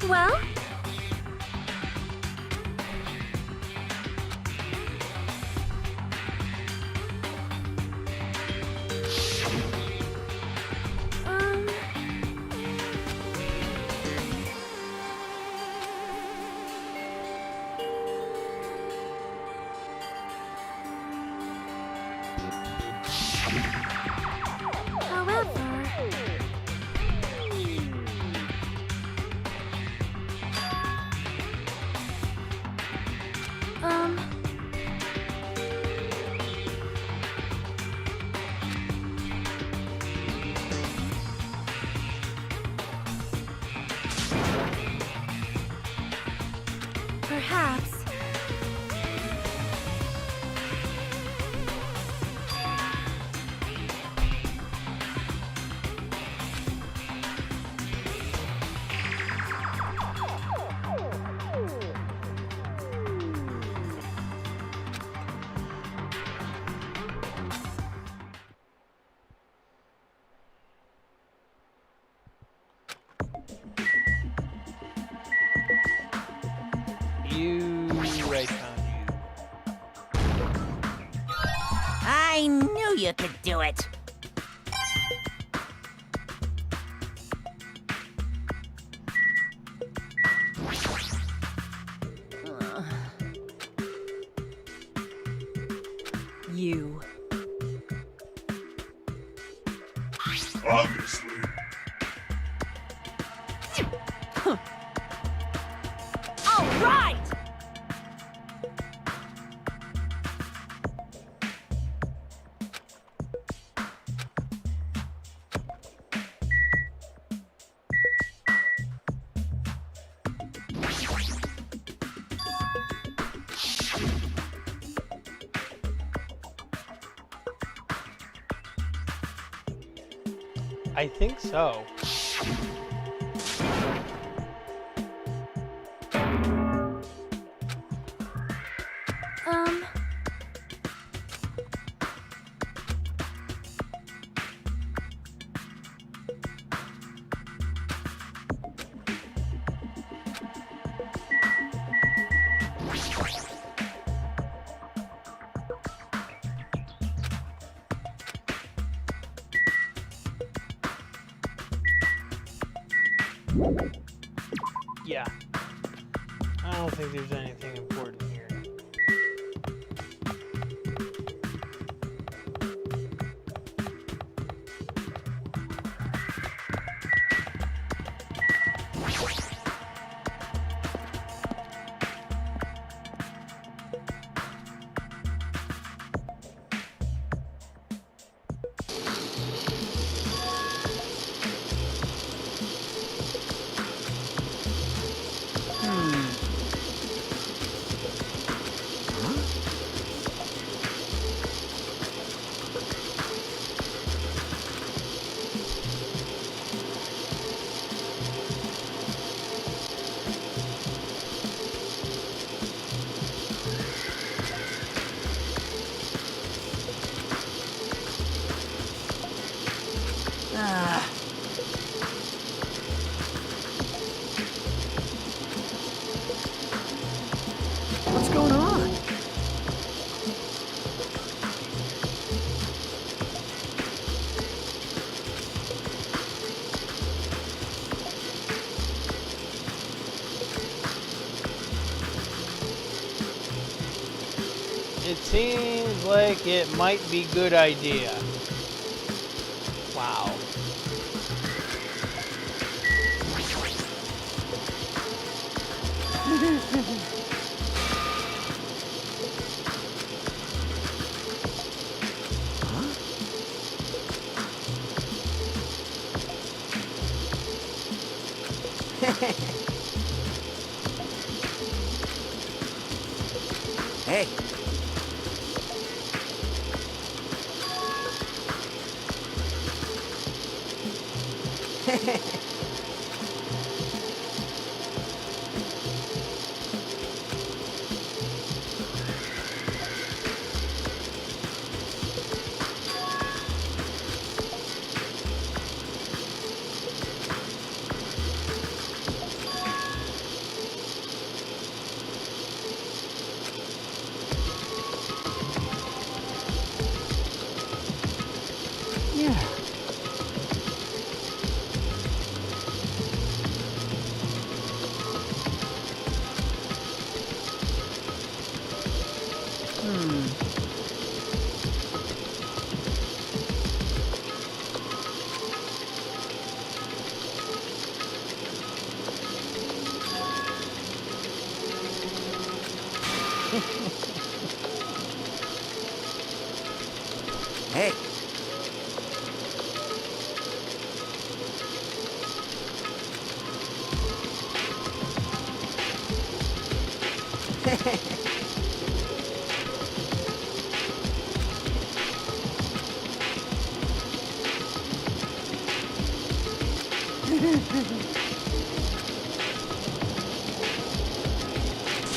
Well? Perhaps. you could do it. You. Obviously. All right! I think so. Yeah. I don't think there's anything important here. What's going on? It seems like it might be a good idea. Wow. Hey. Yeah. Hey.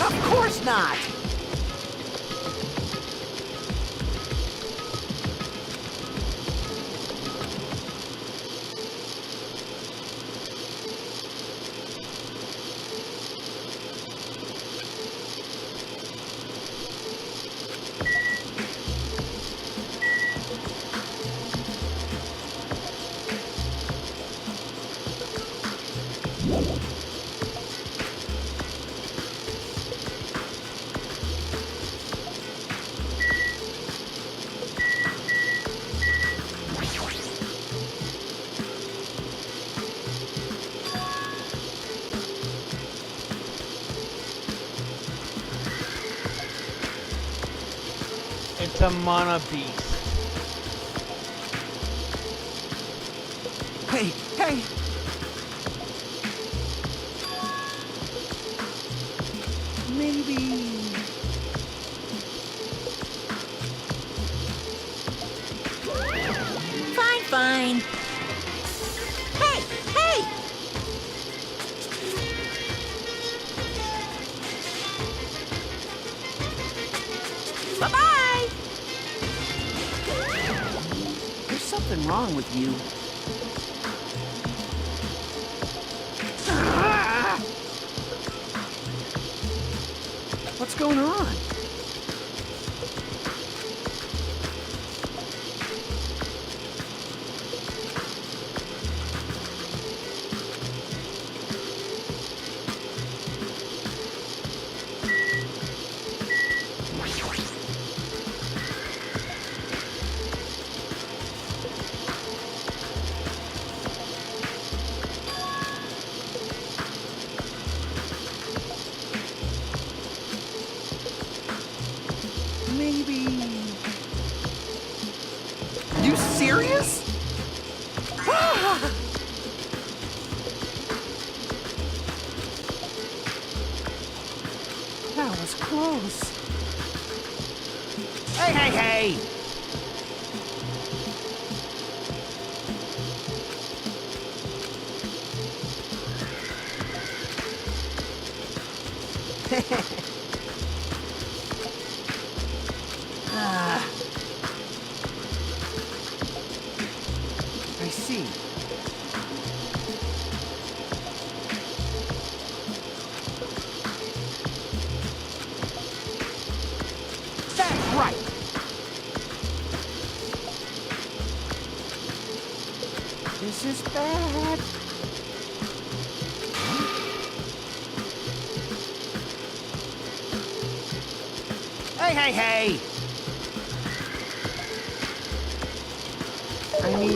Of course not! It's a mana beast. Hey, hey! Maybe... Fine. Hey! Bye-bye! There's something wrong with you. What's going on? Maybe... You serious? That was close. Hey! I see. That's right. This is bad. Hey! I mean...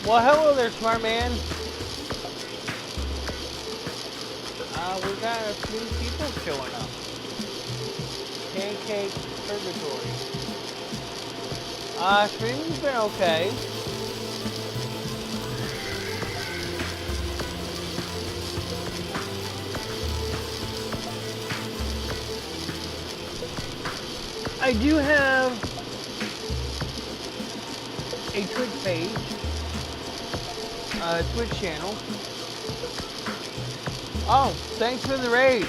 Well, hello there, smart man. We got a few people showing up. Pancake Purgatory. Streaming's been okay. I do have a Twitch page, Twitch channel. Oh, thanks for the raid.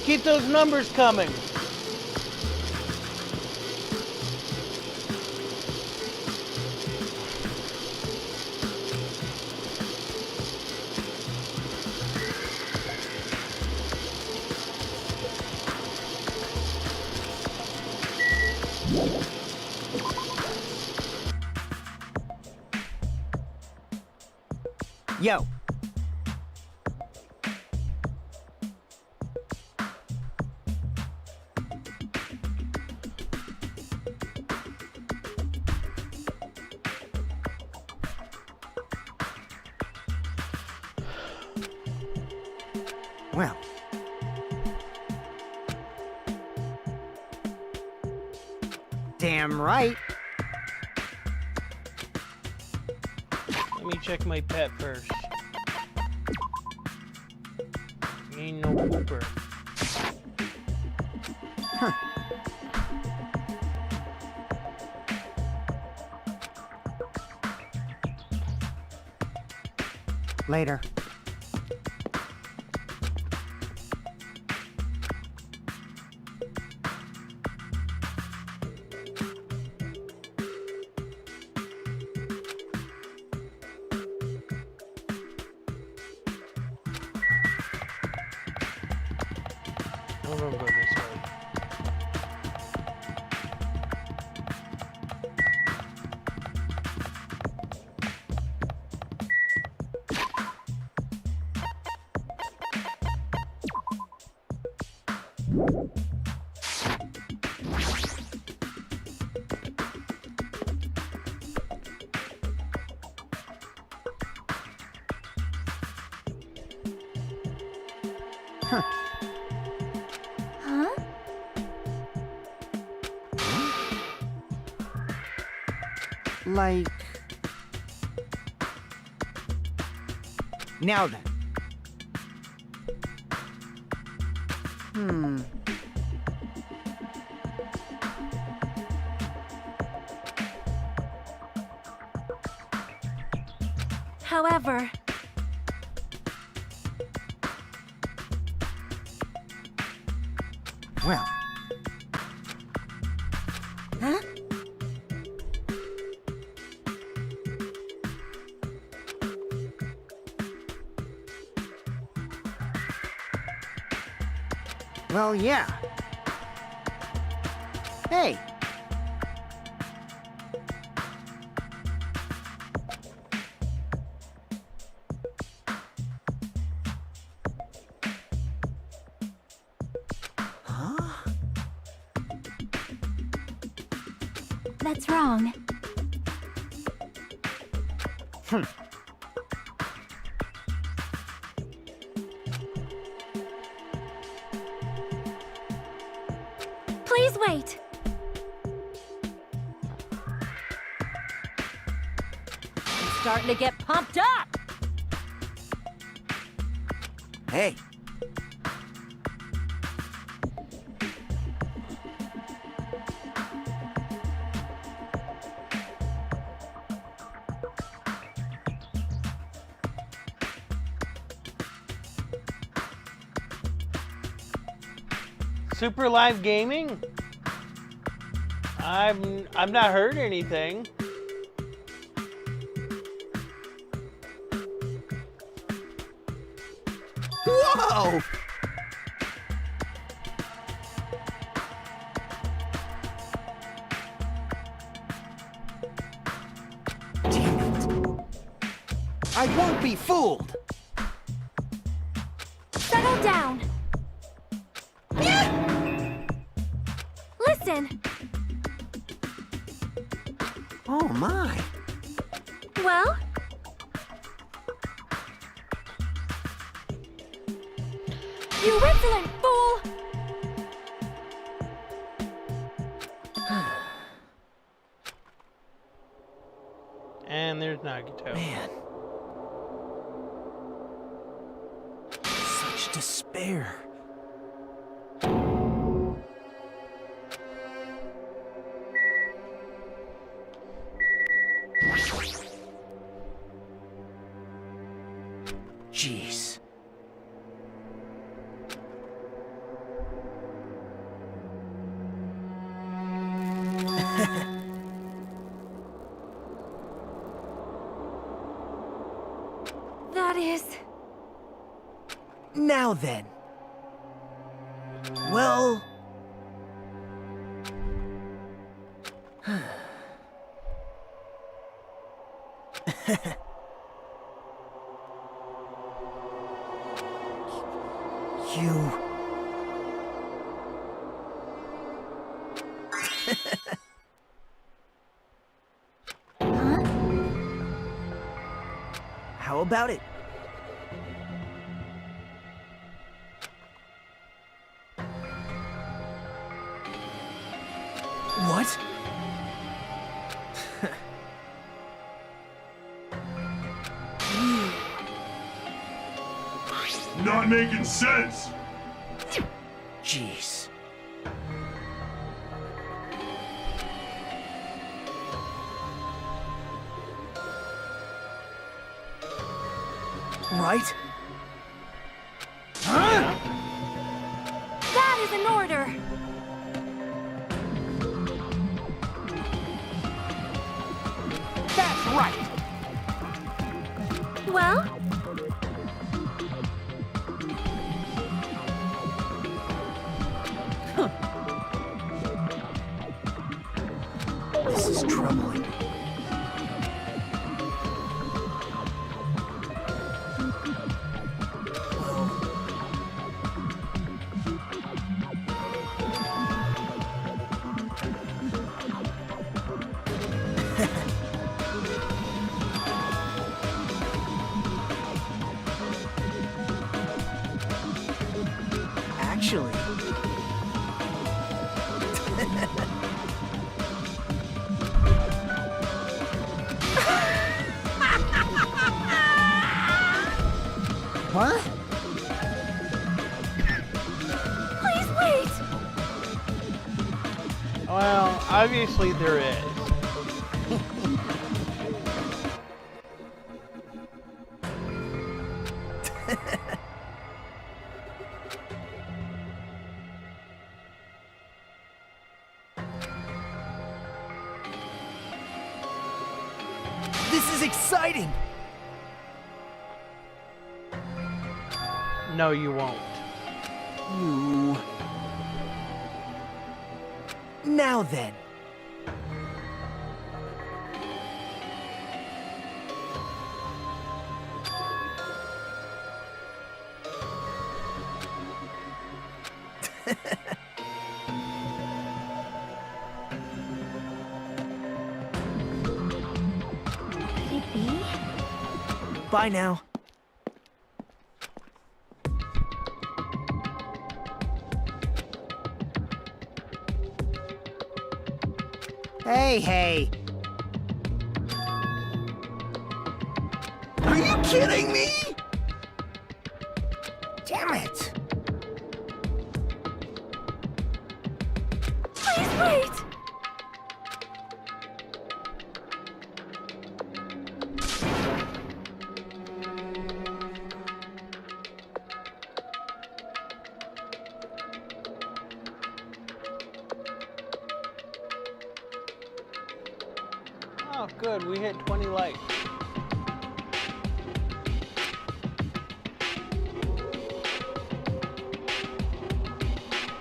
Keep those numbers coming. Yo. Well. Damn right. Let me check my pet first. Ain't no pooper. Huh. Later. I'm gonna go this way. Huh? Like... Now then. However, Well, Huh? well, yeah. Hey, That's wrong. please wait. I'm starting to get pumped up. hey. Super Live Gaming? I've not heard anything. Whoa! Damn it. I won't be fooled! Settle down. Listen. Oh my. Well, you insolent fool! And there's Nagito. Man. Such despair. Jeez. That is... Now then. Well... You... How about it? What? Not making sense. Jeez. Right? That is an order! That's right! Well? This is troubling. Well, obviously there is. This is exciting! No, you won't. You... Now then. Bye now. Hey. Are you kidding me? Damn it. Please wait! Oh, good. We hit 20 likes.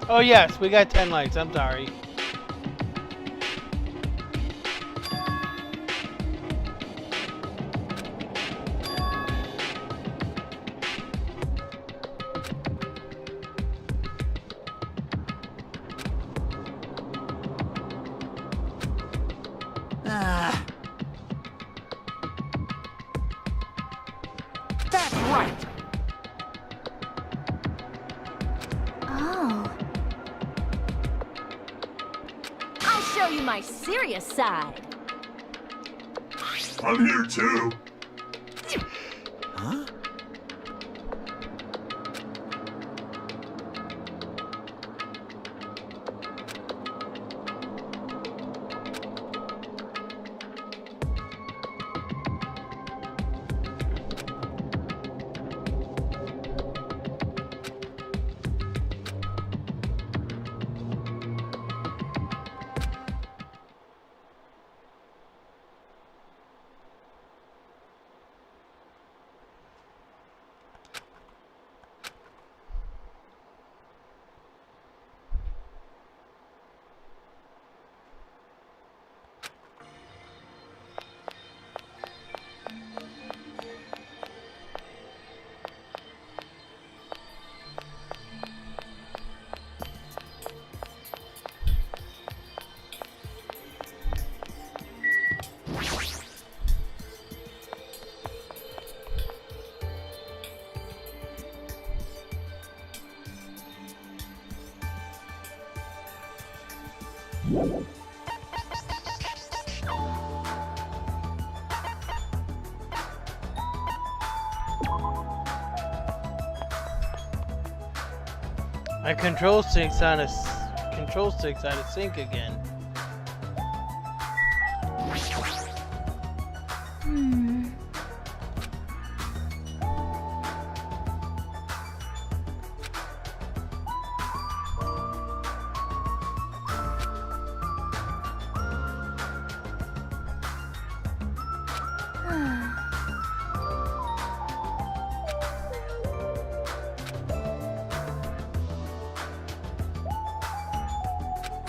Oh, yes. We got 10 likes. I'm sorry. That's right. Oh. I'll show you my serious side. I'm here too. Huh? My control stick's out of sync again.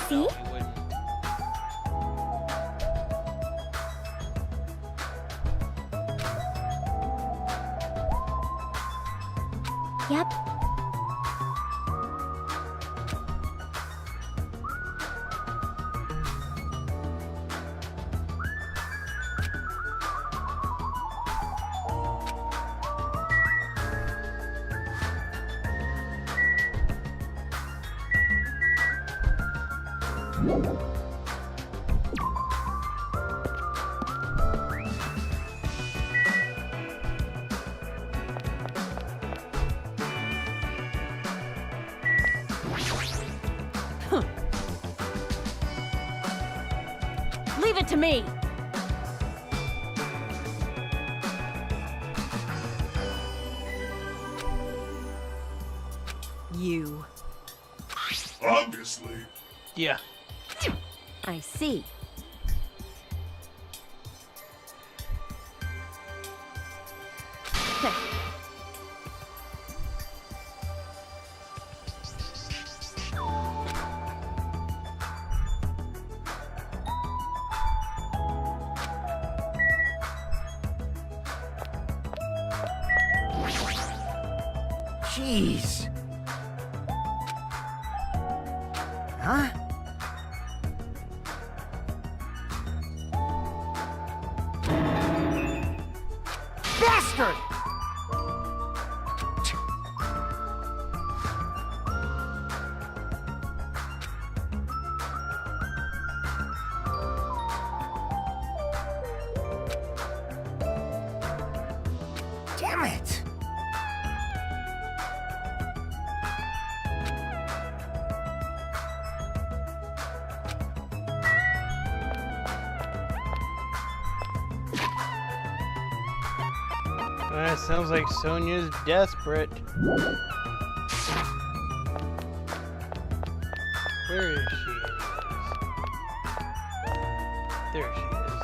See? No, he wouldn't. Yep. Leave it to me. You. Obviously. Yeah. I see. Jeez. Huh? Bastard! Damn it! Sounds like Sonia's desperate. Where is she? There she is.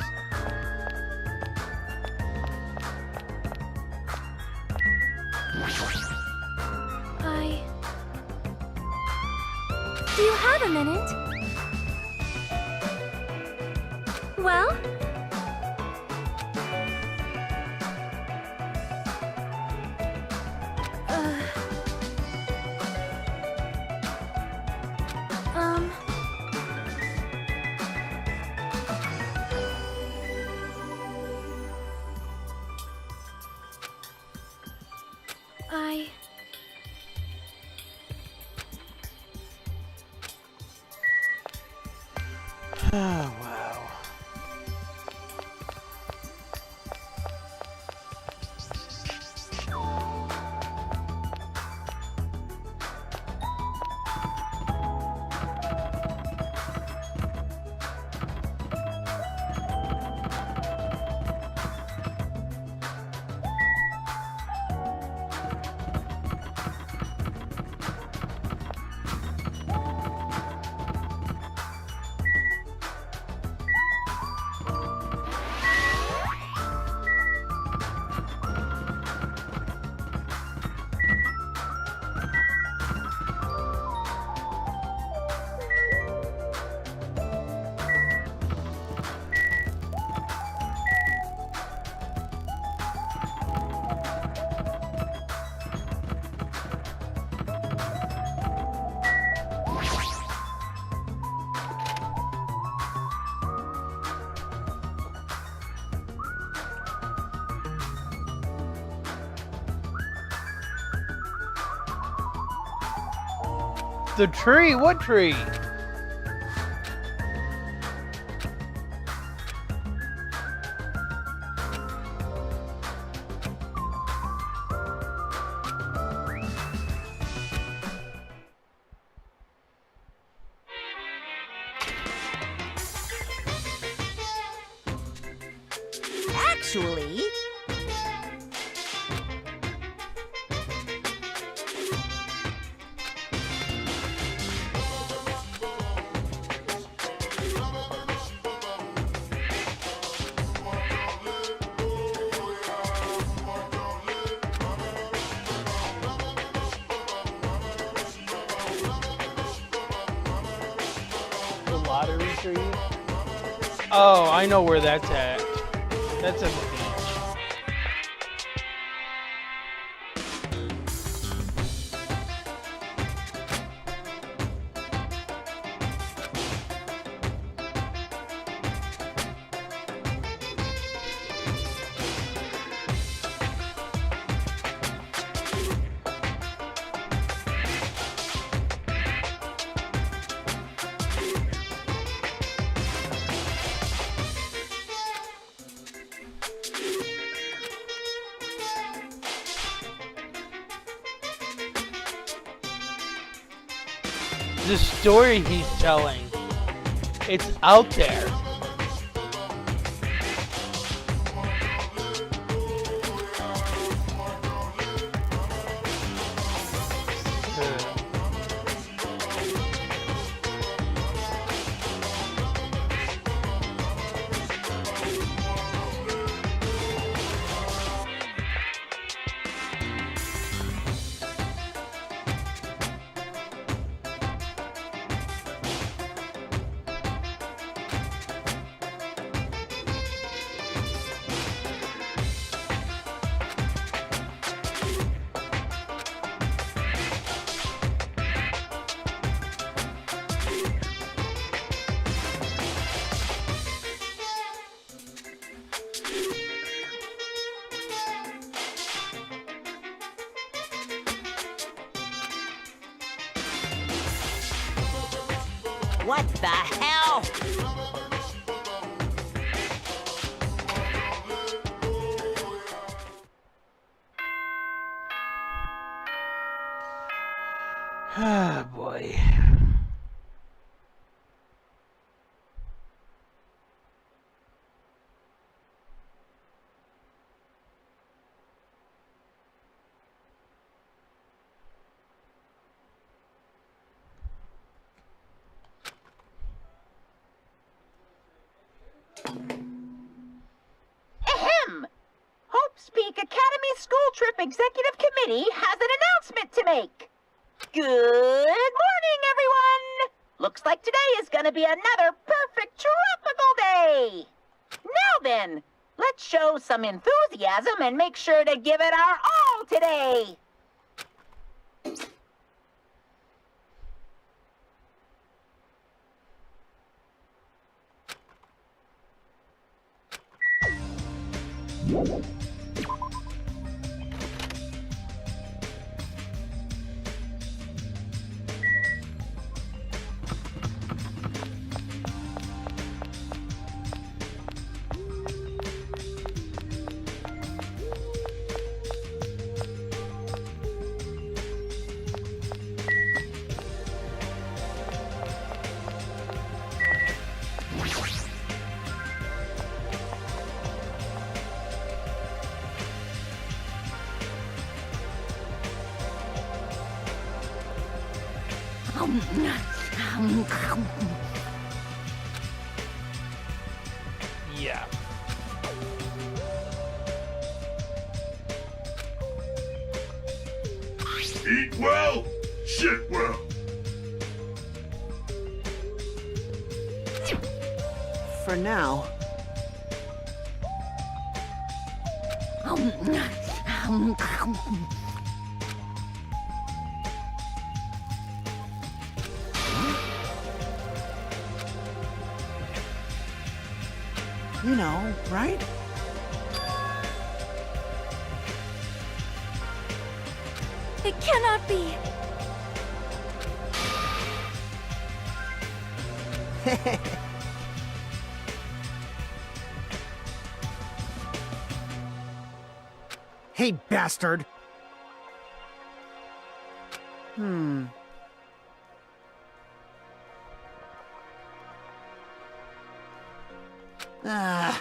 Do you have a minute? Well? Oh, wow. The tree? What tree? Actually... The lottery tree? Oh, I know where that's at. That's at the beach. The story he's telling, it's out there. What the hell? Ah, boy. Ahem! Hope's Peak Academy School Trip Executive Committee has an announcement to make. Good morning, everyone! Looks like today is gonna be another perfect tropical day! Now then, let's show some enthusiasm and make sure to give it our all today! Yeah. Eat well, shit well. For now. You know, right? It cannot be. Hey, bastard! Ah.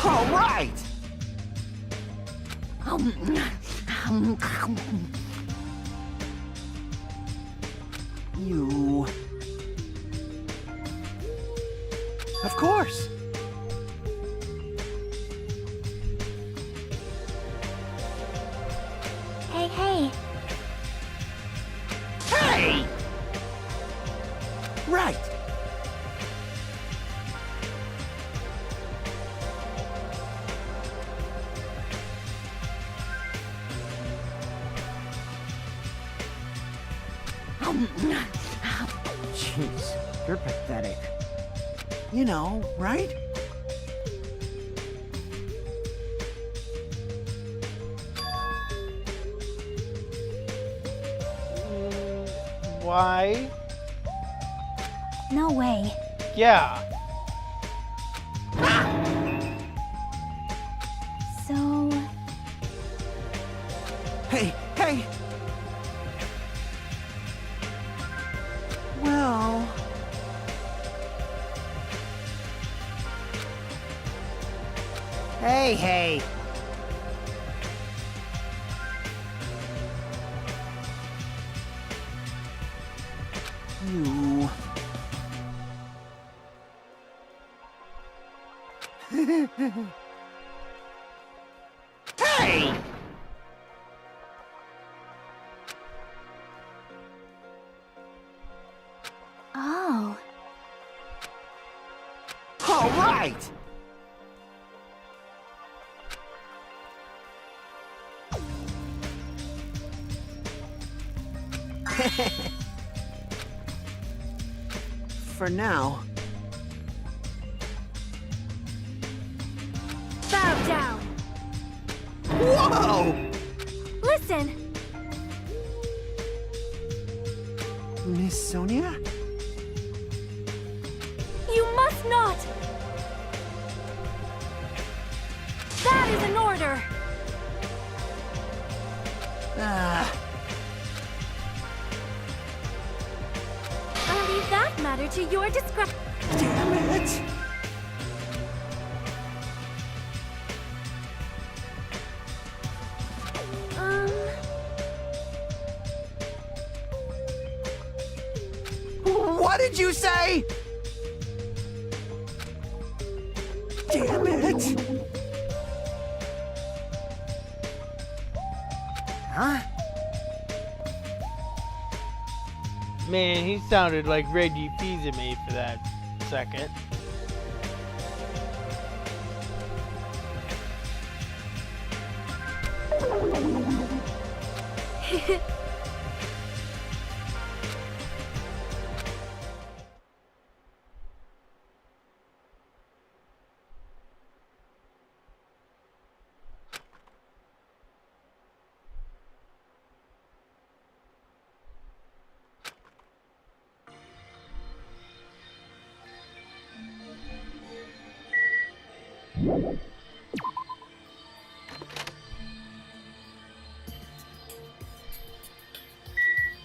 All right! You... Of course! Hey, hey. Hey! Right! Jeez, you're pathetic. You know, right? Why? No way. Yeah. So... Hey, hey! Well... Hey, hey! You... Hey! Oh. All right! for now. Bow down. Whoa! Listen. Miss Sonia? You must not. That is an order. I'll leave that matter to your discretion. Damn it! What did you say? Damn it! Huh? Man, he sounded like Reggie Fils-Aimé for that second.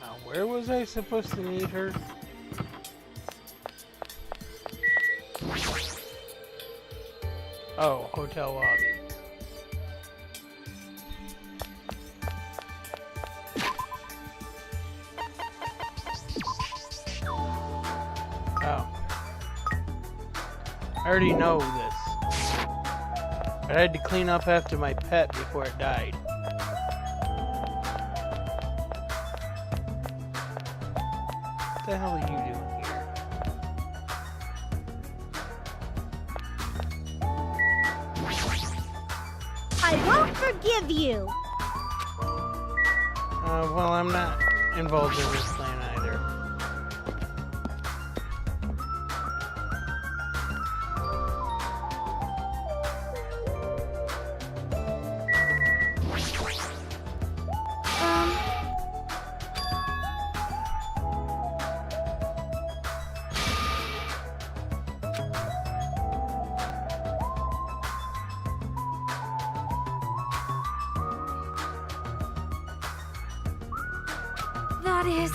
Now, where was I supposed to meet her? Oh, hotel lobby. Oh. I already know this. I had to clean up after my pet before it died. What the hell are you doing here? I won't forgive you. Well, I'm not involved in this plan either. That is...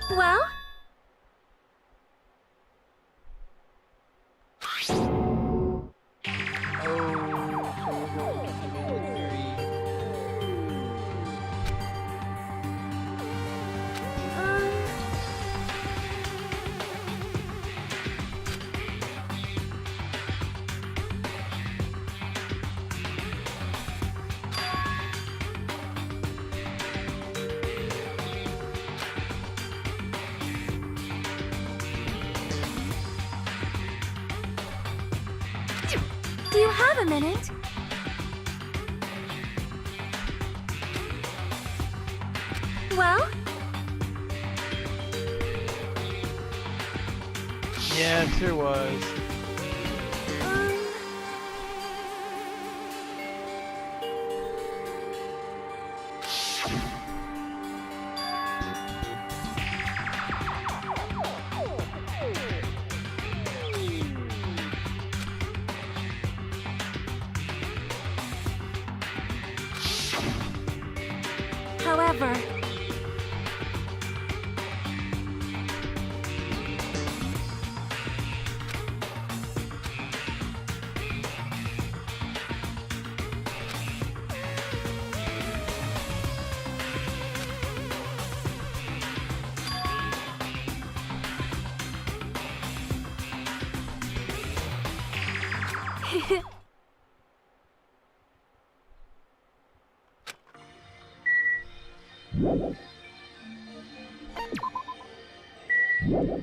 Well? Do you have a minute? Well? Yeah, it sure was. However...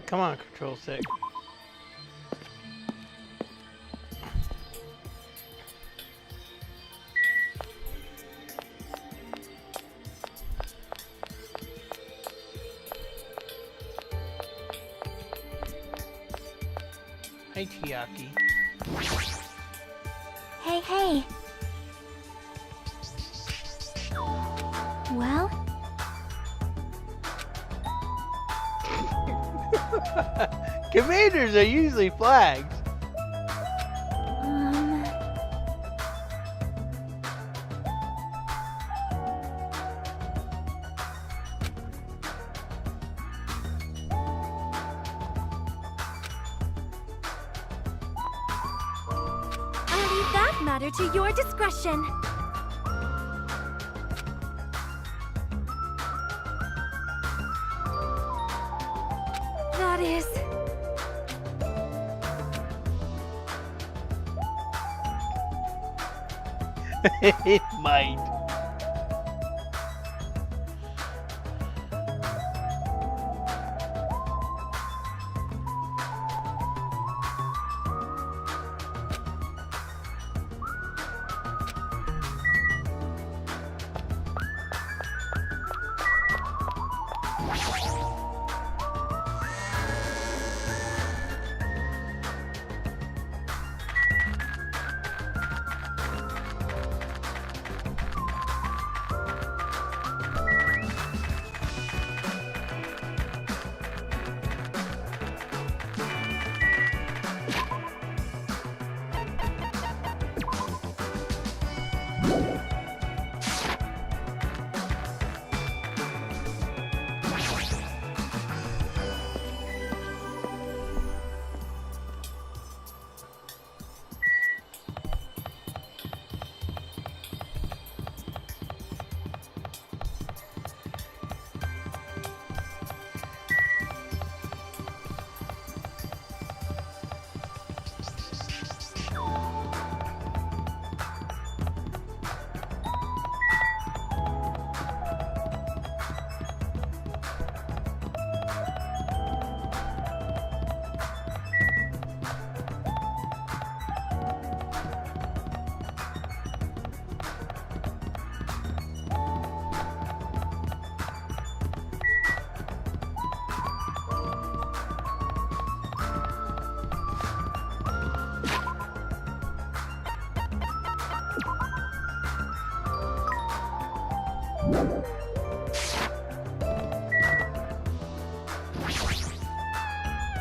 Come on, control stick. Hi, Chiaki. Hey, hey. Well? Commanders are usually flags. I'll leave that matter to your discretion. That is... It might.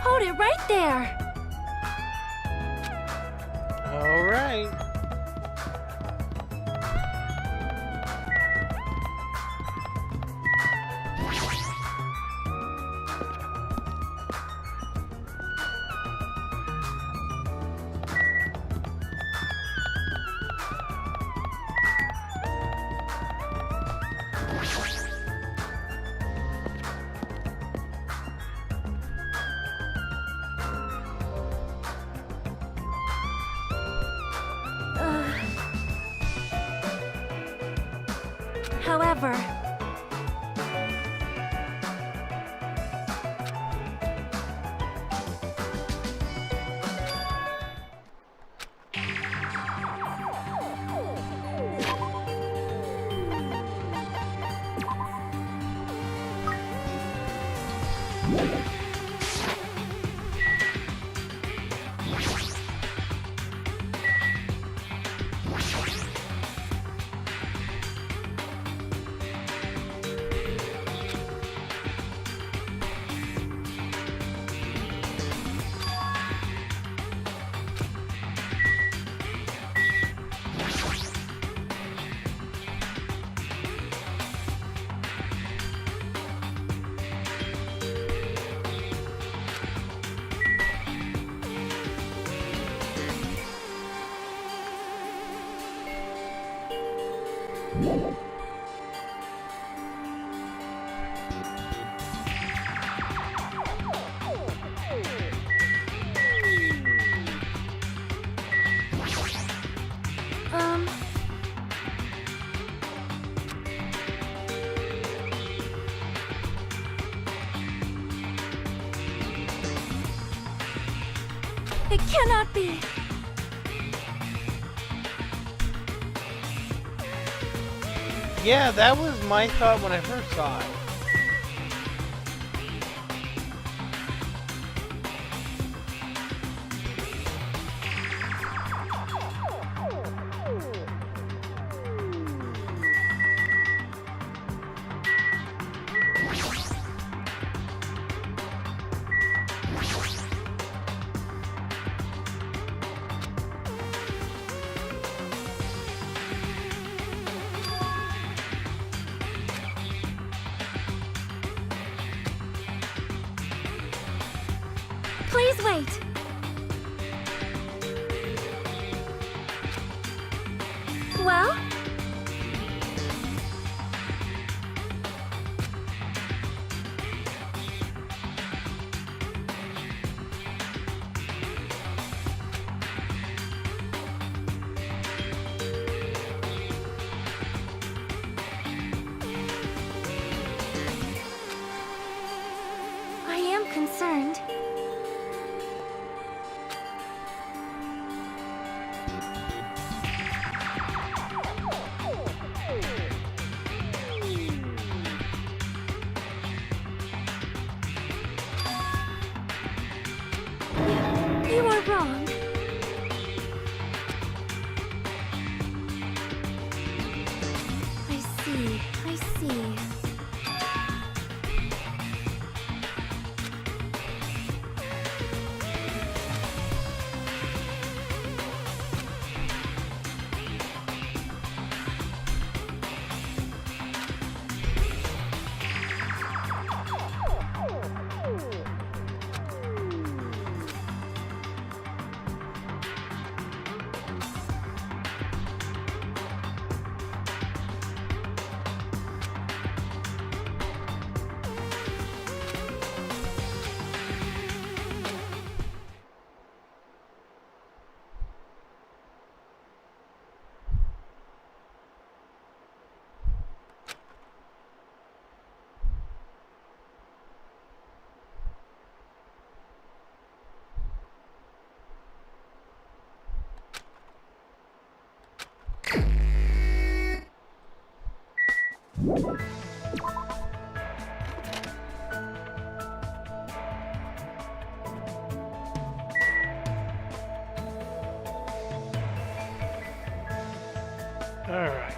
Hold it right there! All right. However... It cannot be! Yeah, that was my thought when I first saw it. Please wait. Well? I am concerned. You are wrong. I see, I see. All right.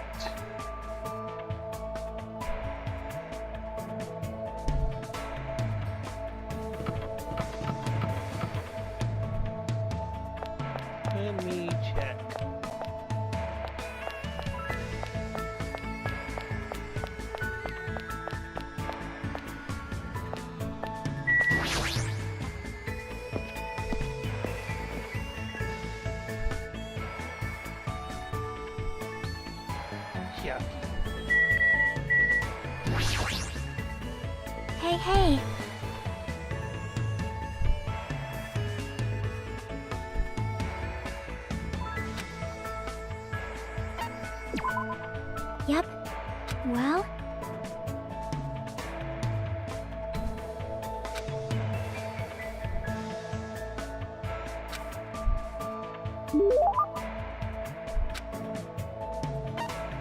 Let me check. Yeah. Hey, hey. Yep. Well?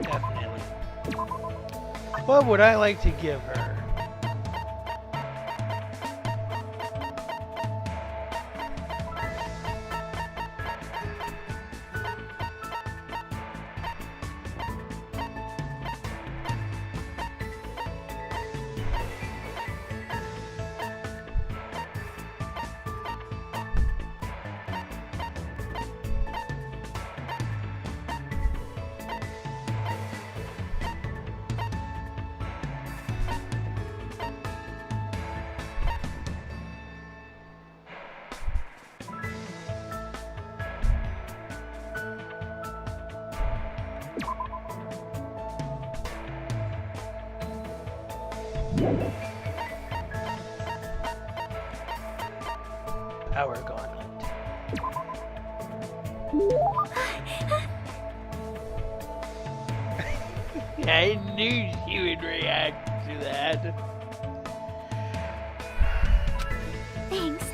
Definitely. What would I like to give her? Power gauntlet. I knew she would react to that. Thanks.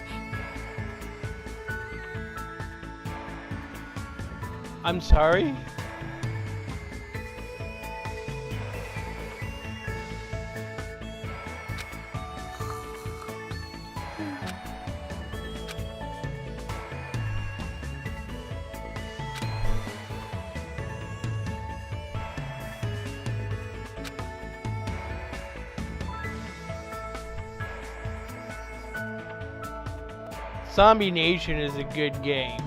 I'm sorry? Zombie Nation is a good game.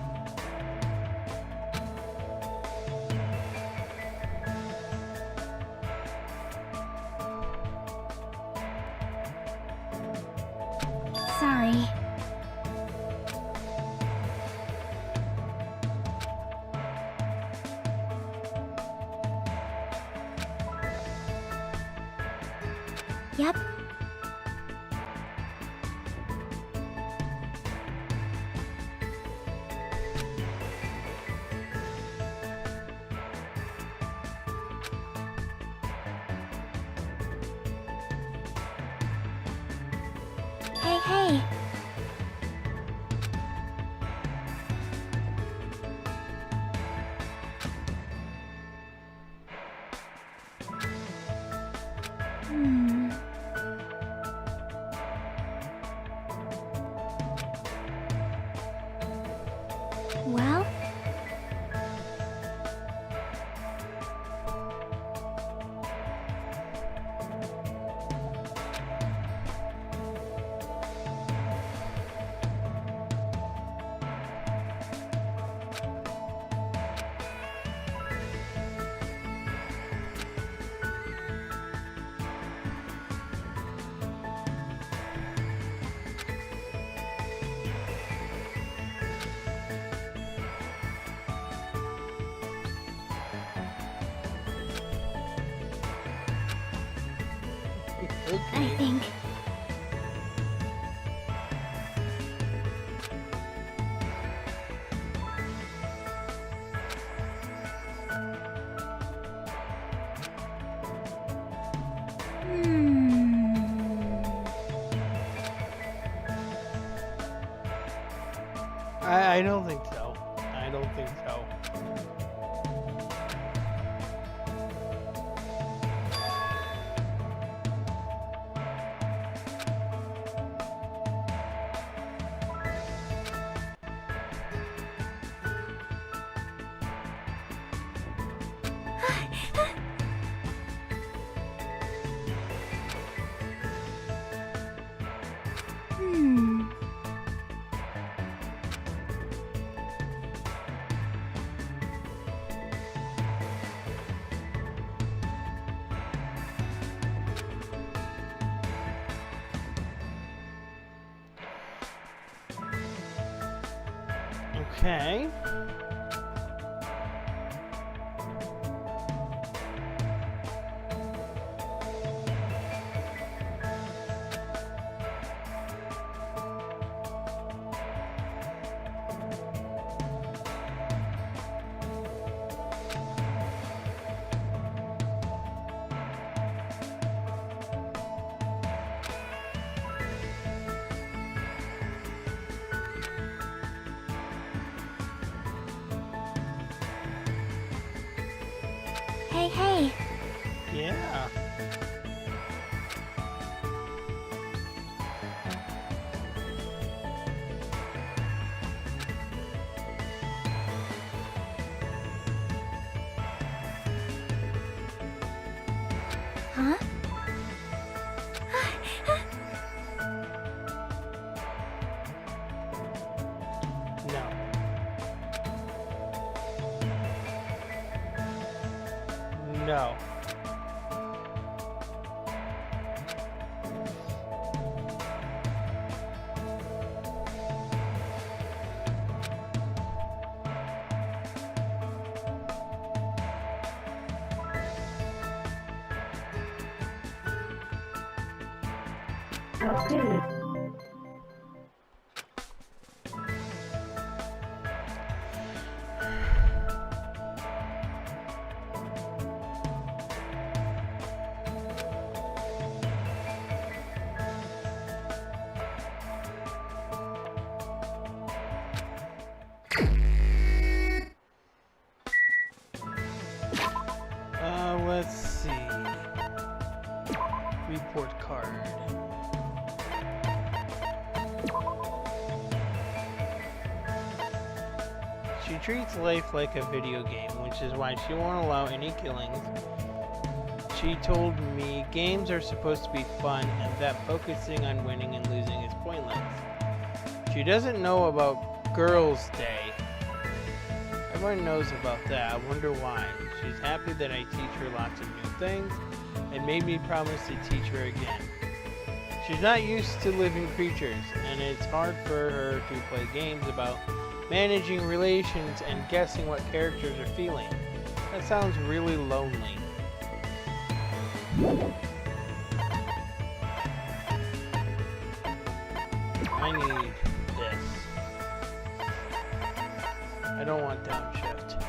Sorry. Yep. Hey, hey. Well? I think. I don't think so. I don't think so. Okay. Hey, hey. Yeah. Huh? No. No. Let's see. Report card. She treats life like a video game, which is why she won't allow any killings. She told me games are supposed to be fun and that focusing on winning and losing is pointless. She doesn't know about Girls' Day. Everyone knows about that. I wonder why. She's happy that I teach her lots of new things and made me promise to teach her again. She's not used to living creatures, and it's hard for her to play games about managing relations and guessing what characters are feeling. That sounds really lonely. I need this. I don't want downshift.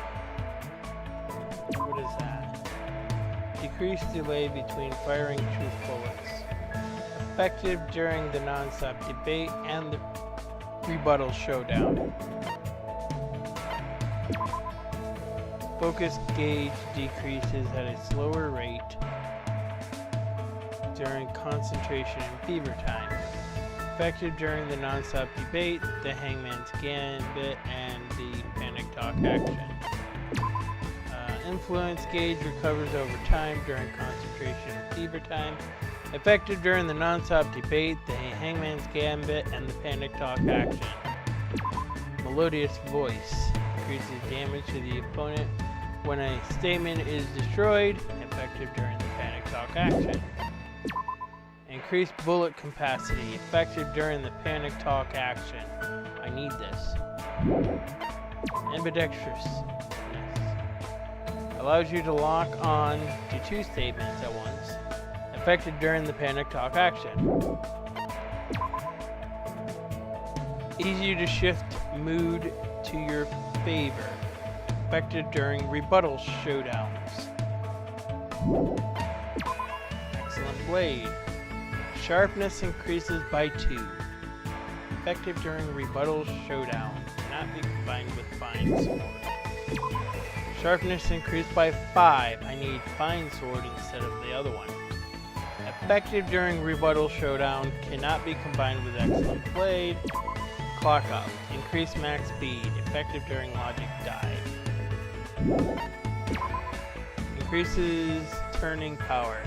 What is that? Decrease delay between firing truth bullets. Effective during the non-stop debate and the rebuttal showdown. Focus gauge decreases at a slower rate during concentration and fever time. Effective during the non-stop debate, the hangman's gambit, and the panic talk action. Influence gauge recovers over time during concentration and fever time. Effective during the non-stop debate, the hangman's gambit, and the panic talk action. Melodious voice increases damage to the opponent when a statement is destroyed. Effective during the panic talk action. Increased bullet capacity, effective during the panic talk action. I need this. Ambidextrous. Allows you to lock on to two statements at once. Effective during the panic talk action. Easy to shift mood to your favor. Effective during rebuttal showdowns. Excellent blade. Sharpness increases by 2. Effective during rebuttal showdown. Cannot be combined with fine sword. Sharpness increased by 5. I need fine sword instead of the other one. Effective during rebuttal showdown. Cannot be combined with excellent blade. Clock up. Increase max speed. Effective during logic dive. Increases turning power.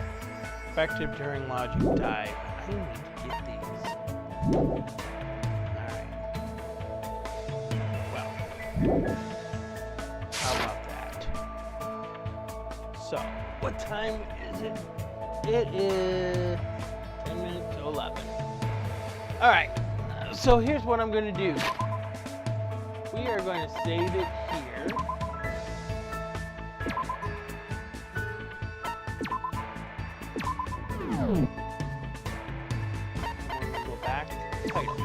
Effective during logic dive. I need to get these. Alright. Well. How about that? So, what time is it? It is 10 minutes to 11. Alright. So here's what I'm going to do. We are going to save it here. We're going to go back to title.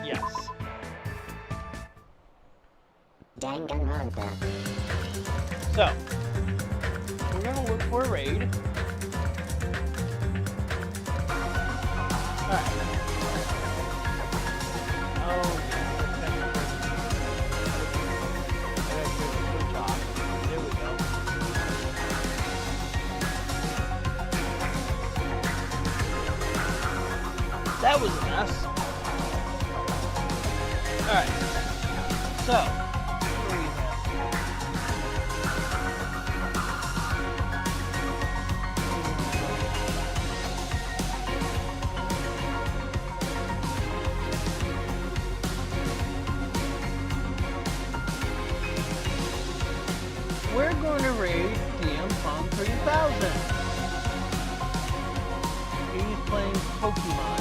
Yes. Danganronpa. So, we're going to look for a raid. Alright. Oh, there we go. That was a mess. Alright. So, what do we have? We're going to raid DM Pong 3000. He's playing Pokemon.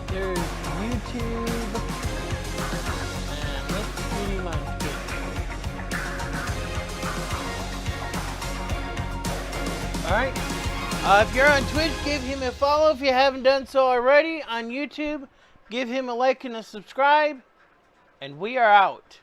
There's YouTube, and let's see my Twitch. Alright, if you're on Twitch, give him a follow if you haven't done so already. On YouTube, give him a like and a subscribe, and we are out.